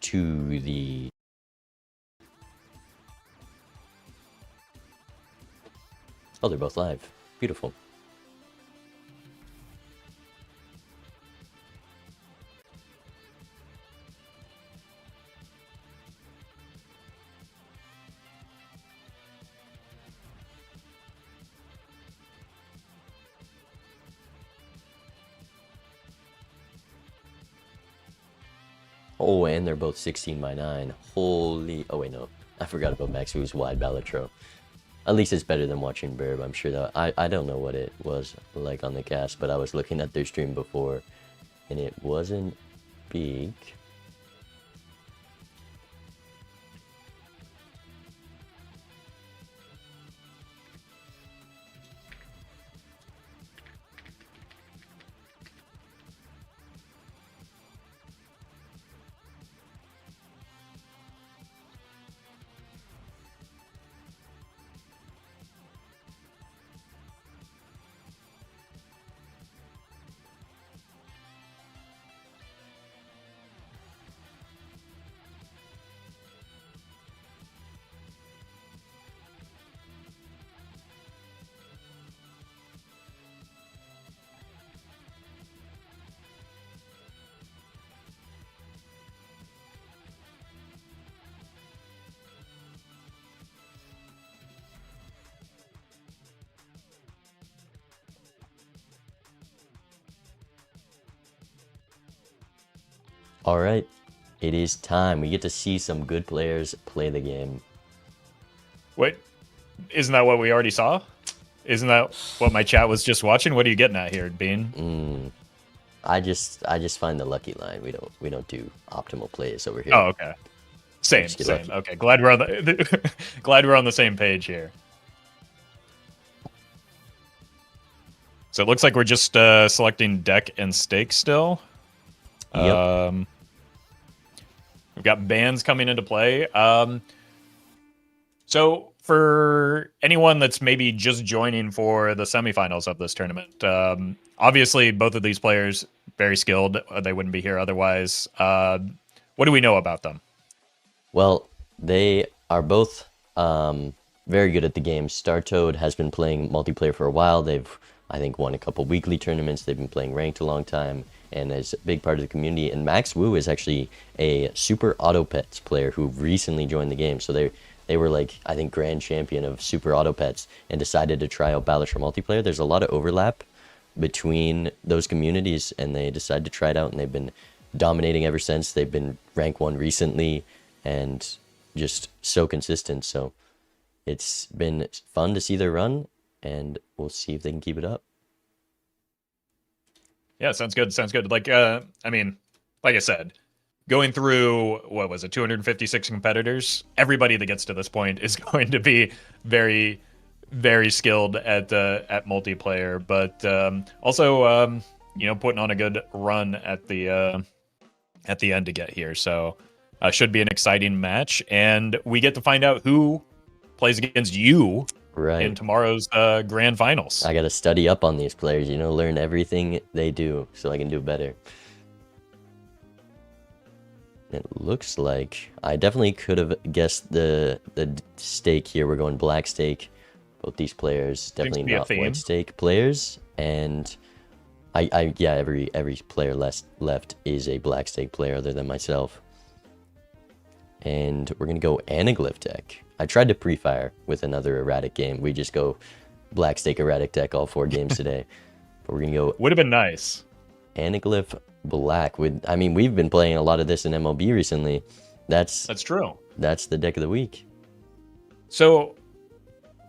to the... Oh, they're both live. Beautiful. Oh, and they're both 16 by 9. Holy... Oh, wait, no. I forgot about Max, who was wide Balatro. At least it's better than watching Burb. I'm sure that... I don't know what it was like on the cast, but I was looking at their stream before, and it wasn't big. All right, it is time. We get to see some good players play the game. Wait, isn't that what we already saw? Isn't that what my chat was just watching? What are you getting at here, Bean? I just find the lucky line. We don't do optimal plays over here. Oh, okay. Same. lucky. Okay, glad we're on the glad we're on the same page here. So it looks like we're just selecting deck and stake still. Yep. We've got bans coming into play. So for anyone that's maybe just joining for the semifinals of this tournament, obviously both of these players very skilled. They wouldn't be here otherwise. What do we know about them? Well, they are both very good at the game. StarToad has been playing multiplayer for a while. They've, I think, won a couple weekly tournaments. They've been playing ranked a long time and is a big part of the community. And Max Wu is actually a Super Auto Pets player who recently joined the game. So they were like, I think, grand champion of Super Auto Pets and decided to try out Balatro multiplayer. There's a lot of overlap between those communities, and they decided to try it out, and they've been dominating ever since. They've been rank 1 recently and just so consistent. So it's been fun to see their run, and we'll see if they can keep it up. Yeah, sounds good. Sounds good. Like, I mean, like I said, going through, what was it, 256 competitors, everybody that gets to this point is going to be very, very skilled at multiplayer, but also, putting on a good run at the end to get here. So should be an exciting match, and we get to find out who plays against you in tomorrow's grand finals. I got to study up on these players, learn everything they do so I can do better. It looks like I definitely could have guessed the stake here. We're going black stake. Both these players definitely not white stake players, and every player left is a black stake player other than myself. And we're gonna go anaglyph deck. I tried to pre-fire with another erratic game. We just go black stake erratic deck all 4 games today, but we're gonna go. Would have been nice. Anaglyph black. We've been playing a lot of this in MLB recently. That's true. That's the deck of the week. So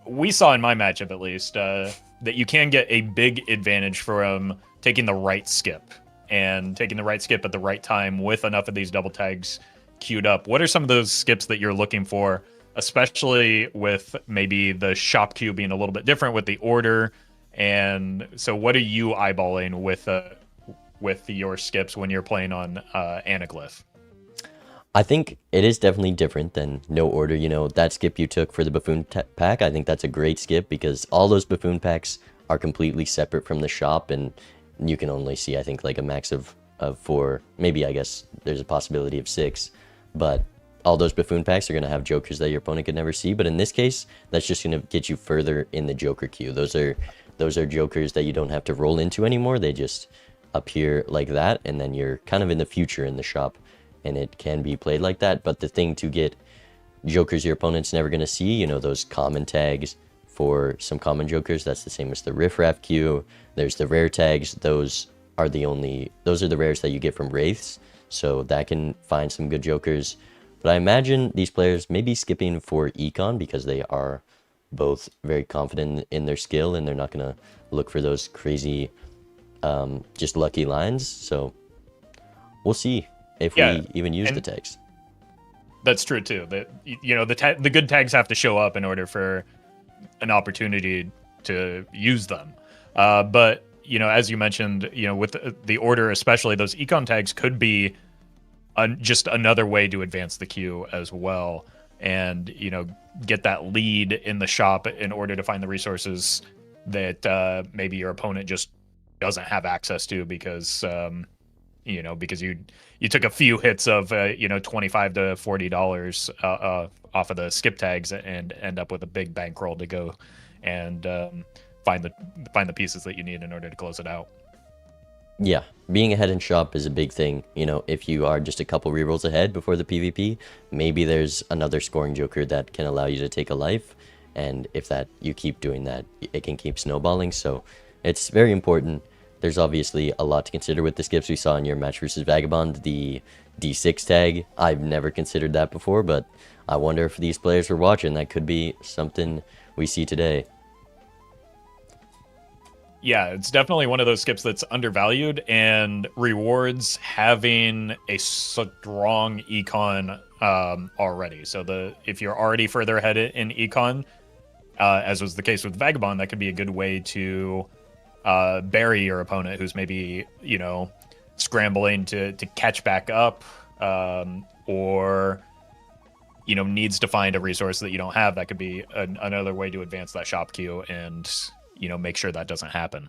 we saw in my matchup, at least, that you can get a big advantage from taking the right skip and taking the right skip at the right time with enough of these double tags queued up. What are some of those skips that you're looking for, especially with maybe the shop queue being a little bit different with the order? And so what are you eyeballing with your skips when you're playing on Anaglyph? I think it is definitely different than no order. That skip you took for the buffoon pack, I think that's a great skip because all those buffoon packs are completely separate from the shop, and you can only see, I think, like a max of 4. Maybe, I guess, there's a possibility of 6, but all those buffoon packs are going to have jokers that your opponent could never see. But in this case, that's just going to get you further in the joker queue. Those are jokers that you don't have to roll into anymore. They just appear like that, and then you're kind of in the future in the shop, and it can be played like that. But the thing to get jokers your opponent's never going to see, those common tags for some common jokers, that's the same as the riffraff queue. There's the rare tags. Those are the rares that you get from wraiths, so that can find some good jokers. But I imagine these players may be skipping for econ because they are both very confident in their skill, and they're not going to look for those crazy just lucky lines. So we'll see if we even use the tags. That's true too. The good tags have to show up in order for an opportunity to use them. But as you mentioned, with the order, especially those econ tags could be just another way to advance the queue as well, and get that lead in the shop in order to find the resources that maybe your opponent just doesn't have access to because because you took a few hits of $25 to $40 off of the skip tags and end up with a big bankroll to go and find the pieces that you need in order to close it out. Yeah, being ahead in shop is a big thing. If you are just a couple rerolls ahead before the PvP, maybe there's another scoring joker that can allow you to take a life, and if you keep doing that, it can keep snowballing. So it's very important there's obviously a lot to consider with the skips we saw in your match versus Vagabond. The D6 tag, I've never considered that before, but I wonder if these players were watching. That could be something we see today. Yeah, it's definitely one of those skips that's undervalued and rewards having a strong econ already. So if you're already further ahead in econ, as was the case with Vagabond, that could be a good way to bury your opponent who's maybe, scrambling to catch back up, or needs to find a resource that you don't have. That could be another way to advance that shop queue and make sure that doesn't happen.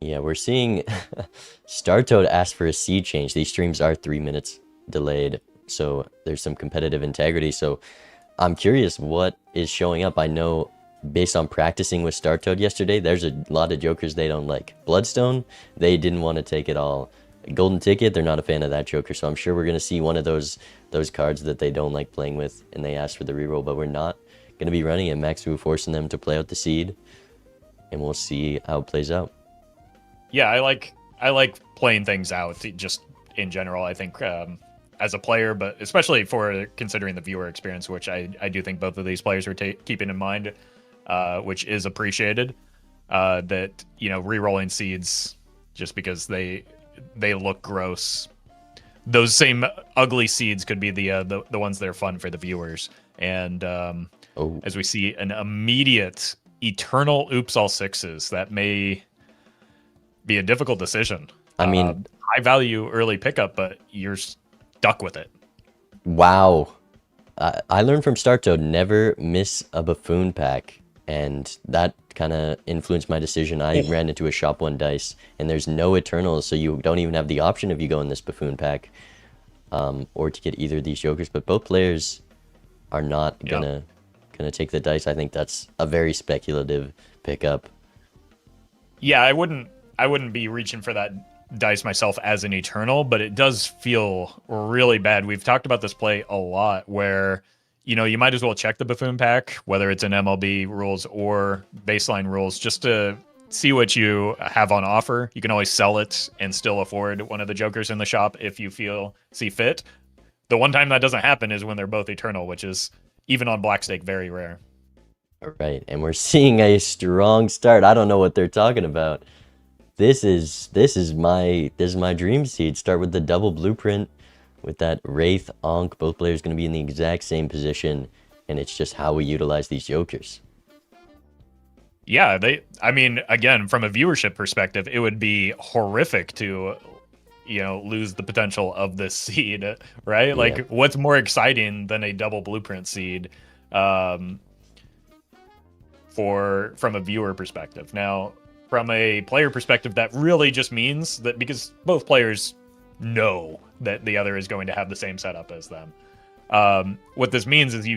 Yeah, we're seeing StarToad ask for a seed change. These streams are 3 minutes delayed, so there's some competitive integrity. So I'm curious what is showing up. I know based on practicing with StarToad yesterday, there's a lot of jokers they don't like. Bloodstone, they didn't want to take it all. Golden Ticket, they're not a fan of that joker, so I'm sure we're going to see one of those cards that they don't like playing with, and they ask for the reroll, but we're not going to be running it. Max Wu forcing them to play out the seed, and we'll see how it plays out. Yeah, I like playing things out just in general. I think as a player, but especially for considering the viewer experience, which I do think both of these players are keeping in mind, which is appreciated. That re-rolling seeds just because they look gross. Those same ugly seeds could be the ones that are fun for the viewers. And as we see an immediate eternal oops all sixes, that may be a difficult decision. I mean, high value early pickup, but you're stuck with it. Wow. I learned from StarToad, never miss a buffoon pack, and that kind of influenced my decision. I ran into a shop 1 dice, and there's no Eternals, so you don't even have the option if you go in this buffoon pack, or to get either of these jokers, but both players are not gonna take the dice. I think that's a very speculative pickup. Yeah, I wouldn't be reaching for that dice myself as an Eternal, but it does feel really bad. We've talked about this play a lot where, you might as well check the buffoon pack, whether it's in MLB rules or baseline rules, just to see what you have on offer. You can always sell it and still afford one of the jokers in the shop if you see fit. The one time that doesn't happen is when they're both Eternal, which is, even on Black Stake, very rare. All right, and we're seeing a strong start. I don't know what they're talking about. This is my dream seed. Start with the double blueprint with that Wraith Ankh. Both players going to be in the exact same position, and it's just how we utilize these jokers. Yeah, again, from a viewership perspective, it would be horrific to lose the potential of this seed, right? Yeah. Like, what's more exciting than a double blueprint seed from a viewer perspective? Now, from a player perspective, that really just means that because both players know that the other is going to have the same setup as them. What this means is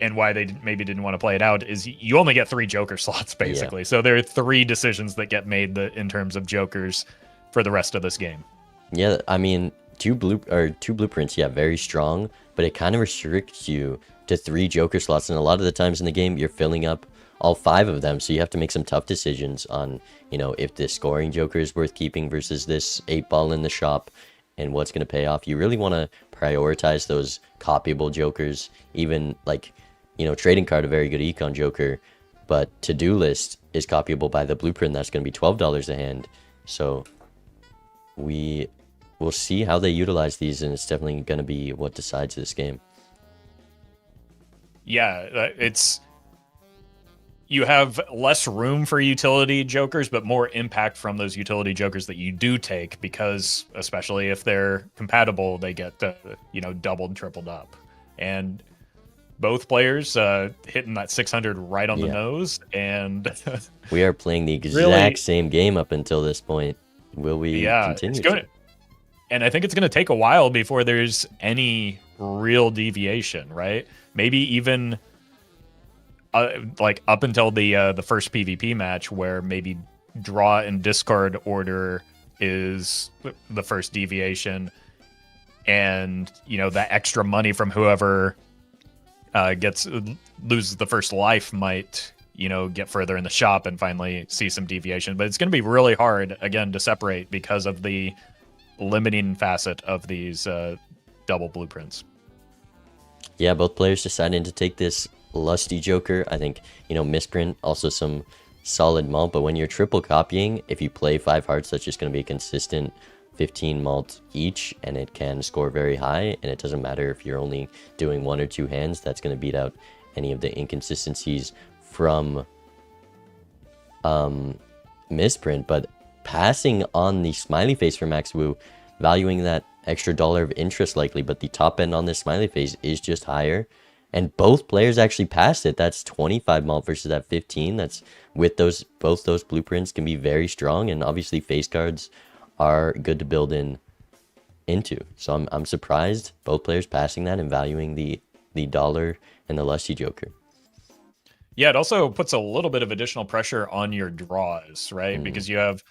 and why they maybe didn't want to play it out, is you only get 3 joker slots, basically. Yeah. So there are 3 decisions that get made in terms of jokers for the rest of this game. Yeah, I mean, two blueprints, yeah, very strong, but it kind of restricts you to 3 joker slots, and a lot of the times in the game, you're filling up all 5 of them, so you have to make some tough decisions on, if this scoring joker is worth keeping versus this 8-ball in the shop, and what's going to pay off. You really want to prioritize those copyable jokers, even like, trading card, a very good econ joker, but to-do list is copyable by the blueprint. That's going to be $12 a hand, so we'll see how they utilize these, and it's definitely going to be what decides this game. Yeah, you have less room for utility jokers, but more impact from those utility jokers that you do take, because especially if they're compatible, they get doubled, tripled up. And both players hitting that 600 right on the nose, and we are playing the exact same game up until this point. Will we continue? And I think it's going to take a while before there's any real deviation, right? Maybe even like up until the first PvP match, where maybe draw and discard order is the first deviation, and that extra money from whoever loses the first life might get further in the shop and finally see some deviation. But it's going to be really hard, again, to separate because of the limiting facet of these double blueprints. Yeah, both players deciding to take this Lusty Joker. I think, misprint, also some solid malt, but when you're triple copying, if you play 5 hearts, that's just going to be a consistent 15 malt each, and it can score very high, and it doesn't matter if you're only doing 1 or 2 hands, that's going to beat out any of the inconsistencies from misprint. But passing on the smiley face for Max Wu, valuing that extra $1 of interest likely, but the top end on this smiley face is just higher, and both players actually passed it. That's 25 malt versus that 15. That's with both those blueprints can be very strong, and obviously face cards are good to build into. So I'm surprised both players passing that and valuing the dollar and the Lusty Joker. Yeah, it also puts a little bit of additional pressure on your draws, right? Because you have,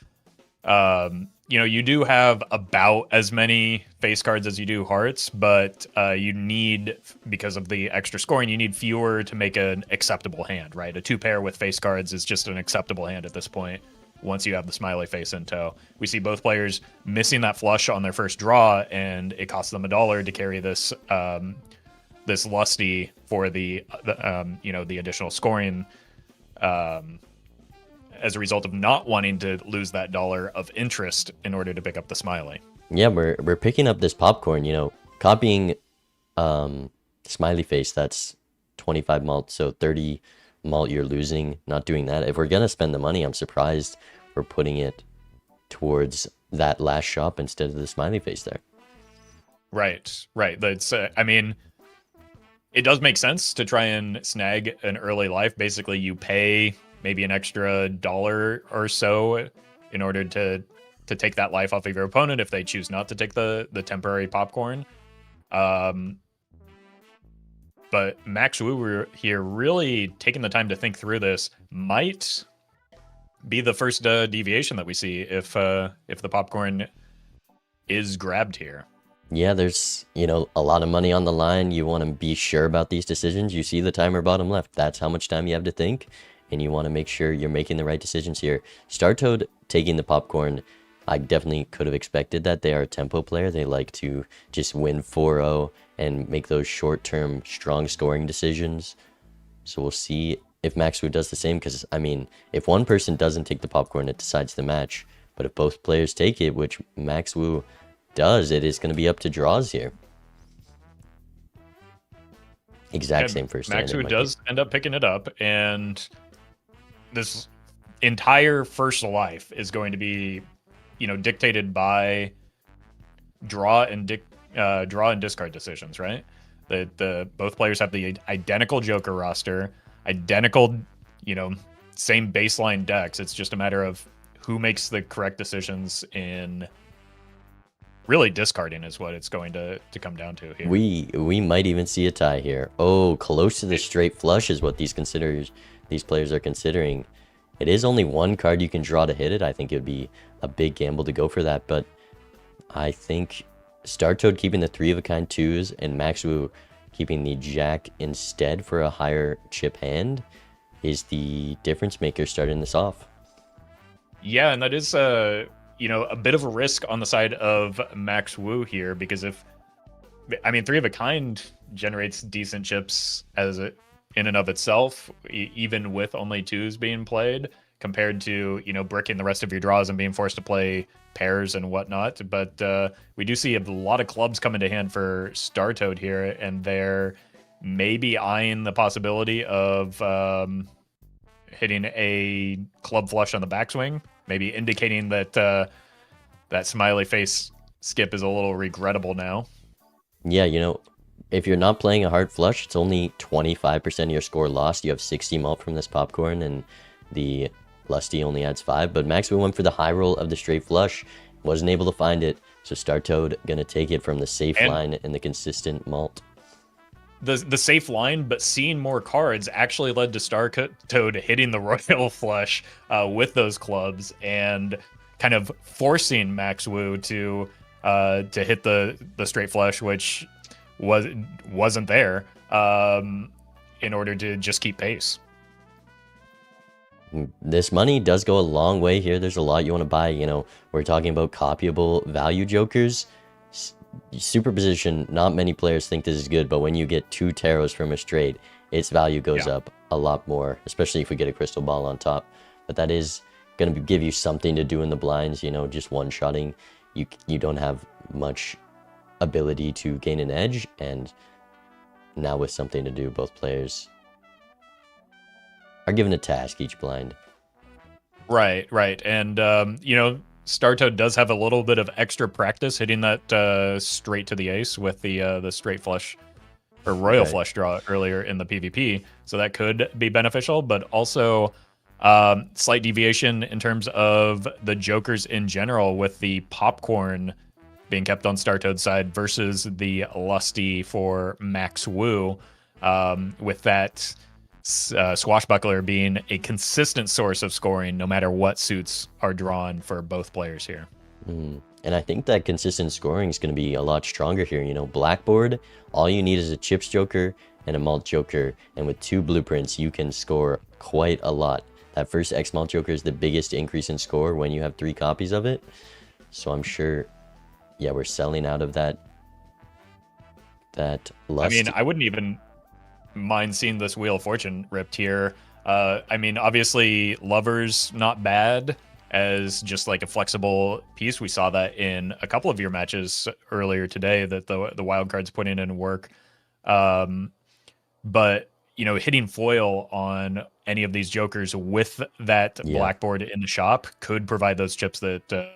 you do have about as many face cards as you do hearts, but you need, because of the extra scoring, you need fewer to make an acceptable hand, right? A 2-pair with face cards is just an acceptable hand at this point once you have the smiley face in tow. We see both players missing that flush on their first draw, and it costs them $1 to carry this this Lusty for the additional scoring as a result of not wanting to lose that $1 of interest in order to pick up the smiley. Yeah, we're picking up this popcorn, copying smiley face, that's 25 malt, so 30 malt you're losing not doing that. If we're gonna spend the money, I'm surprised we're putting it towards that last shop instead of the smiley face there. Right. That's it does make sense to try and snag an early life. Basically, you pay maybe an extra $1 or so in order to take that life off of your opponent if they choose not to take the temporary popcorn. But Max Wu here really taking the time to think through this might be the first deviation that we see if the popcorn is grabbed here. Yeah, there's, a lot of money on the line. You want to be sure about these decisions. You see the timer bottom left. That's how much time you have to think, and you want to make sure you're making the right decisions here. Star Toad taking the popcorn, I definitely could have expected that. They are a tempo player. They like to just win 4-0 and make those short-term, strong scoring decisions. So we'll see if Max Wu does the same, because, if one person doesn't take the popcorn, it decides the match. But if both players take it, which Max Wu does, it is going to be up to draws here. Exact same first hand. Max Wu does end up picking it up, and this entire first life is going to be, dictated by draw and discard decisions, right? The both players have the identical Joker roster, identical, same baseline decks. It's just a matter of who makes the correct decisions in really discarding is what it's going to come down to here. We might even see a tie here. Oh, close to the straight flush is what these players are considering. It is only one card you can draw to hit it. I think it would be a big gamble to go for that, but I think Star Toad keeping the 3-of-a-kind 2s and Max Wu keeping the Jack instead for a higher chip hand is the difference maker starting this off. Yeah, and that is a bit of a risk on the side of Max Wu here, because 3-of-a-kind generates decent chips in and of itself, even with only 2s being played, compared to, bricking the rest of your draws and being forced to play pairs and whatnot. But we do see a lot of clubs come into hand for Star Toad here, and they're maybe eyeing the possibility of hitting a club flush on the backswing, maybe indicating that that smiley face skip is a little regrettable now. Yeah, if you're not playing a hard flush, it's only 25% of your score lost. You have 60 malt from this popcorn, and the Lusty only adds 5. But Max Wu went for the high roll of the straight flush, wasn't able to find it, so Star Toad gonna take it from the safe line and the consistent malt. The safe line, but seeing more cards actually led to Star Toad hitting the royal flush with those clubs and kind of forcing Max Wu to hit the straight flush, which wasn't there, in order to just keep pace. This money does go a long way here. There's a lot you want to buy. You know, we're talking about copyable value jokers. Superposition, not many players think this is good, but when you get 2 tarots from a straight, its value goes up a lot more, especially if we get a crystal ball on top. But that is going to give you something to do in the blinds, you know, just one-shotting. You don't have much ability to gain an edge, and now with something to do, both players are given a task each blind. Right. And, you know, Startoad does have a little bit of extra practice hitting that straight to the ace with the straight flush or royal flush draw earlier in the PvP. So that could be beneficial, but also slight deviation in terms of the jokers in general, with the popcorn being kept on Startoad's side versus the lusty for Max Wu, with that swashbuckler being a consistent source of scoring no matter what suits are drawn for both players here. And I think that consistent scoring is going to be a lot stronger here. You know, Blackboard, all you need is a chips joker and a malt joker, and with 2 blueprints you can score quite a lot. That first X malt joker is the biggest increase in score when you have 3 copies of it. So I'm sure, yeah, we're selling out of that lust. I mean, I wouldn't even mind seeing this Wheel of Fortune ripped here. I mean, obviously, Lover's not bad as just like a flexible piece. We saw that in a couple of your matches earlier today, that the wild cards putting in work. But, you know, hitting foil on any of these jokers with that blackboard in the shop could provide those chips that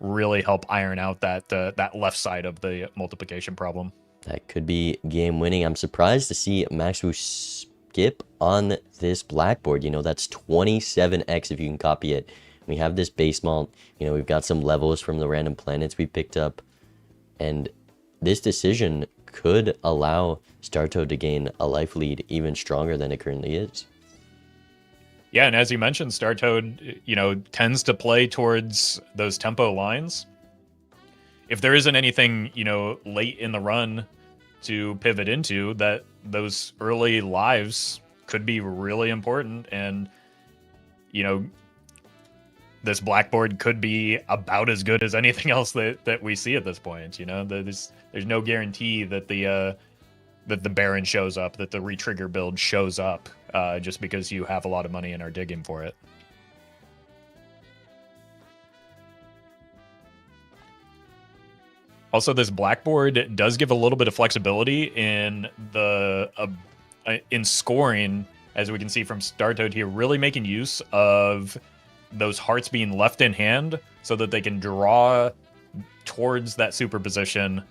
really help iron out that left side of the multiplication problem. That could be game winning. I'm surprised to see Max Wu skip on this blackboard. You know, that's 27x if you can copy it. We have this base malt. You know, we've got some levels from the random planets we picked up. And this decision could allow Startoad to gain a life lead even stronger than it currently is. Yeah, and as you mentioned, Startoad, you know, tends to play towards those tempo lines. If there isn't anything, you know, late in the run to pivot into, that those early lives could be really important. And, you know, this blackboard could be about as good as anything else that we see at this point. You know, there's no guarantee that the Baron shows up, that the retrigger build shows up, just because you have a lot of money and are digging for it. Also, this blackboard does give a little bit of flexibility in in scoring, as we can see from Startoad here, really making use of those hearts being left in hand so that they can draw towards that superposition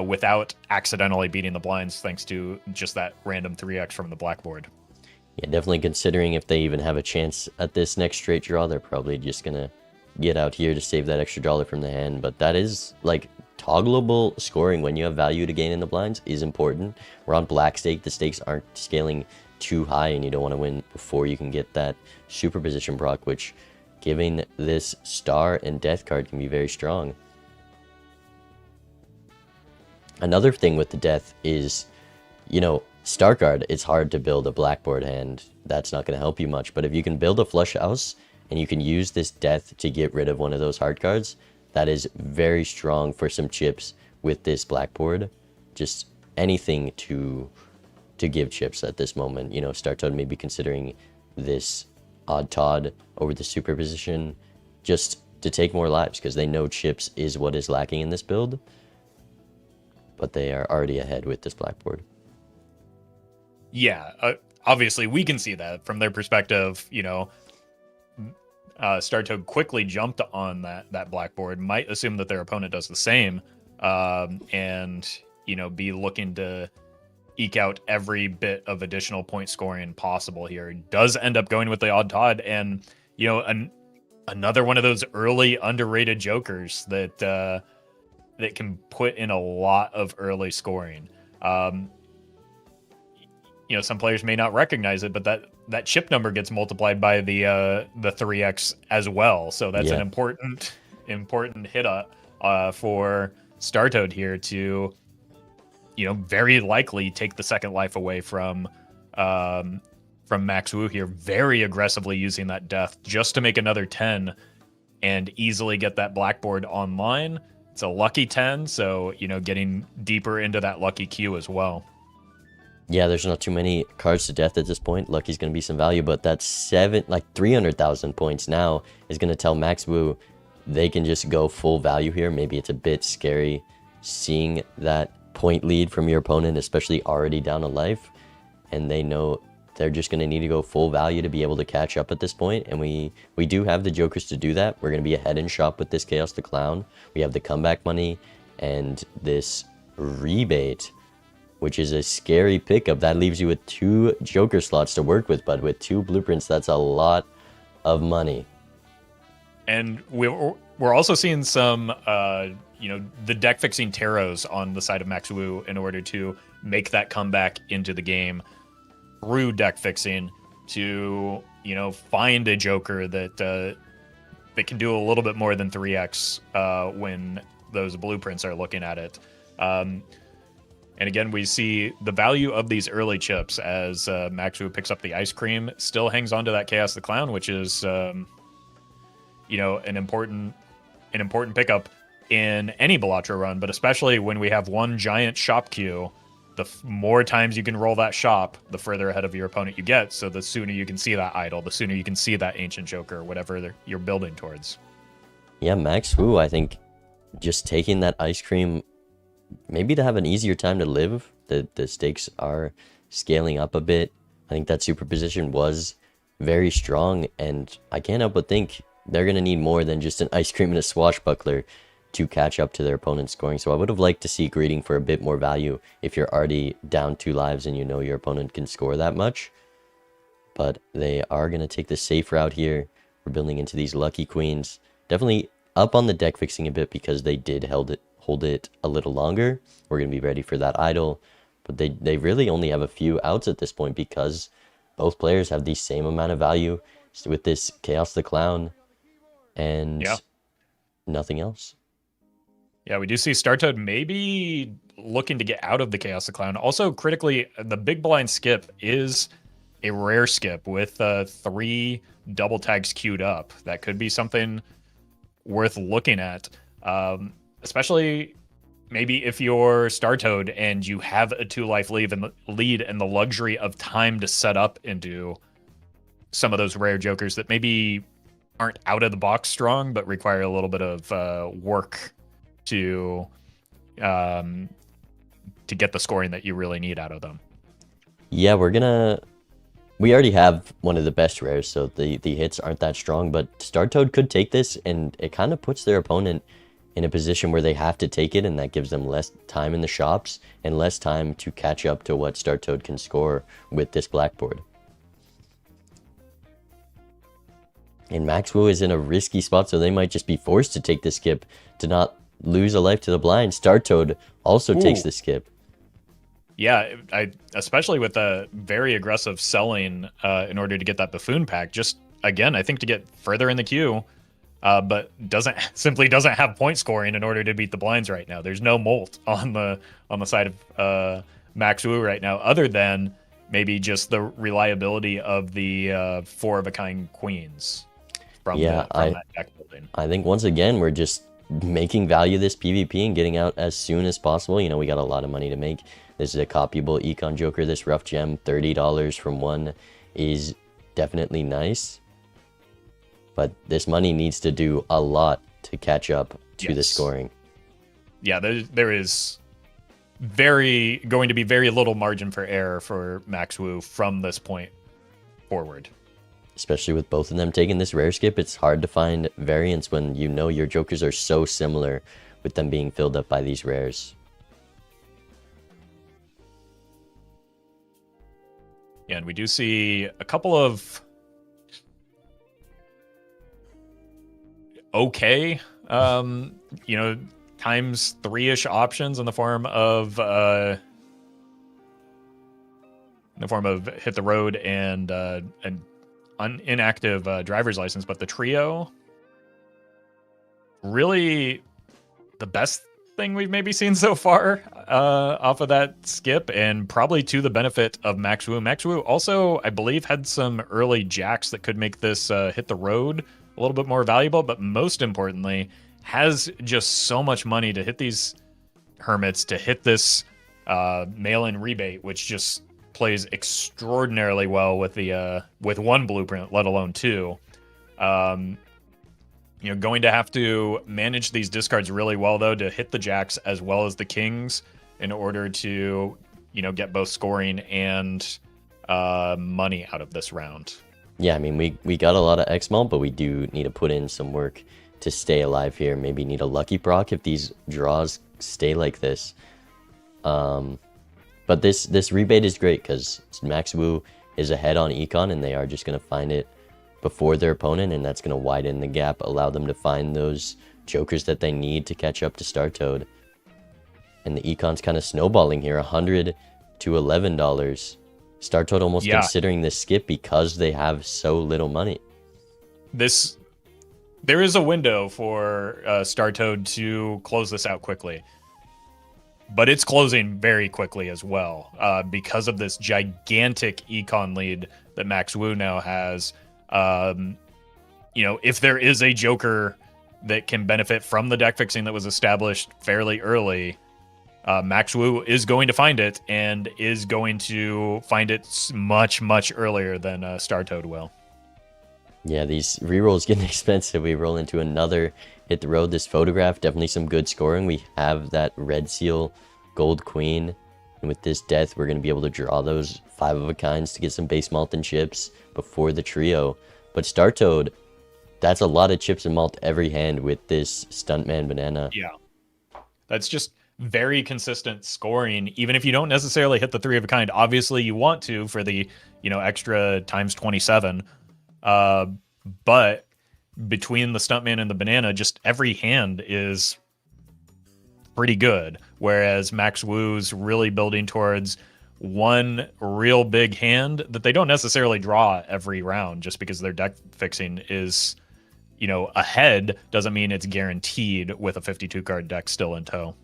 without accidentally beating the blinds, thanks to just that random 3x from the blackboard. Yeah, definitely considering if they even have a chance at this next straight draw, they're probably just going to get out here to save that extra dollar from the hand. But that is, like, toggleable scoring when you have value to gain in the blinds is important. We're on black stake. The stakes aren't scaling too high, and you don't want to win before you can get that superposition proc, which, giving this star and death card, can be very strong. Another thing with the death is, you know, star card, it's hard to build a blackboard hand. That's not going to help you much. But if you can build a flush house and you can use this death to get rid of one of those hard cards, that is very strong for some chips with this blackboard. Just anything to give chips at this moment. You know, Startoad may be considering this odd Todd over the superposition just to take more lives, because they know chips is what is lacking in this build. But they are already ahead with this blackboard. Yeah, obviously we can see that from their perspective. You know, Startoad quickly jumped on that blackboard, might assume that their opponent does the same, and, you know, be looking to eke out every bit of additional point scoring possible here. Does end up going with the odd Todd, and, you know, another one of those early underrated jokers that that can put in a lot of early scoring. You know, some players may not recognize it, but that chip number gets multiplied by the 3x as well. So that's an important hit for Startoad here to, you know, very likely take the second life away from from Max Wu here, very aggressively using that death just to make another 10 and easily get that blackboard online. It's a lucky 10, so, you know, getting deeper into that lucky queue as well. Yeah, there's not too many cards to death at this point. Lucky's going to be some value, but that 300,000 points now is going to tell Max Wu they can just go full value here. Maybe it's a bit scary seeing that point lead from your opponent, especially already down a life, and they know they're just going to need to go full value to be able to catch up at this point. And we do have the jokers to do that. We're going to be ahead in shop with this Chaos the Clown. We have the comeback money and this rebate, which is a scary pickup. That leaves you with 2 joker slots to work with, but with 2 blueprints, that's a lot of money. And we're also seeing some, you know, the deck fixing tarots on the side of Max Wu in order to make that comeback into the game through deck fixing to, you know, find a joker that can do a little bit more than 3x when those blueprints are looking at it. And again, we see the value of these early chips as Max Wu picks up the ice cream, still hangs on to that Chaos the Clown, which is, you know, an important pickup in any Balatro run, but especially when we have one giant shop queue. The more times you can roll that shop, the further ahead of your opponent you get. So the sooner you can see that idol, the sooner you can see that ancient joker, whatever you're building towards. Yeah, Max Wu, I think just taking that ice cream, maybe to have an easier time to live. The stakes are scaling up a bit. I think that superposition was very strong, and I can't help but think they're going to need more than just an ice cream and a swashbuckler to catch up to their opponent's scoring. So I would have liked to see greeting for a bit more value if you're already down 2 lives and you know your opponent can score that much. But they are going to take the safe route here. We're building into these lucky queens. Definitely up on the deck fixing a bit because they did hold it a little longer. We're going to be ready for that idol. But they really only have a few outs at this point because both players have the same amount of value with this Chaos the Clown and nothing else. Yeah, we do see StarToad maybe looking to get out of the Chaos the Clown. Also, critically, the big blind skip is a rare skip with 3 double tags queued up. That could be something worth looking at, especially maybe if you're StarToad and you have a 2-life lead and the luxury of time to set up into some of those rare jokers that maybe aren't out of the box strong, but require a little bit of work to get the scoring that you really need out of them. Yeah, we already have one of the best rares, so the hits aren't that strong, but StarToad could take this, and it kind of puts their opponent in a position where they have to take it, and that gives them less time in the shops and less time to catch up to what StarToad can score with this blackboard. And Max Wu is in a risky spot, so they might just be forced to take the skip to not lose a life to the blind. StarToad also takes the skip. Yeah, especially with the very aggressive selling in order to get that buffoon pack. Just again, I think to get further in the queue, but simply doesn't have point scoring in order to beat the blinds right now. There's no molt on the side of Max Wu right now, other than maybe just the reliability of the 4 of a kind queens from that deck building. I think once again we're just making value this PvP and getting out as soon as possible. You know, we got a lot of money to make. This is a copyable econ joker. This rough gem, $30 from 1 is definitely nice. But this money needs to do a lot to catch up to the scoring. Yeah, there is going to be very little margin for error for Max Wu from this point forward. Especially with both of them taking this rare skip, it's hard to find variance when you know your jokers are so similar with them being filled up by these rares. Yeah, and we do see a couple of times 3-ish options in the form of hit the road and an inactive driver's license, but the trio really the best thing we've maybe seen so far off of that skip, and probably to the benefit of Max Wu. Max Wu also, I believe, had some early jacks that could make this hit the road a little bit more valuable, but most importantly, has just so much money to hit these hermits, to hit this mail-in rebate, which just plays extraordinarily well with the with one blueprint, let alone two. Going to have to manage these discards really well, though, to hit the jacks as well as the kings in order to, get both scoring and money out of this round. Yeah, I mean, we got a lot of X-Malt, but we do need to put in some work to stay alive here. Maybe need a lucky proc if these draws stay like this. But this rebate is great because Max Wu is ahead on Econ, and they are just going to find it before their opponent, and that's going to widen the gap, allow them to find those jokers that they need to catch up to Star Toad. And the Econ's kind of snowballing here, $100 to $11. Star Toad almost considering this skip because they have so little money. There is a window for Star Toad to close this out quickly, but it's closing very quickly as well because of this gigantic Econ lead that Max Wu now has. If there is a joker that can benefit from the deck fixing that was established fairly early, Max Wu is going to find it, and is going to find it much, much earlier than Star Toad will. Yeah, these rerolls getting expensive. We roll into another hit the road. This photograph, definitely some good scoring. We have that red seal, gold queen, and with this death, we're going to be able to draw those 5 of a kinds to get some base malt and chips before the trio. But Star Toad, that's a lot of chips and malt every hand with this Stuntman Banana. Yeah, that's just very consistent scoring, even if you don't necessarily hit the 3 of a kind. Obviously, you want to for the extra times 27. But between the Stuntman and the Banana, just every hand is pretty good. Whereas Max Wu's really building towards one real big hand that they don't necessarily draw every round, just because their deck fixing is, ahead doesn't mean it's guaranteed with a 52 card deck still in tow.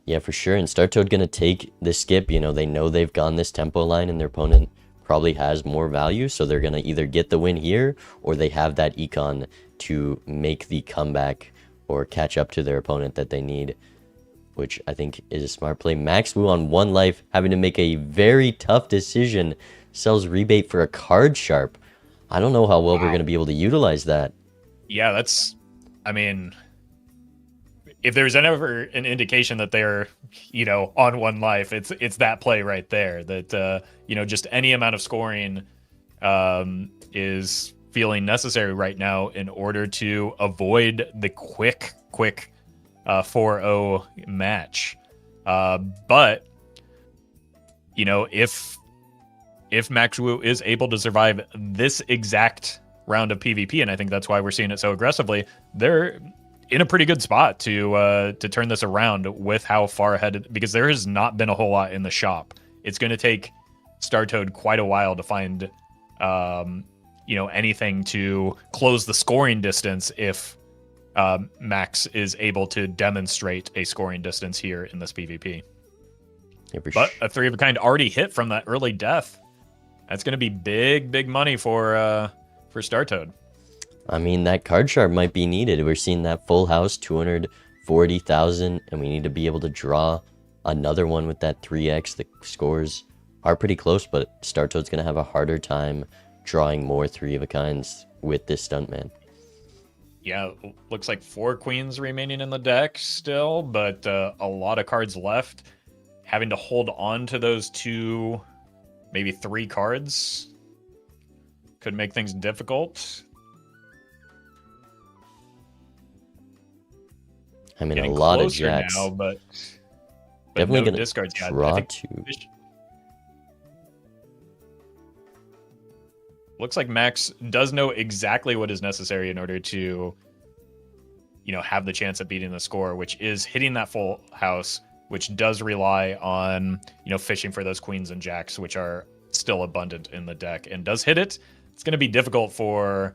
Yeah, for sure. And Star Toad gonna take the skip. They know they've gone this tempo line, and their opponent probably has more value, so they're gonna either get the win here, or they have that Econ to make the comeback or catch up to their opponent that they need, which I think is a smart play. Max Wu on 1 life, having to make a very tough decision, sells rebate for a card sharp. I don't know how well we're going to be able to utilize that. Yeah, if there's ever an indication that they're, on 1 life, it's that play right there. That, just any amount of scoring is feeling necessary right now in order to avoid the quick 4-0 match. But if Max Wu is able to survive this exact round of PvP, and I think that's why we're seeing it so aggressively, they're in a pretty good spot to turn this around with how far ahead, because there has not been a whole lot in the shop. It's going to take Star Toad quite a while to find anything to close the scoring distance if Max is able to demonstrate a scoring distance here in this PvP. Yeah, but a 3 of a kind already hit from that early death. That's going to be big money for Star Toad. I mean, that card sharp might be needed. We're seeing that full house, 240,000, and we need to be able to draw another one with that 3x. The scores are pretty close, but Star Toad's going to have a harder time drawing more 3 of a kinds with this Stuntman. Yeah, looks like 4 queens remaining in the deck still, but a lot of cards left. Having to hold on to those 2, maybe 3 cards could make things difficult. I mean, Getting a lot of closer jacks. now, but Definitely no going to discards. Yeah, draw I think 2. Looks like Max does know exactly what is necessary in order to, have the chance of beating the score, which is hitting that full house, which does rely on, fishing for those queens and jacks, which are still abundant in the deck, and does hit it. It's going to be difficult for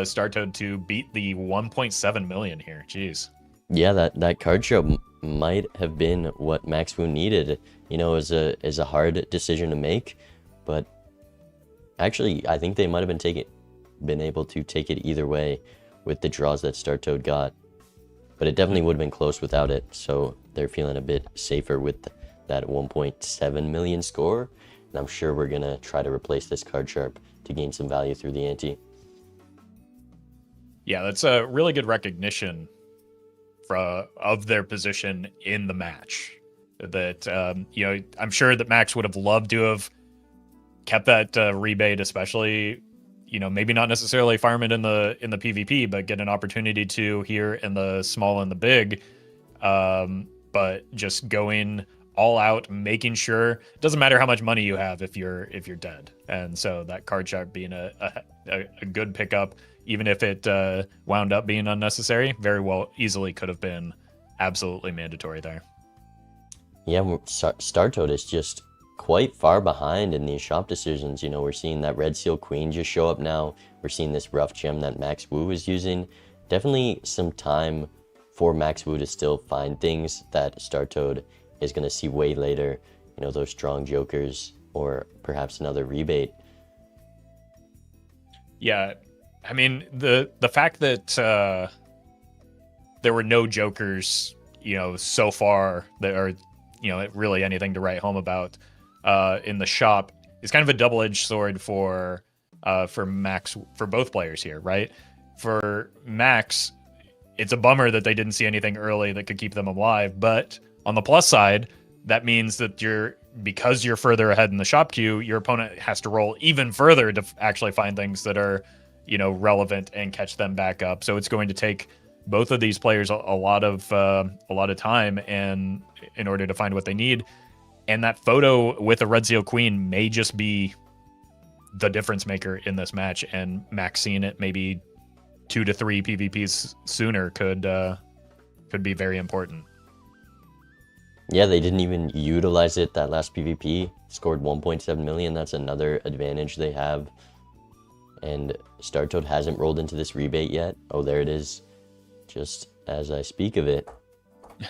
Star Toad to beat the 1.7 million here. Jeez. Yeah, that card show might have been what Max Wu needed. You know, as a hard decision to make, but actually, I think they might have been able to take it either way with the draws that Star Toad got. But it definitely would have been close without it, so they're feeling a bit safer with that 1.7 million score. And I'm sure we're gonna try to replace this card sharp to gain some value through the ante. Yeah, that's a really good recognition of their position in the match. That you know, I'm sure that Max would have loved to have kept that rebate, especially, you know, maybe not necessarily farm it in the PvP, but get an opportunity to here in the small and the big. But just going all out, making sure it doesn't matter how much money you have if you're dead. And so that card sharp being a good pickup, even if it wound up being unnecessary, very well easily could have been absolutely mandatory there. Yeah, Star Toad is just quite far behind in these shop decisions. You know, we're seeing that Red Seal Queen just show up now. We're seeing this rough gem that Max Wu is using. Definitely some time for Max Wu to still find things that Star Toad is going to see way later. You know, those strong jokers or perhaps another rebate. Yeah, I mean, the fact that there were no jokers, you know, so far that are, you know, really anything to write home about in the shop is kind of a double-edged sword for Max, for both players here, right? For Max, it's a bummer that they didn't see anything early that could keep them alive, but on the plus side, that means that because you're further ahead in the shop queue, your opponent has to roll even further to actually find things that are, you know, relevant and catch them back up. So it's going to take both of these players a lot of time and in order to find what they need. And that photo with a Red Seal Queen may just be the difference maker in this match. And Max seeing it maybe 2 to 3 PvPs sooner could be very important. Yeah, they didn't even utilize it that last PvP. Scored 1.7 million. That's another advantage they have. And Star Toad hasn't rolled into this rebate yet. Oh, there it is. Just as I speak of it.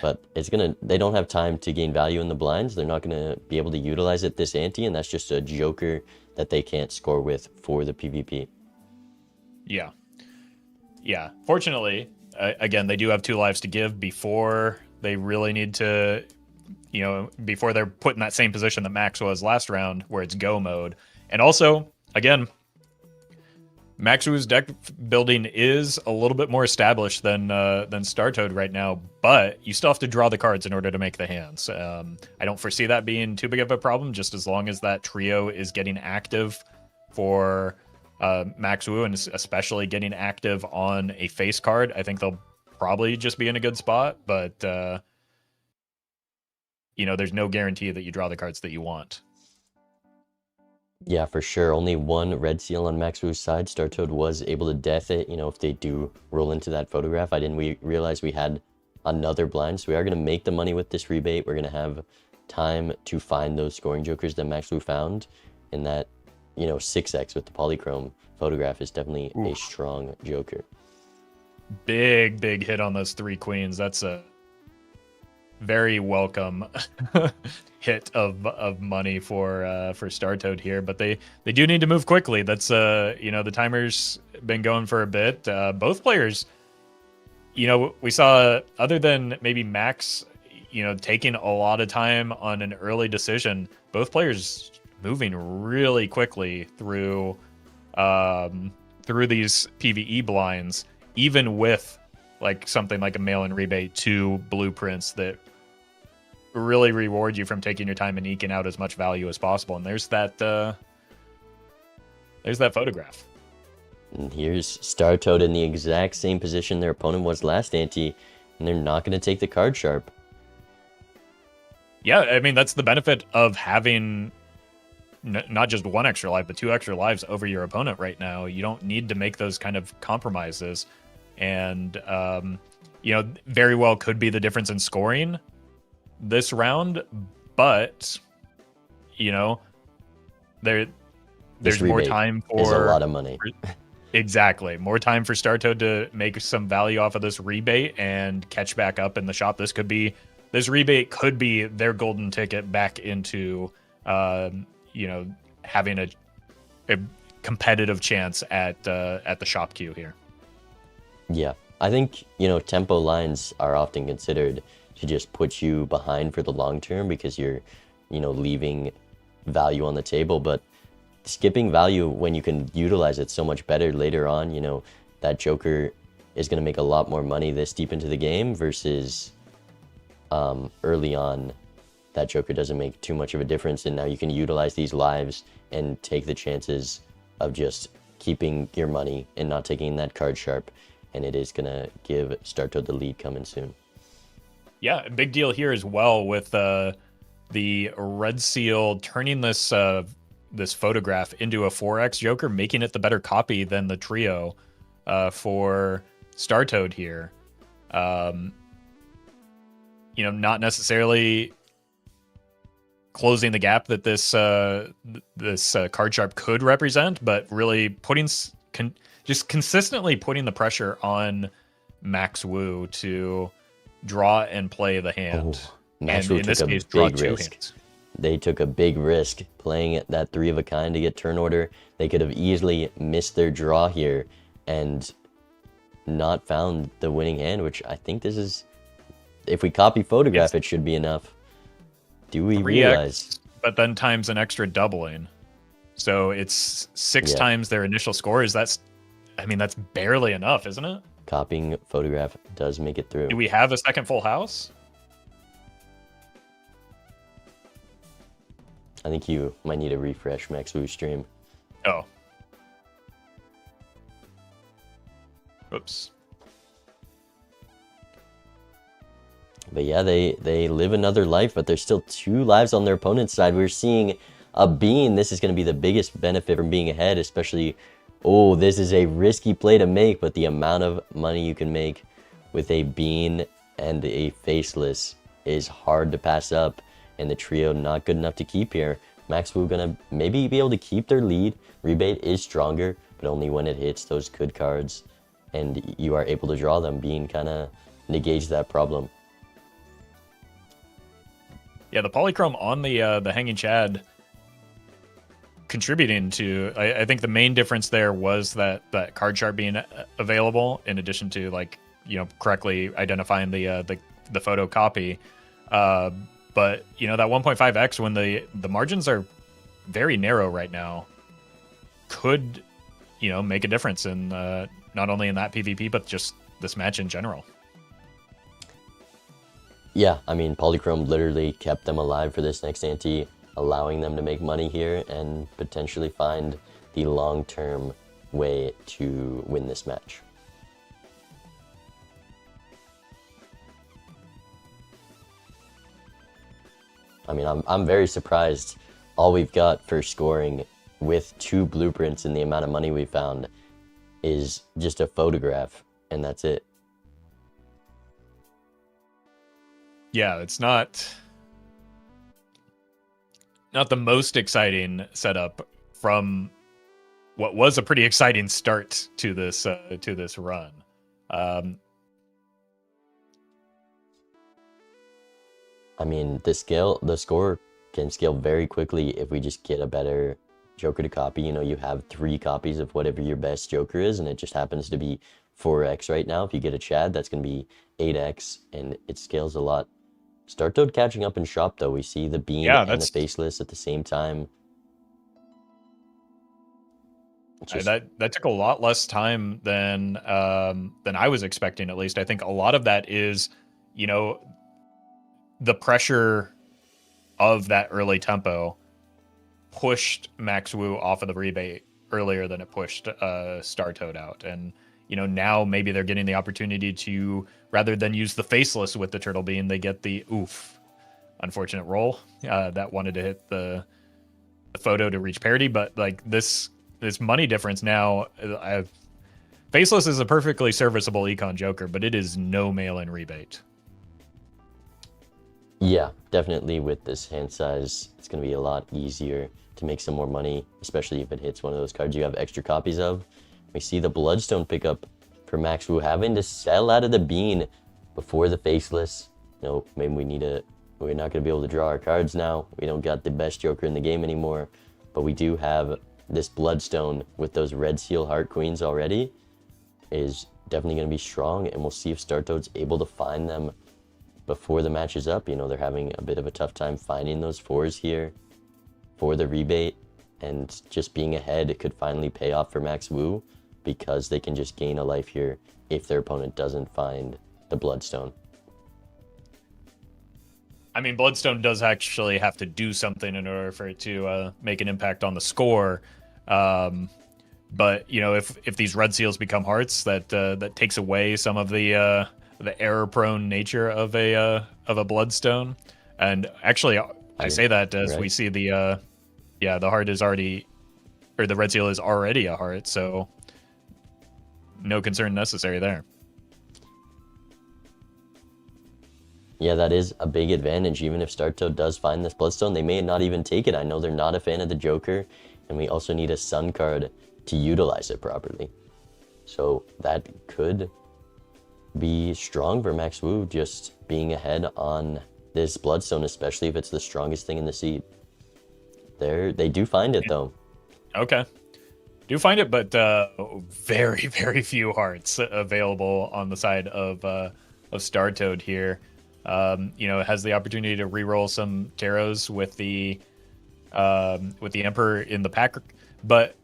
But they don't have time to gain value in the blinds. They're not gonna be able to utilize it this ante, and that's just a joker that they can't score with for the PvP. Yeah. Yeah. Fortunately, again, they do have 2 lives to give before they really need to, you know, before they're put in that same position that Max was last round, where it's go mode. And also, again, Max Wu's deck building is a little bit more established than Star Toad right now, but you still have to draw the cards in order to make the hands. I don't foresee that being too big of a problem, just as long as that trio is getting active for Max Wu, and especially getting active on a face card. I think they'll probably just be in a good spot, but you know, there's no guarantee that you draw the cards that you want. Yeah, for sure. Only one red seal on Max Wu's side. Star Toad was able to death it, you know, if they do roll into that photograph. I didn't realize we had another blind, so we are going to make the money with this rebate. We're going to have time to find those scoring jokers that Max Wu found, and that, you know, 6x with the polychrome photograph is definitely a strong joker. Big hit on those 3 queens. That's a very welcome hit of money for Star Toad here, but they do need to move quickly. That's you know, the timer's been going for a bit. Both players, you know, we saw, other than maybe Max, you know, taking a lot of time on an early decision, both players moving really quickly through these PvE blinds, even with like something like a mail-in rebate to blueprints that really reward you from taking your time and eking out as much value as possible. And there's that photograph. And here's Star Toad in the exact same position their opponent was last ante, and they're not going to take the card sharp. Yeah, I mean, that's the benefit of having not just 1 extra life, but 2 extra lives over your opponent right now. You don't need to make those kind of compromises. And, you know, very well could be the difference in scoring this round, but, you know, there's more time for... Is a lot of money. Exactly. More time for StarToad to make some value off of this rebate and catch back up in the shop. This rebate could be their golden ticket back into, having a competitive chance at the shop queue here. Yeah, I think, tempo lines are often considered to just put you behind for the long term because you're, leaving value on the table, but skipping value when you can utilize it so much better later on, that Joker is going to make a lot more money this deep into the game versus early on, that Joker doesn't make too much of a difference, and now you can utilize these lives and take the chances of just keeping your money and not taking that card sharp, and it is going to give StarToad the lead coming soon. Yeah, a big deal here as well with the Red Seal turning this this photograph into a 4x Joker, making it the better copy than the trio for StarToad here. Not necessarily closing the gap that this card sharp could represent, but really putting just consistently putting the pressure on Max Wu to draw and play the hand. Max and Wu in this took a case, draw big two risk. hands. They took a big risk playing that 3 of a kind to get turn order. They could have easily missed their draw here and not found the winning hand, which I think this is, if we copy photograph, it should be enough. Do we 3x, realize? but then times an extra doubling. So it's 6 times their initial score. That's barely enough, isn't it? Copying photograph does make it through. Do we have a second full house? I think you might need to refresh Max Wu's stream. Oh. Oops. But yeah, they live another life, but there's still 2 lives on their opponent's side. We're seeing a bean. This is going to be the biggest benefit from being ahead, especially, this is a risky play to make, but the amount of money you can make with a bean and a faceless is hard to pass up, and the trio not good enough to keep here. Max Wu gonna maybe be able to keep their lead. Rebate is stronger, but only when it hits those good cards, and you are able to draw them. Bean kind of negates that problem. Yeah, the polychrome on the Hanging Chad contributing to, I think the main difference there was that card chart being available, in addition to correctly identifying the photo copy. But that 1.5x, when the margins are very narrow right now, could make a difference in not only in that PvP but just this match in general. Yeah, Polychrome literally kept them alive for this next ante, allowing them to make money here and potentially find the long-term way to win this match. I'm very surprised all we've got for scoring with 2 blueprints and the amount of money we found is just a photograph, and that's it. Yeah, it's not the most exciting setup from what was a pretty exciting start to this run. The score can scale very quickly if we just get a better Joker to copy. You have 3 copies of whatever your best Joker is, and it just happens to be 4x right now. If you get a Chad, that's going to be 8x, and it scales a lot. StarToad catching up in shop, though. We see the beam and the faceless at the same time. That took a lot less time than I was expecting, at least. I think a lot of that is, the pressure of that early tempo pushed Max Wu off of the rebate earlier than it pushed StarToad out. And, now maybe they're getting the opportunity to, rather than use the faceless with the turtle beam, they get the unfortunate roll that wanted to hit the photo to reach parity. But this money difference now, faceless is a perfectly serviceable econ Joker, but it is no mail-in rebate. Yeah, definitely with this hand size, it's going to be a lot easier to make some more money, especially if it hits one of those cards you have extra copies of, We see the Bloodstone pickup for Max Wu, having to sell out of the Bean before the Faceless. You know, maybe we're not going to be able to draw our cards now. We don't got the best Joker in the game anymore, but we do have this Bloodstone with those Red Seal Heart Queens already is definitely going to be strong, and we'll see if StarToad's able to find them before the match is up. You know, they're having a bit of a tough time finding those 4s here for the rebate, and just being ahead could finally pay off for Max Wu because they can just gain a life here if their opponent doesn't find the Bloodstone. I mean, Bloodstone does actually have to do something in order for it to make an impact on the score. But you know, if these red seals become hearts, that takes away some of the error-prone nature of a Bloodstone. And actually, I say that as right. we see the heart is already, or the red seal is already a heart, so no concern necessary there. Yeah, that is a big advantage. Even if StarToad does find this Bloodstone, they may not even take it. I know they're not a fan of the Joker, and we also need a Sun card to utilize it properly. So that could be strong for Max Wu, just being ahead on this Bloodstone, especially if it's the strongest thing in the seed. They do find it, though. Okay. Do find it, but very, very few hearts available on the side of StarToad here. You know, it has the opportunity to reroll some tarots with the Emperor in the pack, but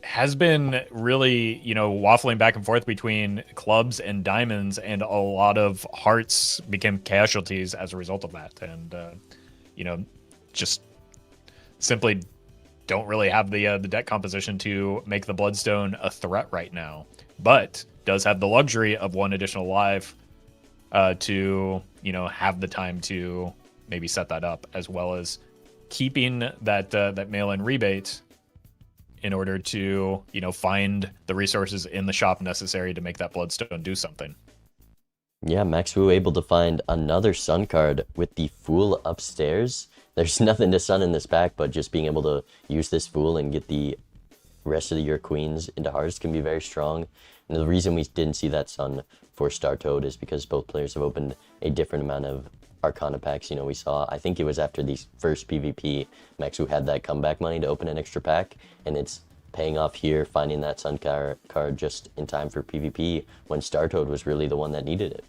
has been really, you know, waffling back and forth between clubs and diamonds, and a lot of hearts became casualties as a result of that. And you know, just simply don't really have the deck composition to make the Bloodstone a threat right now, but does have the luxury of one additional life to, you know, have the time to maybe set that up, as well as keeping that mail-in rebate in order to, you know, find the resources in the shop necessary to make that Bloodstone do something. Yeah, Max Wu able to find another Sun card with the Fool upstairs. There's nothing to Sun in this pack, but just being able to use this Fool and get the rest of your queens into hearts can be very strong. And the reason we didn't see that Sun for StarToad is because both players have opened a different amount of Arcana packs. You know, we saw, I think it was after the first PvP, Max Wu had that comeback money to open an extra pack, and it's paying off here, finding that Sun card just in time for PvP when StarToad was really the one that needed it.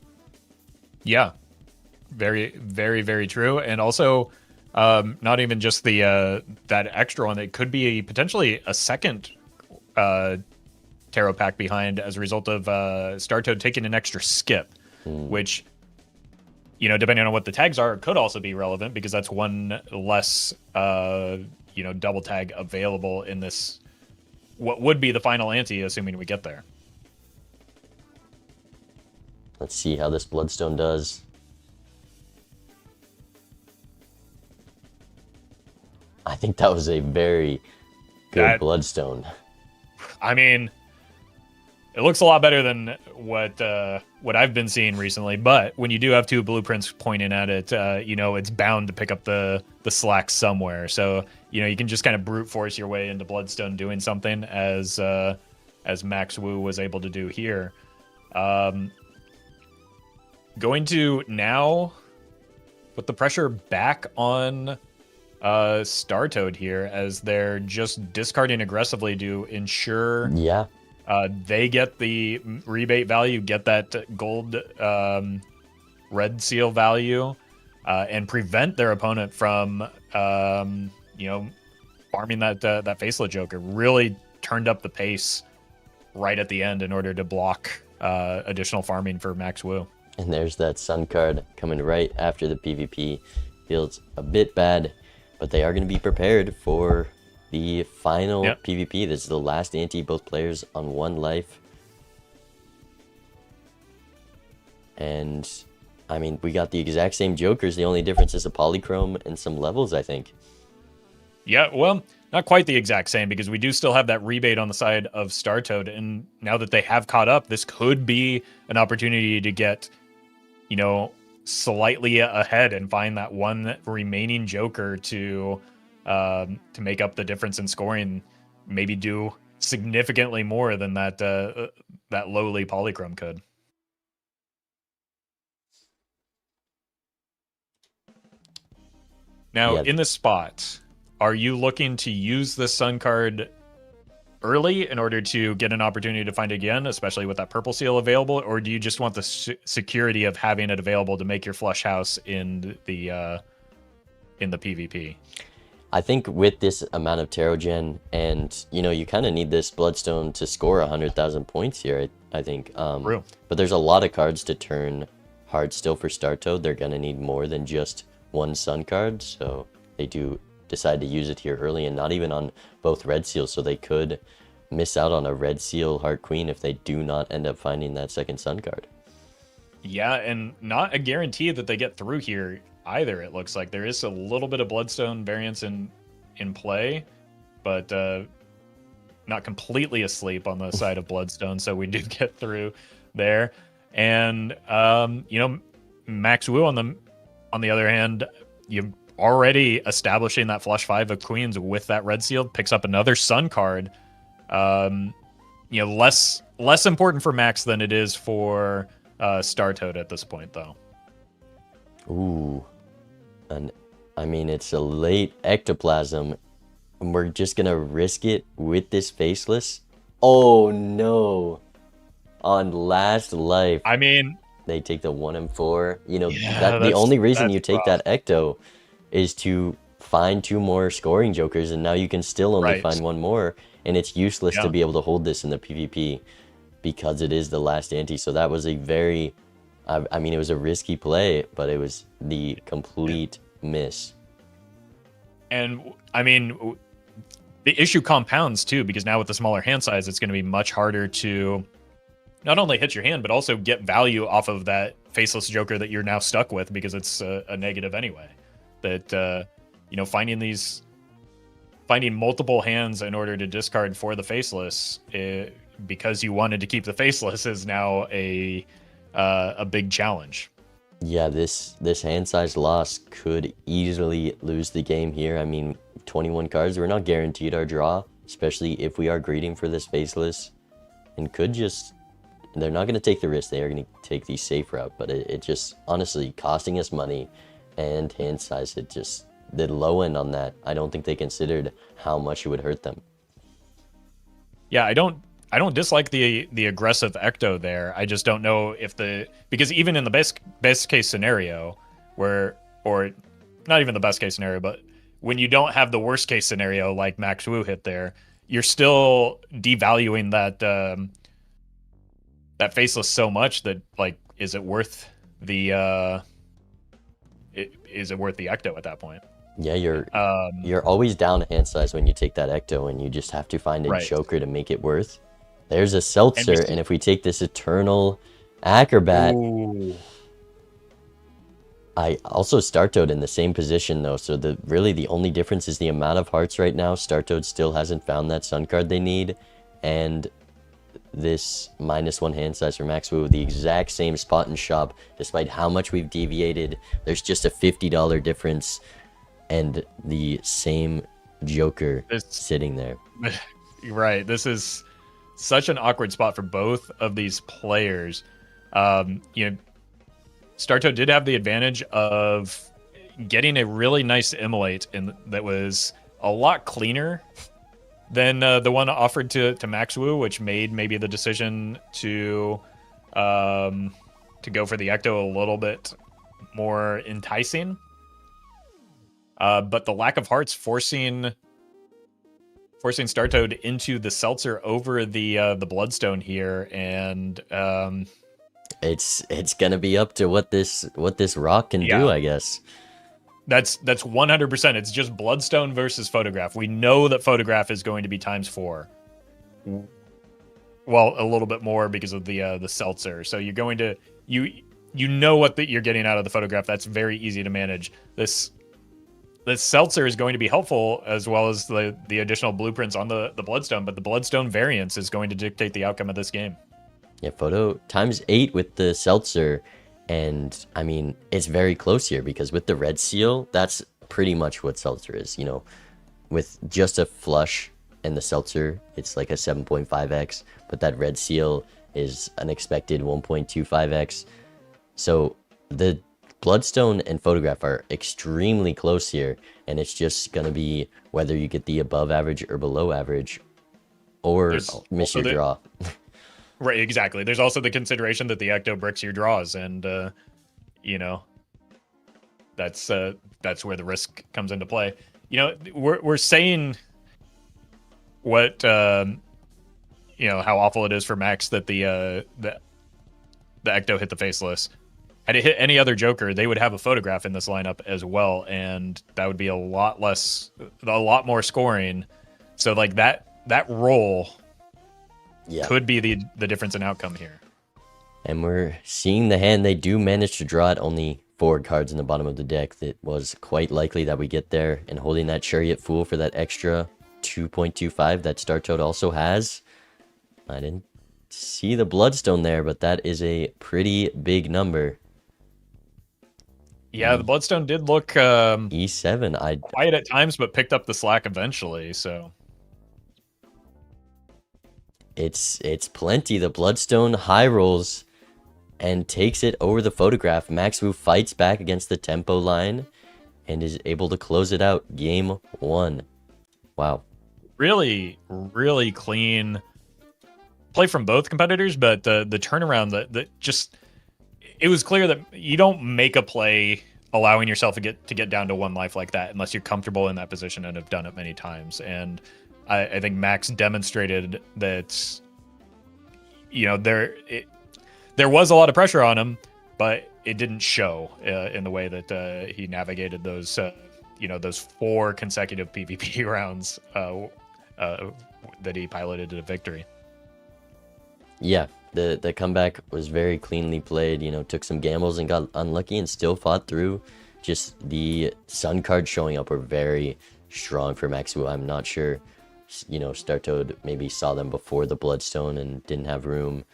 Yeah. Very, very, very true. And also, not even just the that extra one, it could be potentially a second tarot pack behind as a result of StarToad taking an extra skip, which, you know, depending on what the tags are, it could also be relevant, because that's one less, you know, double tag available in this, what would be the final ante, assuming we get there. Let's see how this Bloodstone does. I think that was a very good Bloodstone. I mean, it looks a lot better than what I've been seeing recently, but when you do have two blueprints pointing at it, you know, it's bound to pick up the slack somewhere. So, you know, you can just kind of brute force your way into Bloodstone doing something, as Max Wu was able to do here. Going to now put the pressure back on StarToad here, as they're just discarding aggressively to ensure they get the rebate value, get that gold red seal value, and prevent their opponent from you know, farming that Faceless Joker. Really turned up the pace right at the end in order to block additional farming for Max Wu. And there's that Sun card coming right after the PvP. Feels a bit bad, but they are going to be prepared for the final PvP. This is the last ante, both players on one life. And, I mean, we got the exact same Jokers. The only difference is a polychrome and some levels, I think. Yeah, well, not quite the exact same, because we do still have that rebate on the side of StarToad. And now that they have caught up, this could be an opportunity to get, you know, slightly ahead and find that one remaining Joker to make up the difference in scoring. Maybe do significantly more than that lowly polychrome could. Now, Yeah, in this spot, are you looking to use the Sun card early in order to get an opportunity to find it again, especially with that purple seal available, or do you just want the security of having it available to make your flush house in the PvP? I think with this amount of Tarot Gen, and you kind of need this Bloodstone to score 100,000 points here. I think. True. But there's a lot of cards to turn hard still for Startoad. They're gonna need more than just one Sun card, so they do decide to use it here early, and not even on both red seals. So they could miss out on a red seal Heart Queen if they do not end up finding that second Sun card. Yeah, and not a guarantee that they get through here either. It looks like there is a little bit of Bloodstone variance in play, but not completely asleep on the side of Bloodstone, so we do get through there. And Max Wu on the other hand, you already establishing that flush 5 of queens with that red seal, picks up another Sun card. Less important for Max than it is for Startoad at this point, though. Ooh, and I mean, it's a late Ectoplasm, and we're just gonna risk it with this Faceless. Oh no! On last life, I mean, they take the 1 and 4. Yeah, the only reason that's you take rough. that Ecto is to find 2 more scoring jokers, and now you can still only Right. find 1 more, and it's useless Yeah. to be able to hold this in the PvP because it is the last ante. So that was a very, I mean, it was a risky play, but it was the complete miss. And I mean, the issue compounds too, because now with the smaller hand size, it's going to be much harder to not only hit your hand, but also get value off of that faceless joker that you're now stuck with, because it's a negative anyway. That finding multiple hands in order to discard for the faceless, because you wanted to keep the faceless, is now a big challenge. Yeah, this hand size loss could easily lose the game here. I mean, 21 cards, we're not guaranteed our draw, especially if we are greeting for this Faceless, and they're not going to take the risk. They are going to take the safe route, but it just, honestly, costing us money and hand size, the low end on that, I don't think they considered how much it would hurt them. Yeah, I don't dislike the aggressive Ecto there. I just don't know if because even in the best case scenario, or not even the best case scenario, but when you don't have the worst case scenario like Max Wu hit there, you're still devaluing that faceless so much that, like, is it worth the Ecto at that point? Yeah, you're always down a hand size when you take that Ecto, and you just have to find a Right. joker to make it worth. There's a Seltzer, and if we take this Eternal Acrobat, Ooh. I also Startoad in the same position though, so really the only difference is the amount of hearts right now. Startoad still hasn't found that Sun card they need, and this -1 hand size for Max Wu, the exact same spot in shop, despite how much we've deviated. There's just a $50 difference, and the same joker sitting there. Right. This is such an awkward spot for both of these players. Startoad did have the advantage of getting a really nice immolate that was a lot cleaner than the one offered to Max Wu, which made maybe the decision to go for the Ecto a little bit more enticing. But the lack of hearts forcing Startoad into the Seltzer over the Bloodstone here, and it's gonna be up to what this rock can do, I guess. That's 100%. It's just Bloodstone versus Photograph. We know that Photograph is going to be ×4. Well, a little bit more because of the Seltzer. So you're going to you know what you're getting out of the Photograph. That's very easy to manage. This Seltzer is going to be helpful, as well as the additional blueprints on the Bloodstone, but the Bloodstone variance is going to dictate the outcome of this game. Yeah, Photo ×8 with the Seltzer, and I mean, it's very close here, because with the red seal, that's pretty much what Seltzer is, with just a flush and the seltzer, it's like a 7.5x, but that red seal is an expected 1.25x. So the bloodstone and photograph are extremely close here, and it's just gonna be whether you get the above average or below average, or There's miss also your draw. Right, exactly. There's also the consideration that the ecto bricks your draws, and you know, that's where the risk comes into play. You know, we're saying what you know, how awful it is for Max that the ecto hit the faceless. Had it hit any other Joker, they would have a photograph in this lineup as well, and that would be a lot more scoring. So like that roll could be the difference in outcome here. And we're seeing the hand. They do manage to draw it, only 4 cards in the bottom of the deck. That was quite likely that we get there. And holding that Chariot Fool for that extra 2.25 that Star Toad also has. I didn't see the Bloodstone there, but that is a pretty big number. Yeah, the Bloodstone did look E7. quiet at times, but picked up the slack eventually. So it's plenty. The Bloodstone high rolls and takes it over the photograph. Max Wu fights back against the tempo line and is able to close it out. Game 1. Wow. Really, really clean play from both competitors, but the turnaround that just, it was clear that you don't make a play allowing yourself to get down to 1 life like that unless you're comfortable in that position and have done it many times. And I think Max demonstrated that, you know, there was a lot of pressure on him, but it didn't show in the way that he navigated those you know, those 4 consecutive PvP rounds that he piloted to victory. Yeah, the comeback was very cleanly played. You know, took some gambles and got unlucky and still fought through. Just the Sun cards showing up were very strong for Max Wu. I'm not sure, you know, Star Toad maybe saw them before the Bloodstone and didn't have room.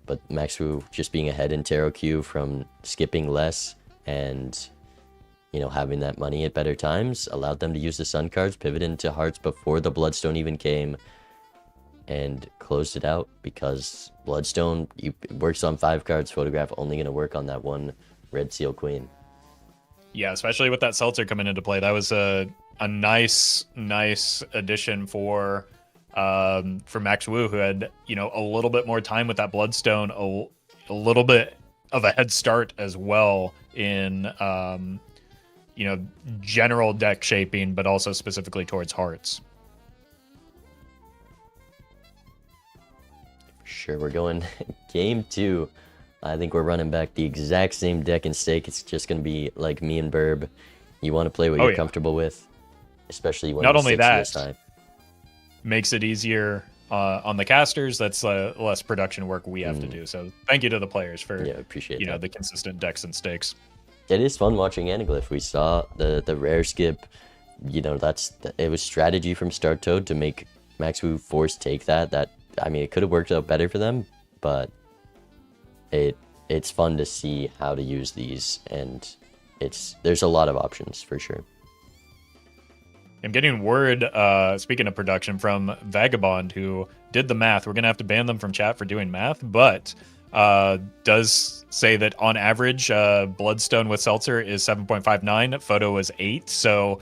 But Max Wu just being ahead in Tarot Q from skipping less and, you know, having that money at better times allowed them to use the Sun cards, pivot into Hearts before the Bloodstone even came, and closed it out because Bloodstone works on 5 cards, photograph only going to work on that 1 red seal queen. Yeah, especially with that seltzer coming into play. That was a nice addition for Max Wu, who had, you know, a little bit more time with that Bloodstone, a little bit of a head start as well in you know, general deck shaping, but also specifically towards Hearts. Sure, we're going game 2. I think we're running back the exact same deck and stake. It's just going to be like me and Burb. You want to play what you're comfortable with, especially when not only that time. Makes it easier on the casters. That's less production work we have to do. So thank you to the players for appreciate you know, the consistent decks and stakes. It is fun watching Anaglyph. We saw the rare skip. You know, it was strategy from Star Toad to make Max Wu force take that. I mean, it could have worked out better for them, but it's fun to see how to use these, and there's a lot of options for sure. I'm getting word, speaking of production, from Vagabond, who did the math. We're going to have to ban them from chat for doing math, but does say that on average, Bloodstone with Seltzer is 7.59, Photo is 8, so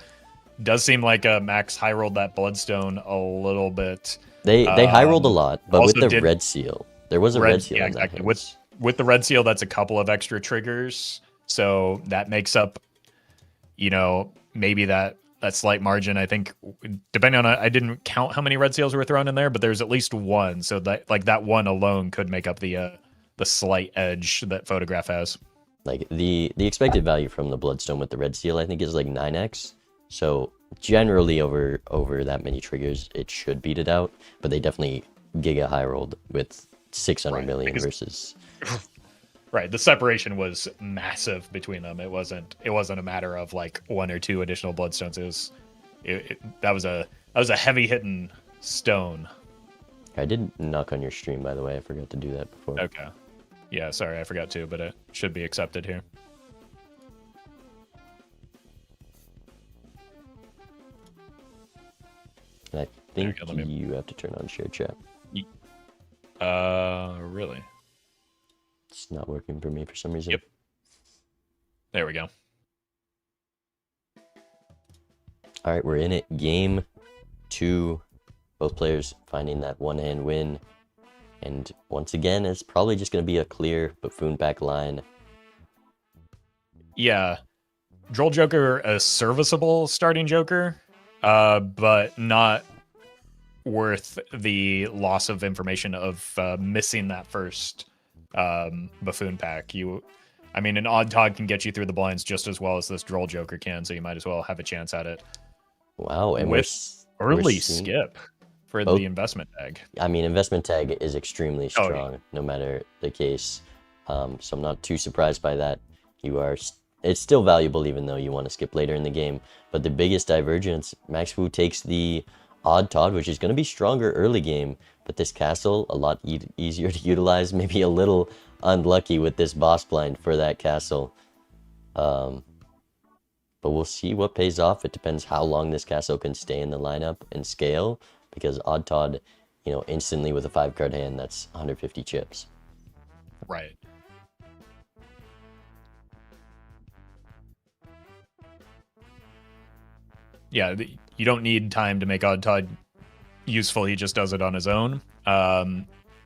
does seem like Max high rolled that Bloodstone a little bit. They high rolled a lot, but with the red seal, there was a red seal. Yeah, exactly. With the red seal, that's a couple of extra triggers, so that makes up, you know, maybe that slight margin. I think, depending on, I didn't count how many red seals were thrown in there, but there's at least 1, so that, like, that 1 alone could make up the slight edge that Photograph has. Like the expected value from the Bloodstone with the red seal, I think, is like 9x. So generally over that many triggers, it should beat it out. But they definitely giga high rolled with 600 million versus. Right, the separation was massive between them. It wasn't a matter of like 1 or 2 additional Bloodstones. That was a heavy hitting stone. I did knock on your stream, by the way. I forgot to do that before. Okay. Yeah, sorry, I forgot to, but it should be accepted here. I think Okay, let me- you have to turn on share chat. Really? It's not working for me for some reason. Yep. There we go. All right, we're in it. Game 2. Both players finding that one-hand win. And once again, it's probably just going to be a clear buffoon back line. Yeah. Droll Joker, a serviceable starting Joker, but not worth the loss of information of missing that first buffoon pack. I mean, an odd Todd can get you through the blinds just as well as this Droll Joker can, so you might as well have a chance at it. Wow, and With we're early seeing- skip for both- the investment tag. I mean, investment tag is extremely Oh, yeah. strong, no matter the case. So I'm not too surprised by that. It's still valuable, even though you want to skip later in the game. But the biggest divergence, Max Wu takes the odd Todd, which is going to be stronger early game. But this castle, a lot easier to utilize. Maybe a little unlucky with this boss blind for that castle. But we'll see what pays off. It depends how long this castle can stay in the lineup and scale. Because odd Todd, instantly with a 5-card hand, that's 150 chips. Right. Yeah, you don't need time to make odd Todd useful. He just does it on his own.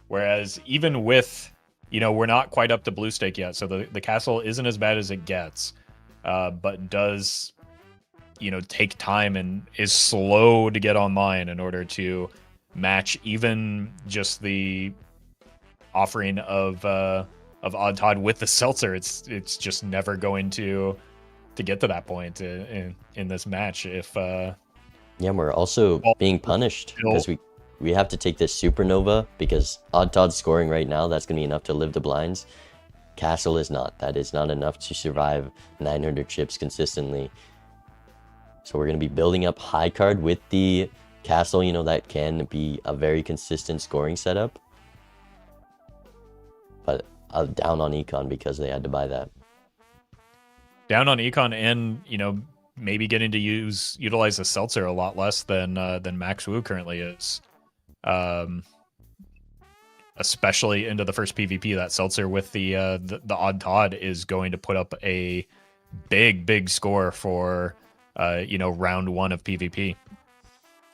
Whereas even with, we're not quite up to blue stake yet, so the castle isn't as bad as it gets, but does, take time and is slow to get online in order to match even just the offering of odd Todd with the seltzer. It's just never going to get to that point in this match if Yeah, we're also being punished because we have to take this supernova because odd Todd's scoring right now. That's going to be enough to live the blinds. Castle is not. That is not enough to survive 900 chips consistently. So we're going to be building up high card with the castle. That can be a very consistent scoring setup. But down on econ because they had to buy that. Down on econ and, maybe getting to utilize the seltzer a lot less than Max Wu currently is. Especially into the first PvP, that seltzer with the odd Todd is going to put up a big score for round 1 of PvP.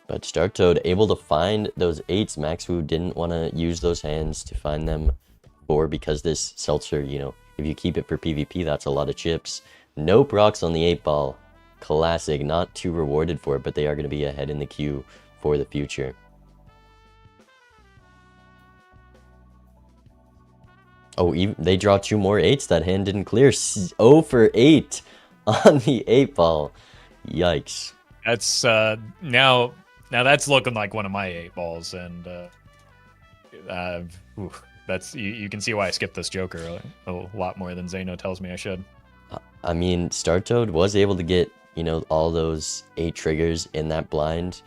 But Start Toad able to find those 8s. Max Wu didn't want to use those hands to find them because this seltzer, if you keep it for PvP, that's a lot of chips. No procs on the 8-ball. Classic. Not too rewarded for it, but they are going to be ahead in the queue for the future. Oh, they draw 2 more 8s. That hand didn't clear. 0 for 8 on the 8-ball. Yikes. That's now that's looking like one of my 8-balls, and that's you can see why I skipped this Joker a lot more than Zeno tells me I should. I mean, Start Toad was able to get, all those 8 triggers in that blind.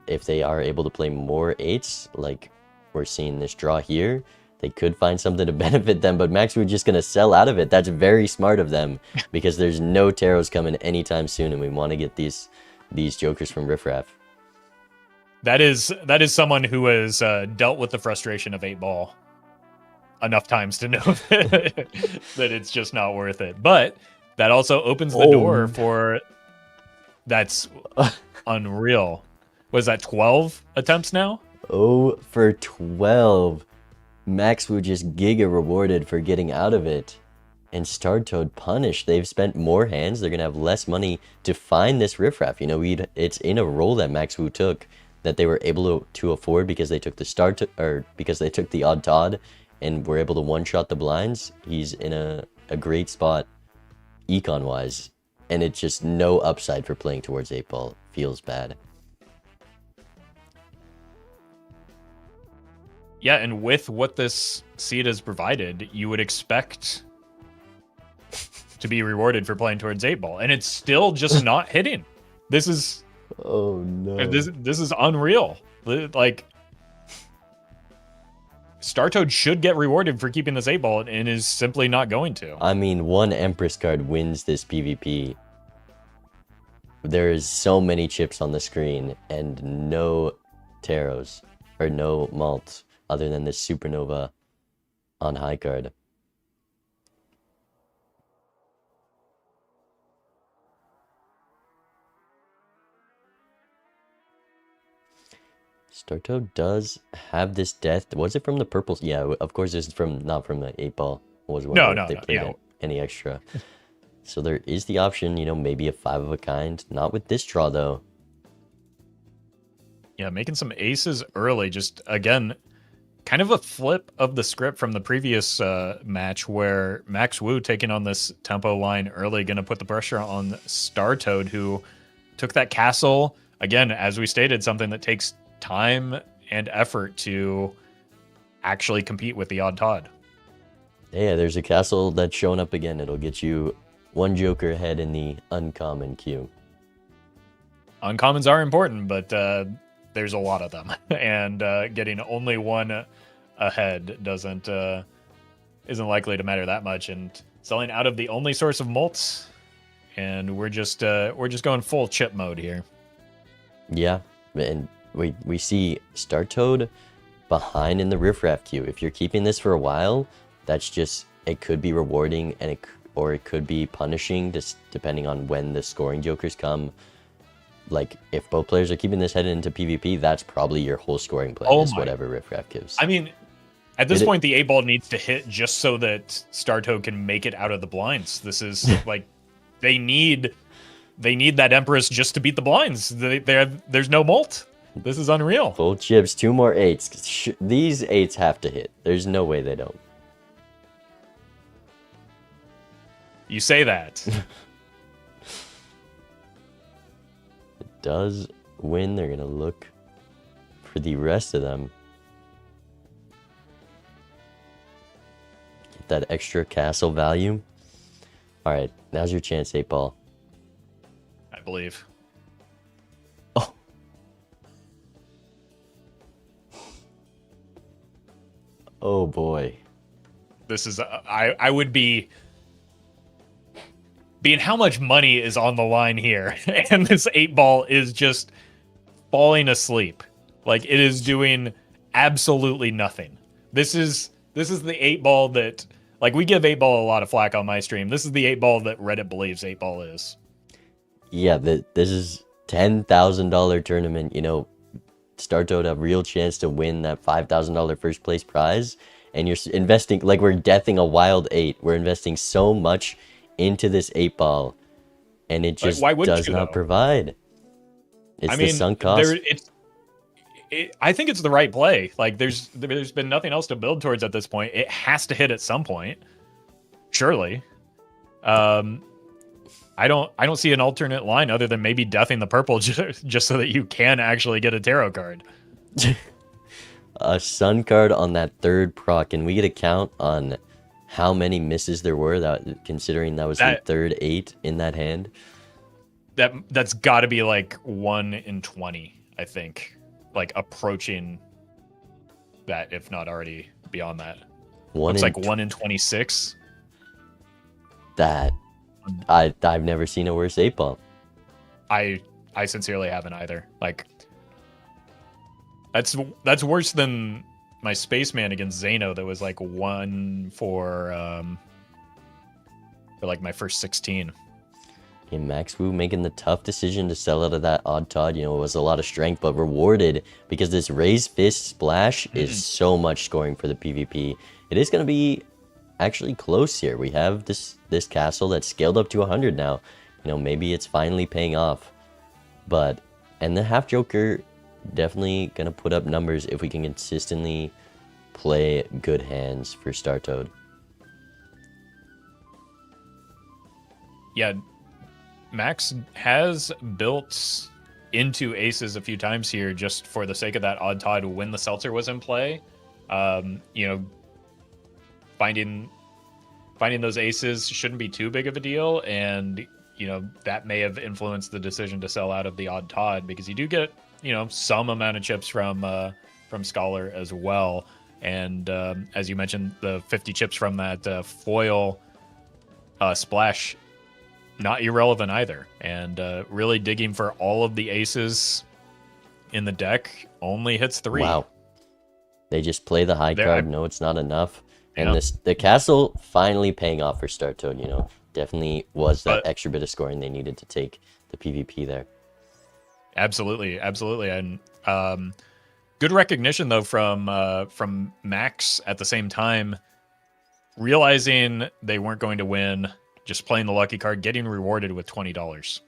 If they are able to play more 8s, like we're seeing this draw here, they could find something to benefit them, but Max Wu just going to sell out of it. That's very smart of them because there's no taros coming anytime soon, and we want to get these Jokers from Riff Raff. That is someone who has dealt with the frustration of 8-ball enough times to know that it's just not worth it. But that also opens the door for... That's unreal. Was that 12 attempts now? 0 for 12. Max Wu just giga rewarded for getting out of it. And Start Toad punished. They've spent more hands. They're going to have less money to find this Riff Raff. It's in a role that Max Wu took that they were able to afford because they took because they took the odd Todd and were able to one-shot the blinds. He's in a great spot econ-wise. And it's just no upside for playing towards 8-ball. Feels bad. Yeah, and with what this seed has provided, you would expect to be rewarded for playing towards 8-ball, and it's still just not hitting. This is this is unreal. Like, Start Toad should get rewarded for keeping this 8-ball and is simply not going to. I mean, one Empress card wins this PvP. There is so many chips on the screen and no taros, or no malt, other than this supernova on high card. Starto does have this death. Was it from the purples? Yeah, of course it's from, not from the 8-ball. Was No, if no, they no, played yeah. any extra. So there is the option, you know, maybe a 5 of a kind. Not with this draw though. Yeah, making some aces early. Just, again, kind of a flip of the script from the previous match where Max Wu taking on this tempo line early, going to put the pressure on Startoad, who took that castle. Again, as we stated, something that takes time and effort to actually compete with the odd Todd. Yeah, there's a castle that's showing up again. It'll get you one joker ahead in the uncommon queue. Uncommons are important, but there's a lot of them, and getting only one ahead isn't likely to matter that much. And selling out of the only source of mults, and we're just going full chip mode here. Yeah, and we see Startoad behind in the riffraff queue. If you're keeping this for a while, that's just, it could be rewarding, and or it could be punishing, just depending on when the scoring jokers come. Like, if both players are keeping this headed into PvP, that's probably your whole scoring plan, is whatever riffraff gives. I mean, at this point, the 8-ball needs to hit just so that Startoad can make it out of the blinds. This is like, they need that Empress just to beat the blinds. There's no molt. This is unreal. Full chips, 2 more 8s. These 8s have to hit. There's no way they don't. You say that. It does win. They're going to look for the rest of them. Get that extra castle value. All right, now's your chance, 8-ball. I believe. Oh. Oh boy. This is, I would be, being how much money is on the line here, and this 8-ball is just falling asleep. Like, it is doing absolutely nothing. This is the 8-ball that, like, we give 8-ball a lot of flack on my stream. This is the 8-ball that Reddit believes 8-ball is. Yeah, this is $10,000 tournament. You know, Startoad a real chance to win that $5,000 first place prize, and you're investing, like, we're deathing a wild 8. We're investing so much into this 8-ball, and it just does not provide. It's the sunk cost. I think it's the right play. Like, there's been nothing else to build towards at this point. It has to hit at some point, surely. I don't see an alternate line other than maybe deathing the purple just so that you can actually get a tarot card. A sun card on that third proc. Can we get a count on how many misses there were, that considering that was the third 8 in that hand? That's got to be like 1 in 20, I think. Like, approaching that, if not already beyond that. Looks like 1 in 26. That I've never seen a worse 8-ball. I sincerely haven't either. Like, that's worse than my Spaceman against Zeno that was like 1 for like my first 16. And Max Wu making the tough decision to sell out of that odd Todd. You know, it was a lot of strength, but rewarded because this raised fist splash is so much scoring for the PvP. It is going to be actually close here. We have this castle that's scaled up to 100 now. You know, maybe it's finally paying off. But, and the half joker definitely going to put up numbers if we can consistently play good hands for Startoad. Yeah, Max has built into aces a few times here just for the sake of that odd Todd when the Seltzer was in play. You know, finding those aces shouldn't be too big of a deal, and you know that may have influenced the decision to sell out of the odd Todd, because you do get, you know, some amount of chips from Scholar as well, and as you mentioned, the 50 chips from that foil splash, not irrelevant either. And really digging for all of the aces in the deck only hits 3. Wow. They just play the high card. No, it's not enough. And Yeah. the castle finally paying off for Star Toad, you know. Definitely was that But- extra bit of scoring they needed to take the PvP there. Absolutely, absolutely, and good recognition though from Max at the same time, realizing they weren't going to win, just playing the lucky card, getting rewarded with $20.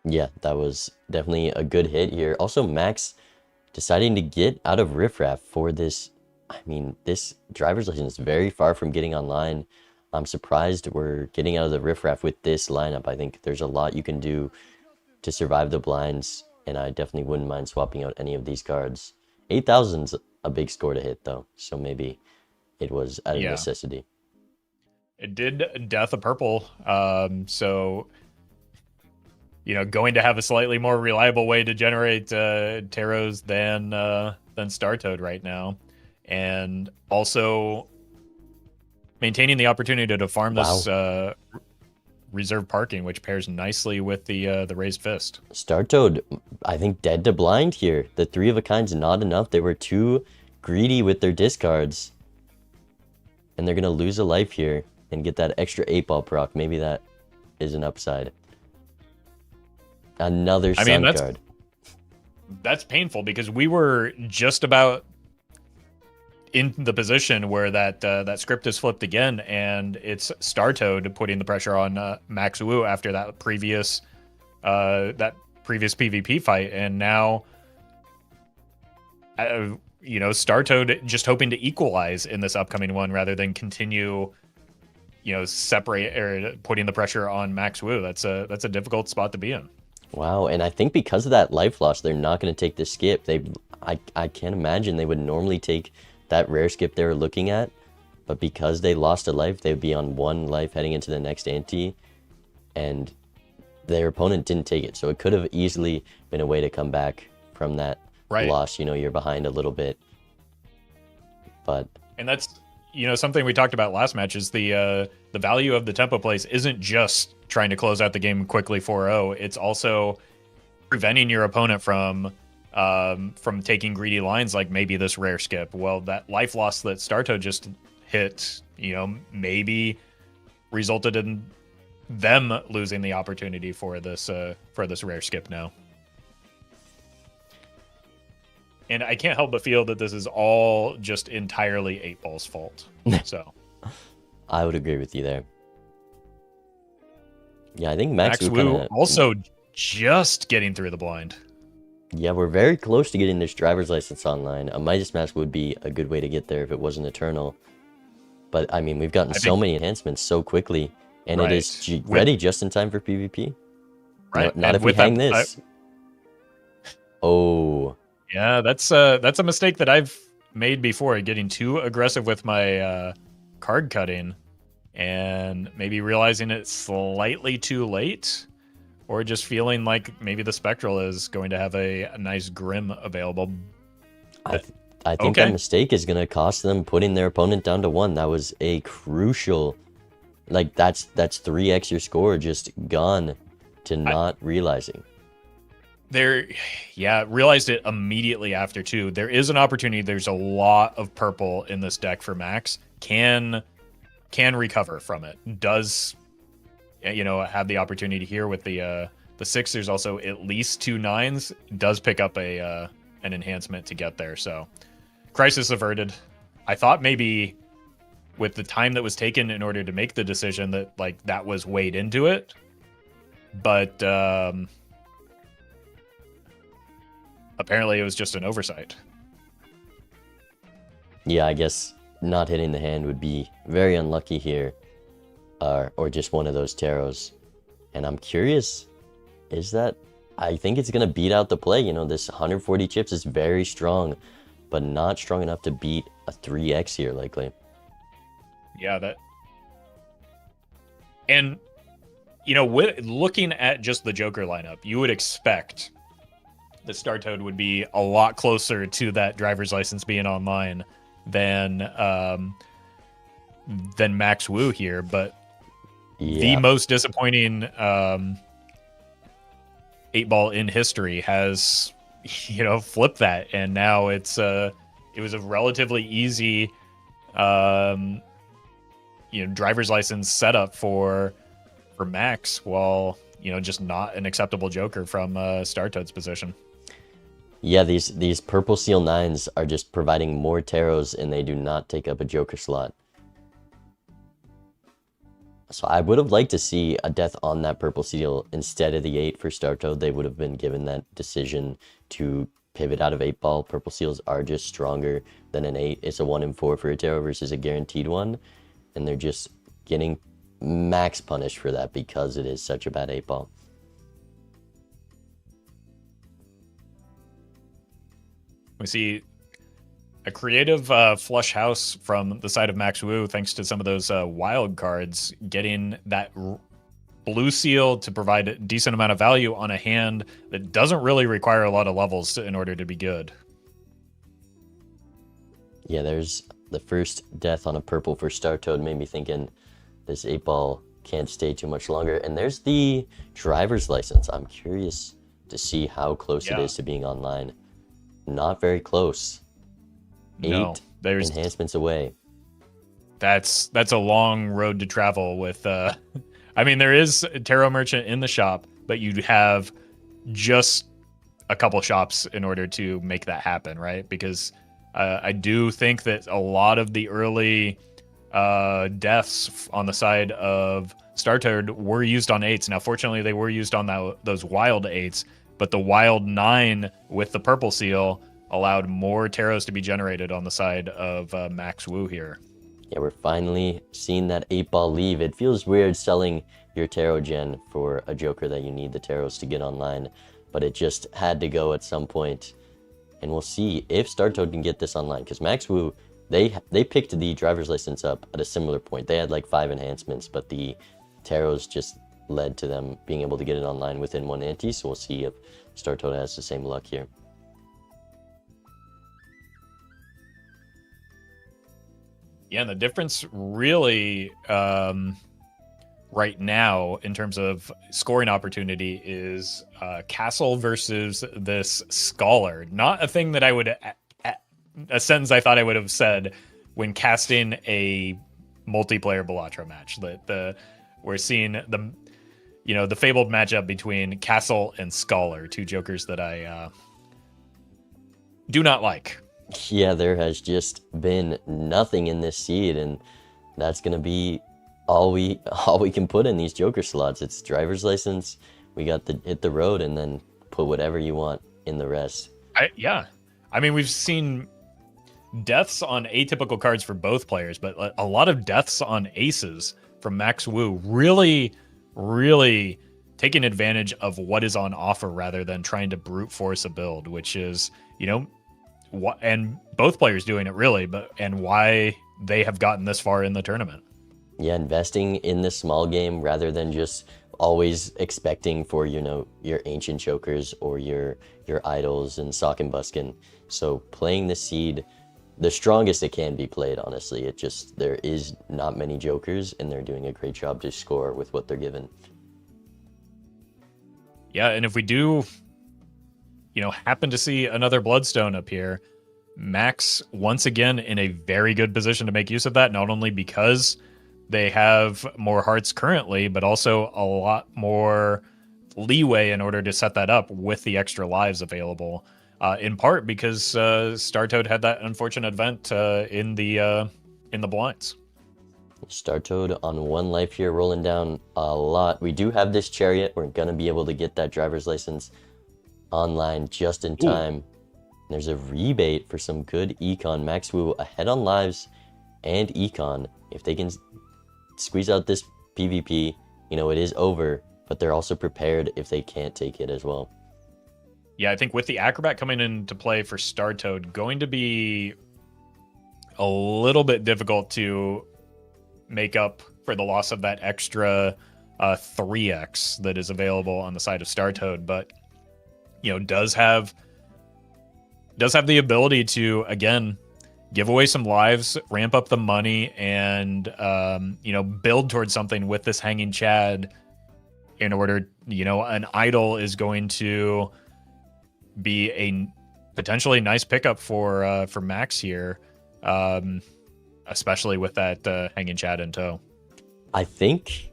Yeah, that was definitely a good hit here. Also, Max deciding to get out of Riffraff for this. I mean, this driver's license is very far from getting online. I'm surprised we're getting out of the Riffraff with this lineup. I think there's a lot you can do to survive the blinds, and I definitely wouldn't mind swapping out any of these cards. 8,000's a big score to hit, though, so maybe it was out of necessity. It did Death of Purple, so you know, going to have a slightly more reliable way to generate taros than Star Toad right now, and also maintaining the opportunity to farm this reserve parking, which pairs nicely with the raised fist. Star Toad, I think, dead to blind here. The 3 of a kind's not enough. They were too greedy with their discards, and they're gonna lose a life here and get that extra 8-ball proc. Maybe that is an upside. Another sun card. That's painful because we were just about in the position where that script is flipped again, and it's Star Toad putting the pressure on Max Wu after that previous PvP fight, and now you know, Star Toad just hoping to equalize in this upcoming one rather than continue, you know, separate or putting the pressure on Max Wu. That's a difficult spot to be in. Wow, and I think because of that life loss, they're not going to take the skip. I can't imagine they would normally take that rare skip they were looking at, but because they lost a life, they'd be on 1 life heading into the next ante, and their opponent didn't take it. So it could have easily been a way to come back from that loss. You know, you're behind a little bit, but and that's, you know, something we talked about last match is the value of the tempo plays isn't just trying to close out the game quickly 4-0. It's also preventing your opponent from taking greedy lines like maybe this rare skip. Well, that life loss that Star Toad just hit, you know, maybe resulted in them losing the opportunity for this rare skip now. And I can't help but feel that this is all just entirely 8-Ball's fault. So I would agree with you there. Yeah, I think Max Wu also just getting through the blind. Yeah, we're very close to getting this driver's license online. A Midas Mask would be a good way to get there if it wasn't Eternal. But, I mean, we've gotten so many enhancements so quickly, and it is ready just in time for PvP. Right. Not if we hang this. Oh. Yeah, that's a mistake that I've made before, getting too aggressive with my card cutting and maybe realizing it's slightly too late, or just feeling like maybe the Spectral is going to have a nice Grim available. I think that mistake is going to cost them putting their opponent down to 1. That was a crucial, like, that's 3x your score just gone to not realizing. Realized it immediately after too. There is an opportunity. There's a lot of purple in this deck for Max. Can recover from it. Does, you know, have the opportunity here with the 6. There's also at least 2 9s. Does pick up an enhancement to get there. So crisis averted. I thought maybe with the time that was taken in order to make the decision that like that was weighed into it, but apparently it was just an oversight. Yeah, I guess not hitting the hand would be very unlucky here, or just one of those taros. And I'm curious, I think it's going to beat out the play. You know, this 140 chips is very strong, but not strong enough to beat a 3x here, likely. Yeah, and, you know, looking at just the Joker lineup, you would expect the Star Toad would be a lot closer to that driver's license being online than Max Wu here, but the most disappointing 8-Ball in history has flip that, and now it was a relatively easy driver's license setup for Max, while just not an acceptable joker from Startoad's position. Yeah, these purple seal 9s are just providing more taros, and they do not take up a joker slot. So I would have liked to see a death on that purple seal instead of the 8 for Startoad. They would have been given that decision to pivot out of 8 ball. Purple seals are just stronger than an 8. It's a 1 in 4 for a taro versus a guaranteed one, and they're just getting max punished for that because it is such a bad 8 ball. We see a creative flush house from the side of Max Wu, thanks to some of those wild cards, getting that blue seal to provide a decent amount of value on a hand that doesn't really require a lot of levels in order to be good. Yeah, there's the first death on a purple for Startoad, made me thinking this 8 ball can't stay too much longer. And there's the driver's license. I'm curious to see how close it is to being online. Not very close. 8 enhancements away. That's a long road to travel with I mean, there is a tarot merchant in the shop, but you have just a couple shops in order to make that happen, right? Because I do think that a lot of the early deaths on the side of Startoad were used on 8s. Now, fortunately, they were used on those wild 8s, but the wild 9 with the purple seal allowed more taros to be generated on the side of Max Wu here. Yeah, we're finally seeing that 8 ball leave. It feels weird selling your tarot gen for a joker that you need the taros to get online, but it just had to go at some point. And we'll see if Startoad can get this online, because Max Wu, they picked the driver's license up at a similar point. They had like 5 enhancements, but the taros just led to them being able to get it online within 1 ante, so we'll see if Startoad has the same luck here. Yeah, and the difference really right now in terms of scoring opportunity is Castle versus this Scholar. Not a thing that I would, a sentence I thought I would have said when casting a multiplayer Balatro match. That we're seeing the fabled matchup between Castle and Scholar, 2 jokers that I do not like. Yeah, there has just been nothing in this seed, and that's gonna be all we can put in these joker slots. It's driver's license. We got the hit the road, and then put whatever you want in the rest. I mean, we've seen deaths on atypical cards for both players, but a lot of deaths on aces from Max Wu. Really, really taking advantage of what is on offer rather than trying to brute force a build, which is and both players doing it really, and why they have gotten this far in the tournament. Yeah, investing in the small game rather than just always expecting for your ancient chokers or your idols and sock and buskin. So playing the seed the strongest it can be played, honestly. There is not many jokers, and they're doing a great job to score with what they're given. Yeah, and if we do happen to see another Bloodstone up here, Max, once again, in a very good position to make use of that, not only because they have more hearts currently, but also a lot more leeway in order to set that up with the extra lives available, in part because Startoad had that unfortunate event in the blinds. Startoad on 1 life here, rolling down a lot. We do have this chariot. We're going to be able to get that driver's license online just in time. Ooh. There's a rebate for some good econ. Max Wu ahead on lives and econ. If they can squeeze out this PvP, it is over, but they're also prepared if they can't take it as well. Yeah, I think with the Acrobat coming into play for Startoad, going to be a little bit difficult to make up for the loss of that extra 3x that is available on the side of Startoad, but does have the ability to, again, give away some lives, ramp up the money, and build towards something with this hanging Chad in order, an idol is going to be a potentially nice pickup for Max here, especially with that hanging Chad in tow. I think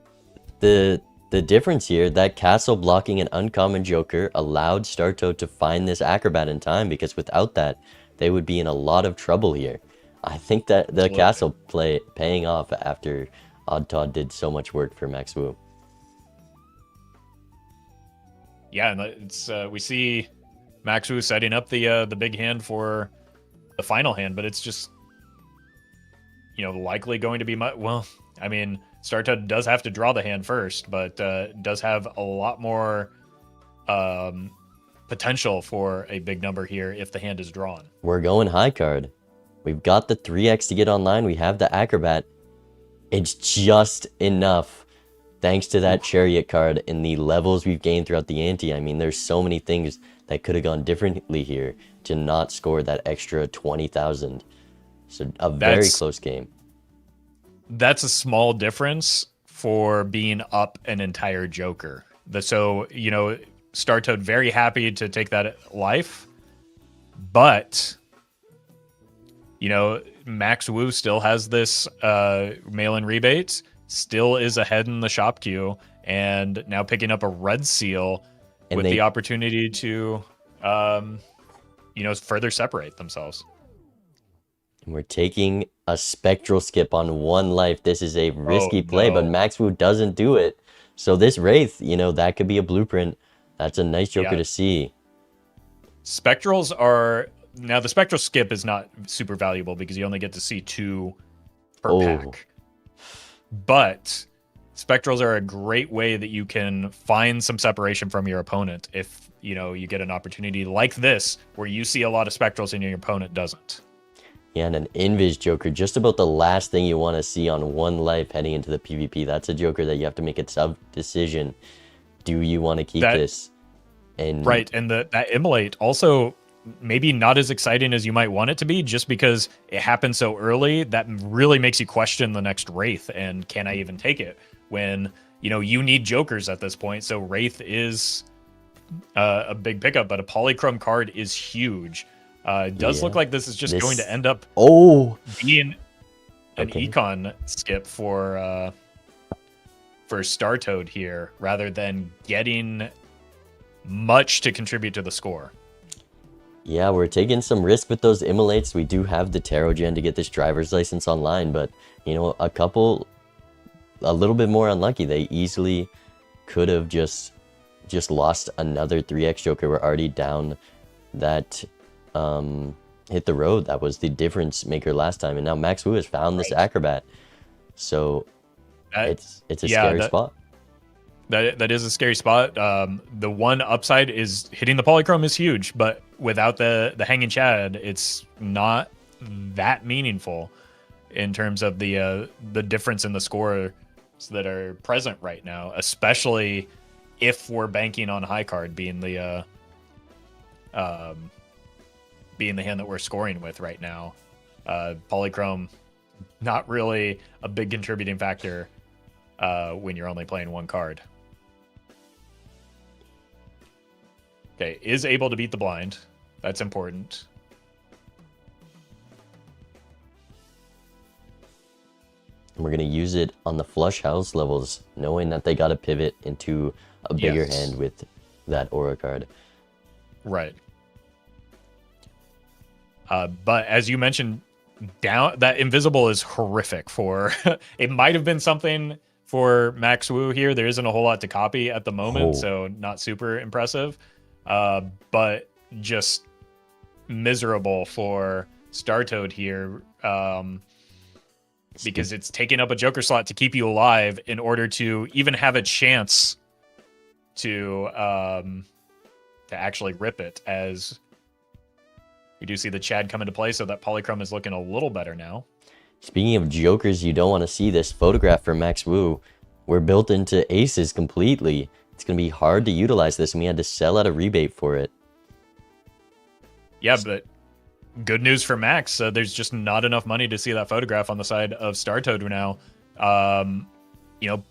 the difference here, that castle blocking an uncommon joker allowed Starto to find this acrobat in time, because without that, they would be in a lot of trouble here. I think that the Absolutely. castle play paying off after Odd Todd did so much work for Max Wu. Yeah, and it's we see Max Wu setting up the big hand for the final hand, but it's just, you know, likely going to be well. I mean, Startud does have to draw the hand first, but does have a lot more potential for a big number here if the hand is drawn. We're going high card. We've got the 3x to get online. We have the acrobat. It's just enough thanks to that chariot card and the levels we've gained throughout the ante. I mean, there's so many things that could have gone differently here to not score that extra 20,000. So a very close game. That's a small difference for being up an entire joker. So, you know, Startoad very happy to take that life, but, you know, Max Wu still has this mail-in rebate, still is ahead in the shop queue, and now picking up a red seal with the opportunity to, you know, further separate themselves. And we're taking a spectral skip on 1 life. This is a risky play, but Max Wu doesn't do it. So this Wraith, you know, that could be a blueprint. That's a nice joker to see. Spectrals are... Now, the spectral skip is not super valuable because you only get to see 2 per pack. But spectrals are a great way that you can find some separation from your opponent if, you know, you get an opportunity like this where you see a lot of spectrals and your opponent doesn't. Yeah, and an Invis Joker, just about the last thing you want to see on 1 life heading into the PvP. That's a Joker that you have to make a tough decision. Do you want to keep this? And right, and that Immolate also maybe not as exciting as you might want it to be, just because it happened so early. That really makes you question the next Wraith, and can I even take it when, you know, you need Jokers at this point. So Wraith is a big pickup, but a Polychrome card is huge. It does look like this is just going to end up being an econ skip for Startoad here, rather than getting much to contribute to the score. Yeah, we're taking some risk with those Immolates. We do have the Tarot Gen to get this driver's license online, but, you know, a little bit more unlucky. They easily could have just lost another 3x Joker. We're already down that hit the road. That was the difference maker last time, and now Max Wu has found this acrobat. So it's a scary spot. That is a scary spot. The one upside is hitting the Polychrome is huge, but without the hanging Chad, it's not that meaningful in terms of the difference in the scores that are present right now, especially if we're banking on high card being the hand that we're scoring with right now. Polychrome, not really a big contributing factor when you're only playing 1 card. Okay, is able to beat the blind. That's important. And we're going to use it on the flush house levels, knowing that they got to pivot into a bigger hand with that aura card. Right. But as you mentioned, that invisible is horrific for... It might have been something for Max Wu here. There isn't a whole lot to copy at the moment, so not super impressive. But just miserable for Startoad here, because it's taking up a Joker slot to keep you alive in order to even have a chance to actually rip it, as we do see the Chad come into play, so that Polychrome is looking a little better now. Speaking of Jokers you don't want to see, this photograph for Max Wu, we're built into aces completely. It's going to be hard to utilize this, and we had to sell out a rebate for it. Yeah, but good news for Max. There's just not enough money to see that photograph on the side of Startoad now. You know,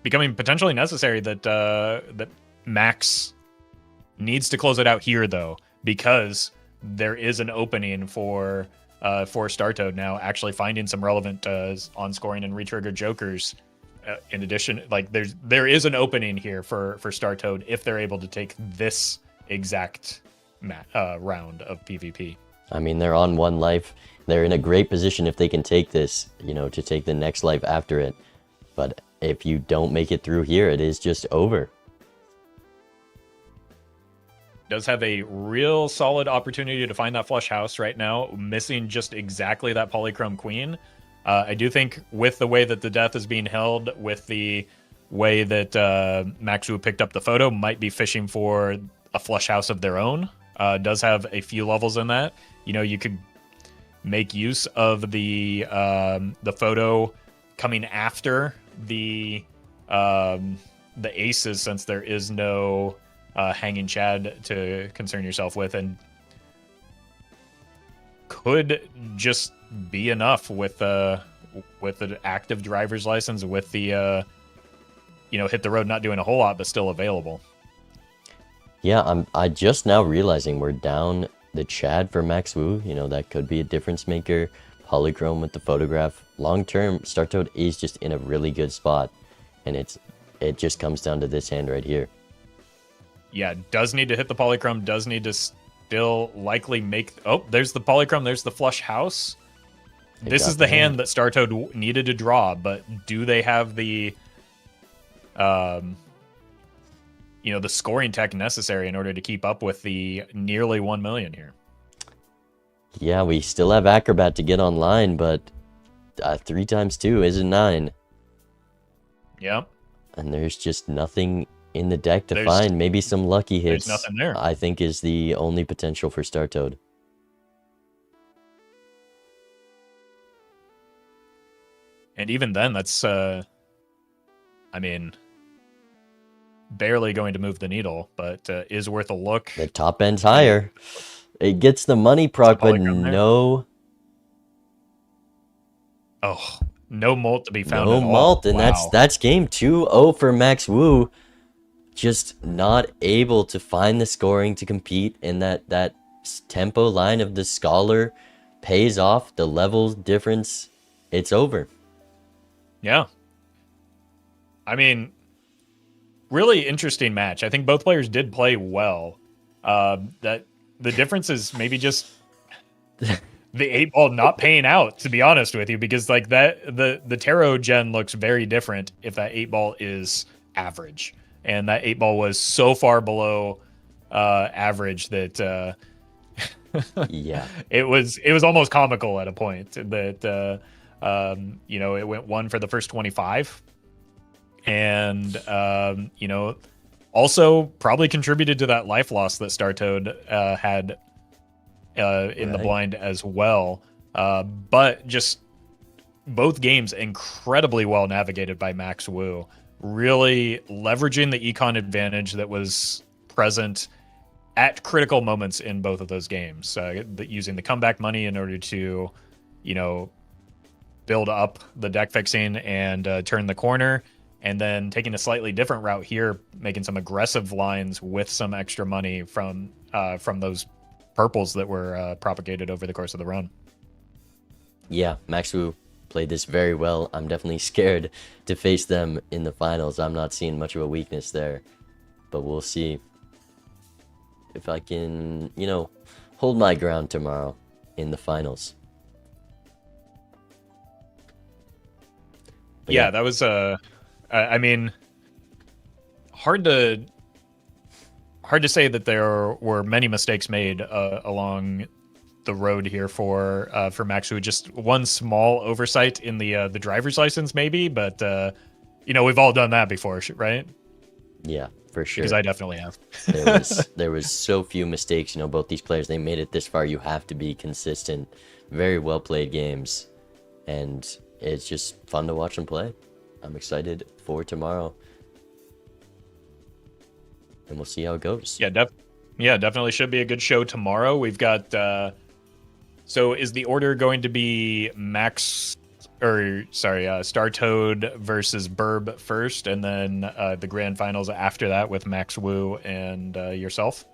becoming potentially necessary that that Max Needs to close it out here though, because there is an opening for StarToad now actually finding some relevant on scoring and retrigger jokers. In addition, like there is an opening here for StarToad if they're able to take this exact round of PvP. I mean, they're on 1 life. They're in a great position if they can take this, you know, to take the next life after it. But if you don't make it through here, it is just over. Does have a real solid opportunity to find that flush house right now, missing just exactly that polychrome queen. I do think with the way that the death is being held, with the way that Max Wu picked up the photo, might be fishing for a flush house of their own. Does have a few levels in that. You know, you could make use of the photo coming after the aces, since there is no hanging Chad to concern yourself with, and could just be enough with an active driver's license, with the hit the road not doing a whole lot but still available. Yeah, I just now realizing we're down the Chad for Max Wu. You know, that could be a difference maker. Polychrome with the photograph. Long term, StarToad is just in a really good spot, and it just comes down to this hand right here. Yeah, does need to hit the polychrome, does need to still likely make... Oh, there's the polychrome, there's the flush house. This is the hand that StarToad needed to draw, but do they have the... the scoring tech necessary in order to keep up with the nearly 1 million here? Yeah, we still have Acrobat to get online, but 3 times 2 isn't 9. Yep. And there's just nothing in the deck to find. Maybe some lucky hits. There's nothing there. I think is the only potential for StarToad. And even then, that's, barely going to move the needle, but is worth a look. The top end's higher. It gets the money proc, but no... Oh, no mult to be found no at all. malt, and Wow. that's game 2-0 for Max Wu. Just not able to find the scoring to compete, and that tempo line of the Scholar pays off. The level difference, it's over. Yeah. I mean, really interesting match. I think both players did play well. That the difference is maybe just the 8-ball not paying out, to be honest with you, because like that the tarot gen looks very different if that 8-ball is average, and that 8-ball was so far below average that Yeah, it was almost comical at a point that it went 1 for the first 25, and also probably contributed to that life loss that StarToad had in the blind as well. But just both games incredibly well navigated by Max Wu, really leveraging the econ advantage that was present at critical moments in both of those games, using the comeback money in order to, build up the deck fixing and turn the corner, and then taking a slightly different route here, making some aggressive lines with some extra money from those purples that were propagated over the course of the run. Yeah, Max Wu played this very well. I'm definitely scared to face them in the finals. I'm not seeing much of a weakness there, but we'll see if I can, hold my ground tomorrow in the finals. But yeah, that was hard to say that there were many mistakes made along the road here for Max Wu. Just one small oversight in the driver's license, maybe, but we've all done that before, right? Yeah, for sure. Because I definitely have. there was so few mistakes. Both these players, they made it this far. You have to be consistent. Very well played games, and it's just fun to watch them play. I'm excited for tomorrow, and we'll see how it goes. Yeah, definitely should be a good show tomorrow. We've got so is the order going to be Max Star Toad versus Burb first, and then the grand finals after that with Max Wu and yourself.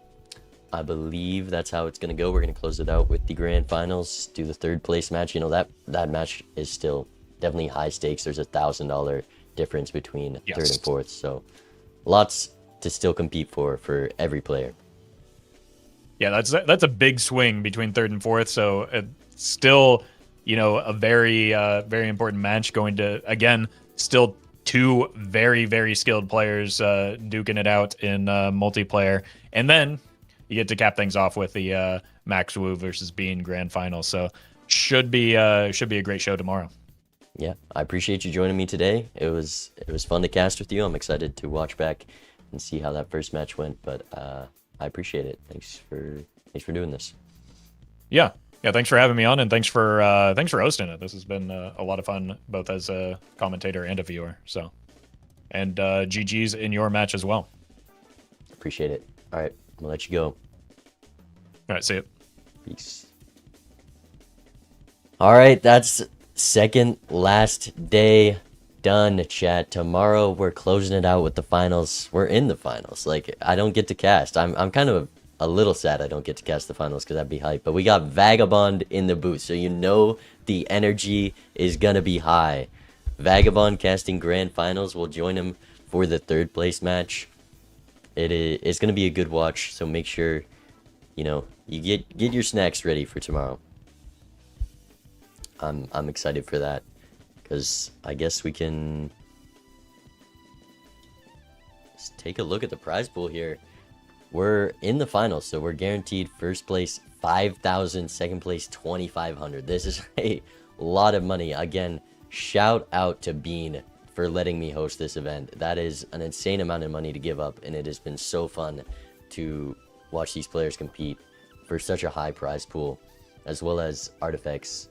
I believe that's how it's going to go. We're going to close it out with the grand finals, do the third place match. You know, that match is still definitely high stakes. There's $1,000 difference between third and fourth. So lots to still compete for every player. Yeah, that's a big swing between third and fourth. So it's still, you know, a very important match going to, again, still two very, very skilled players duking it out in multiplayer. And then you get to cap things off with the Max Wu versus Bean grand final. So should be a great show tomorrow. Yeah, I appreciate you joining me today. It was fun to cast with you. I'm excited to watch back and see how that first match went, but I appreciate it. Thanks for doing this. Yeah, thanks for having me on, and thanks for hosting it. This has been a lot of fun, both as a commentator and a viewer. So, and GG's in your match as well. Appreciate it. All right, I'm gonna let you go. All right, see you. Peace. All right, that's second last day done, chat. Tomorrow we're closing it out with the finals. We're in the finals. Like, I don't get to cast. I'm kind of a little sad I don't get to cast the finals because that'd be hype. But we got Vagabond in the booth, so you know the energy is gonna be high. Vagabond casting grand finals. We'll join him for the third place match. It's gonna be a good watch. So make sure, you know, you get your snacks ready for tomorrow. I'm excited for that, because I guess we can just take a look at the prize pool here. We're in the finals, so we're guaranteed first place 5,000, second place 2,500. This is a lot of money. Again, shout out to Bean for letting me host this event. That is an insane amount of money to give up, and it has been so fun to watch these players compete for such a high prize pool, as well as Artifacts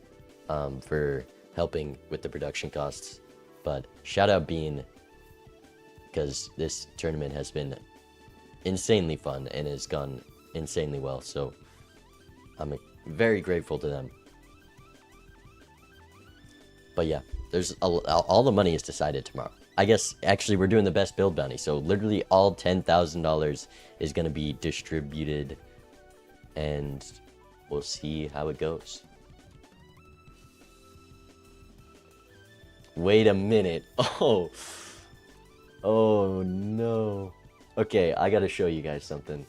for helping with the production costs. But shout out Bean, because this tournament has been insanely fun and has gone insanely well, so I'm very grateful to them. But yeah, there's all the money is decided tomorrow. I guess actually we're doing the best build bounty, so literally all $10,000 is going to be distributed, and we'll see how it goes. Wait a minute. Oh no. Okay, I gotta show you guys something.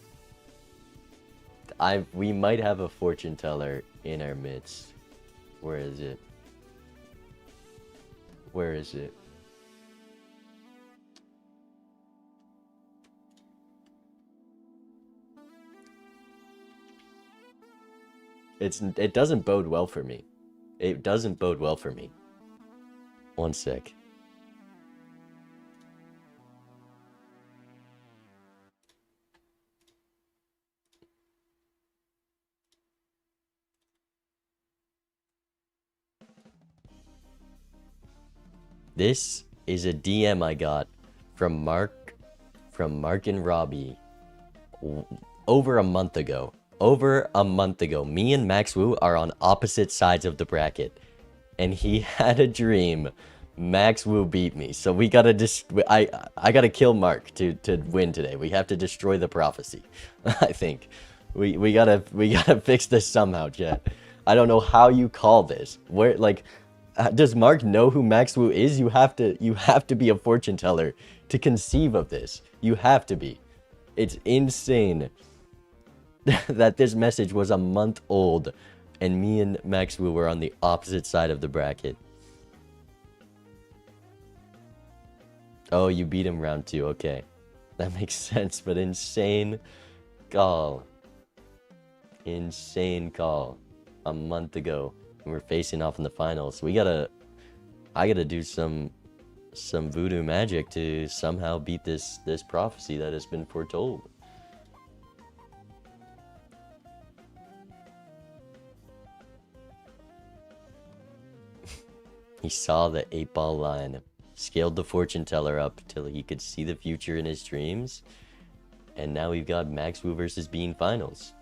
We might have a fortune teller in our midst. Where is it? Where is it? It doesn't bode well for me. It doesn't bode well for me. One sec. This is a DM I got from Mark and Robbie over a month ago. Over a month ago. Me and Max Wu are on opposite sides of the bracket, and he had a dream Max Wu beat me. So we gotta I gotta kill Mark to win today. We have to destroy the prophecy. I think we gotta fix this somehow, chat. I don't know how you call this. Where, like, does Mark know who Max Wu is? You have to be a fortune teller to conceive of this. You have to be. It's insane that this message was a month old and me and Max Wu were on the opposite side of the bracket. Oh, you beat him round 2. Okay. That makes sense, but insane call. Insane call. A month ago. And we're facing off in the finals. I gotta do some voodoo magic to somehow beat this prophecy that has been foretold. He saw the 8-ball line, scaled the fortune teller up till he could see the future in his dreams, and now we've got Max Wu versus Bean finals.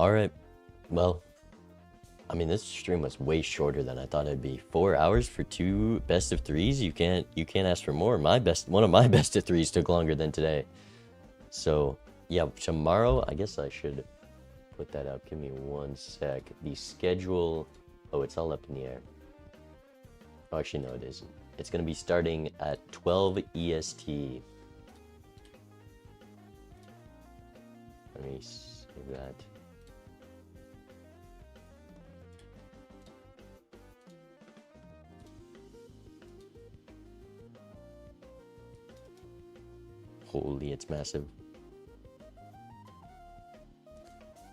Alright, well, I mean, this stream was way shorter than I thought it'd be. 4 hours for 2 best of 3s? You can't ask for more. One of my best of 3s took longer than today. So, yeah, tomorrow, I guess I should put that up. Give me one sec. The schedule, oh, it's all up in the air. Oh, actually, no, it isn't. It's going to be starting at 12 EST. Let me save that. Holy, it's massive.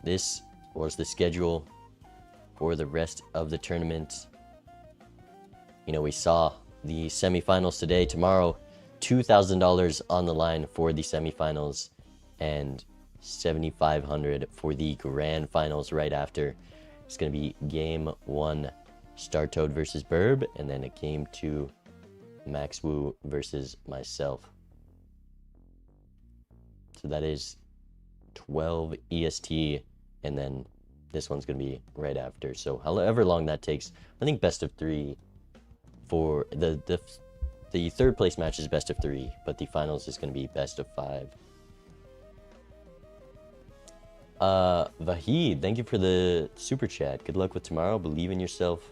This was the schedule for the rest of the tournament. You know, we saw the semifinals today. Tomorrow, $2,000 on the line for the semifinals and $7,500 for the grand finals right after. It's going to be game 1, Star Toad versus Burb, and then a game 2, Max Wu versus myself. So that is 12 EST, and then this one's going to be right after. So however long that takes, I think best of 3 for the third place match is best of 3, but the finals is going to be best of 5. Vahid, thank you for the super chat. Good luck with tomorrow. Believe in yourself.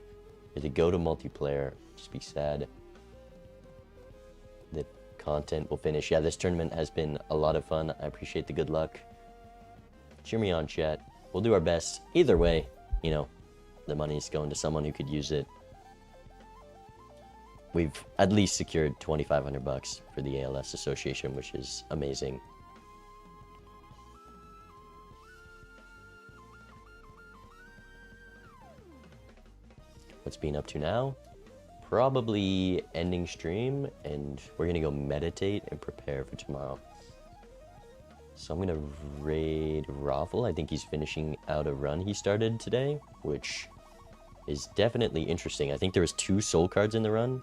If you go to multiplayer, just be sad that content will finish. Yeah, this tournament has been a lot of fun. I appreciate the good luck. Cheer me on, chat. We'll do our best. Either way, you know, the money's going to someone who could use it. We've at least secured $2,500 for the ALS Association, which is amazing. What's being up to now? Probably ending stream, and we're gonna go meditate and prepare for tomorrow. So I'm gonna raid Raffle. I think he's finishing out a run he started today, which is definitely interesting. I think there was 2 soul cards in the run.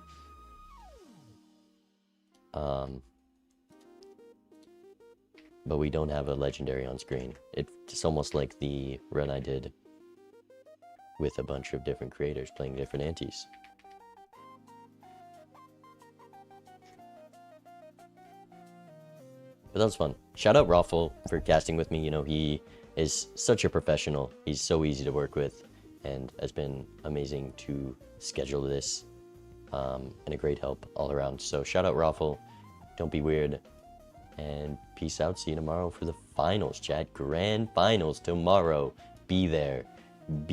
But we don't have a legendary on screen. It's almost like the run I did with a bunch of different creators playing different antes. But that was fun. Shout out Raffle for casting with me. You know, he is such a professional. He's so easy to work with and has been amazing to schedule this and a great help all around. So shout out Raffle. Don't be weird. And peace out. See you tomorrow for the finals, chat. Grand finals tomorrow. Be there. Be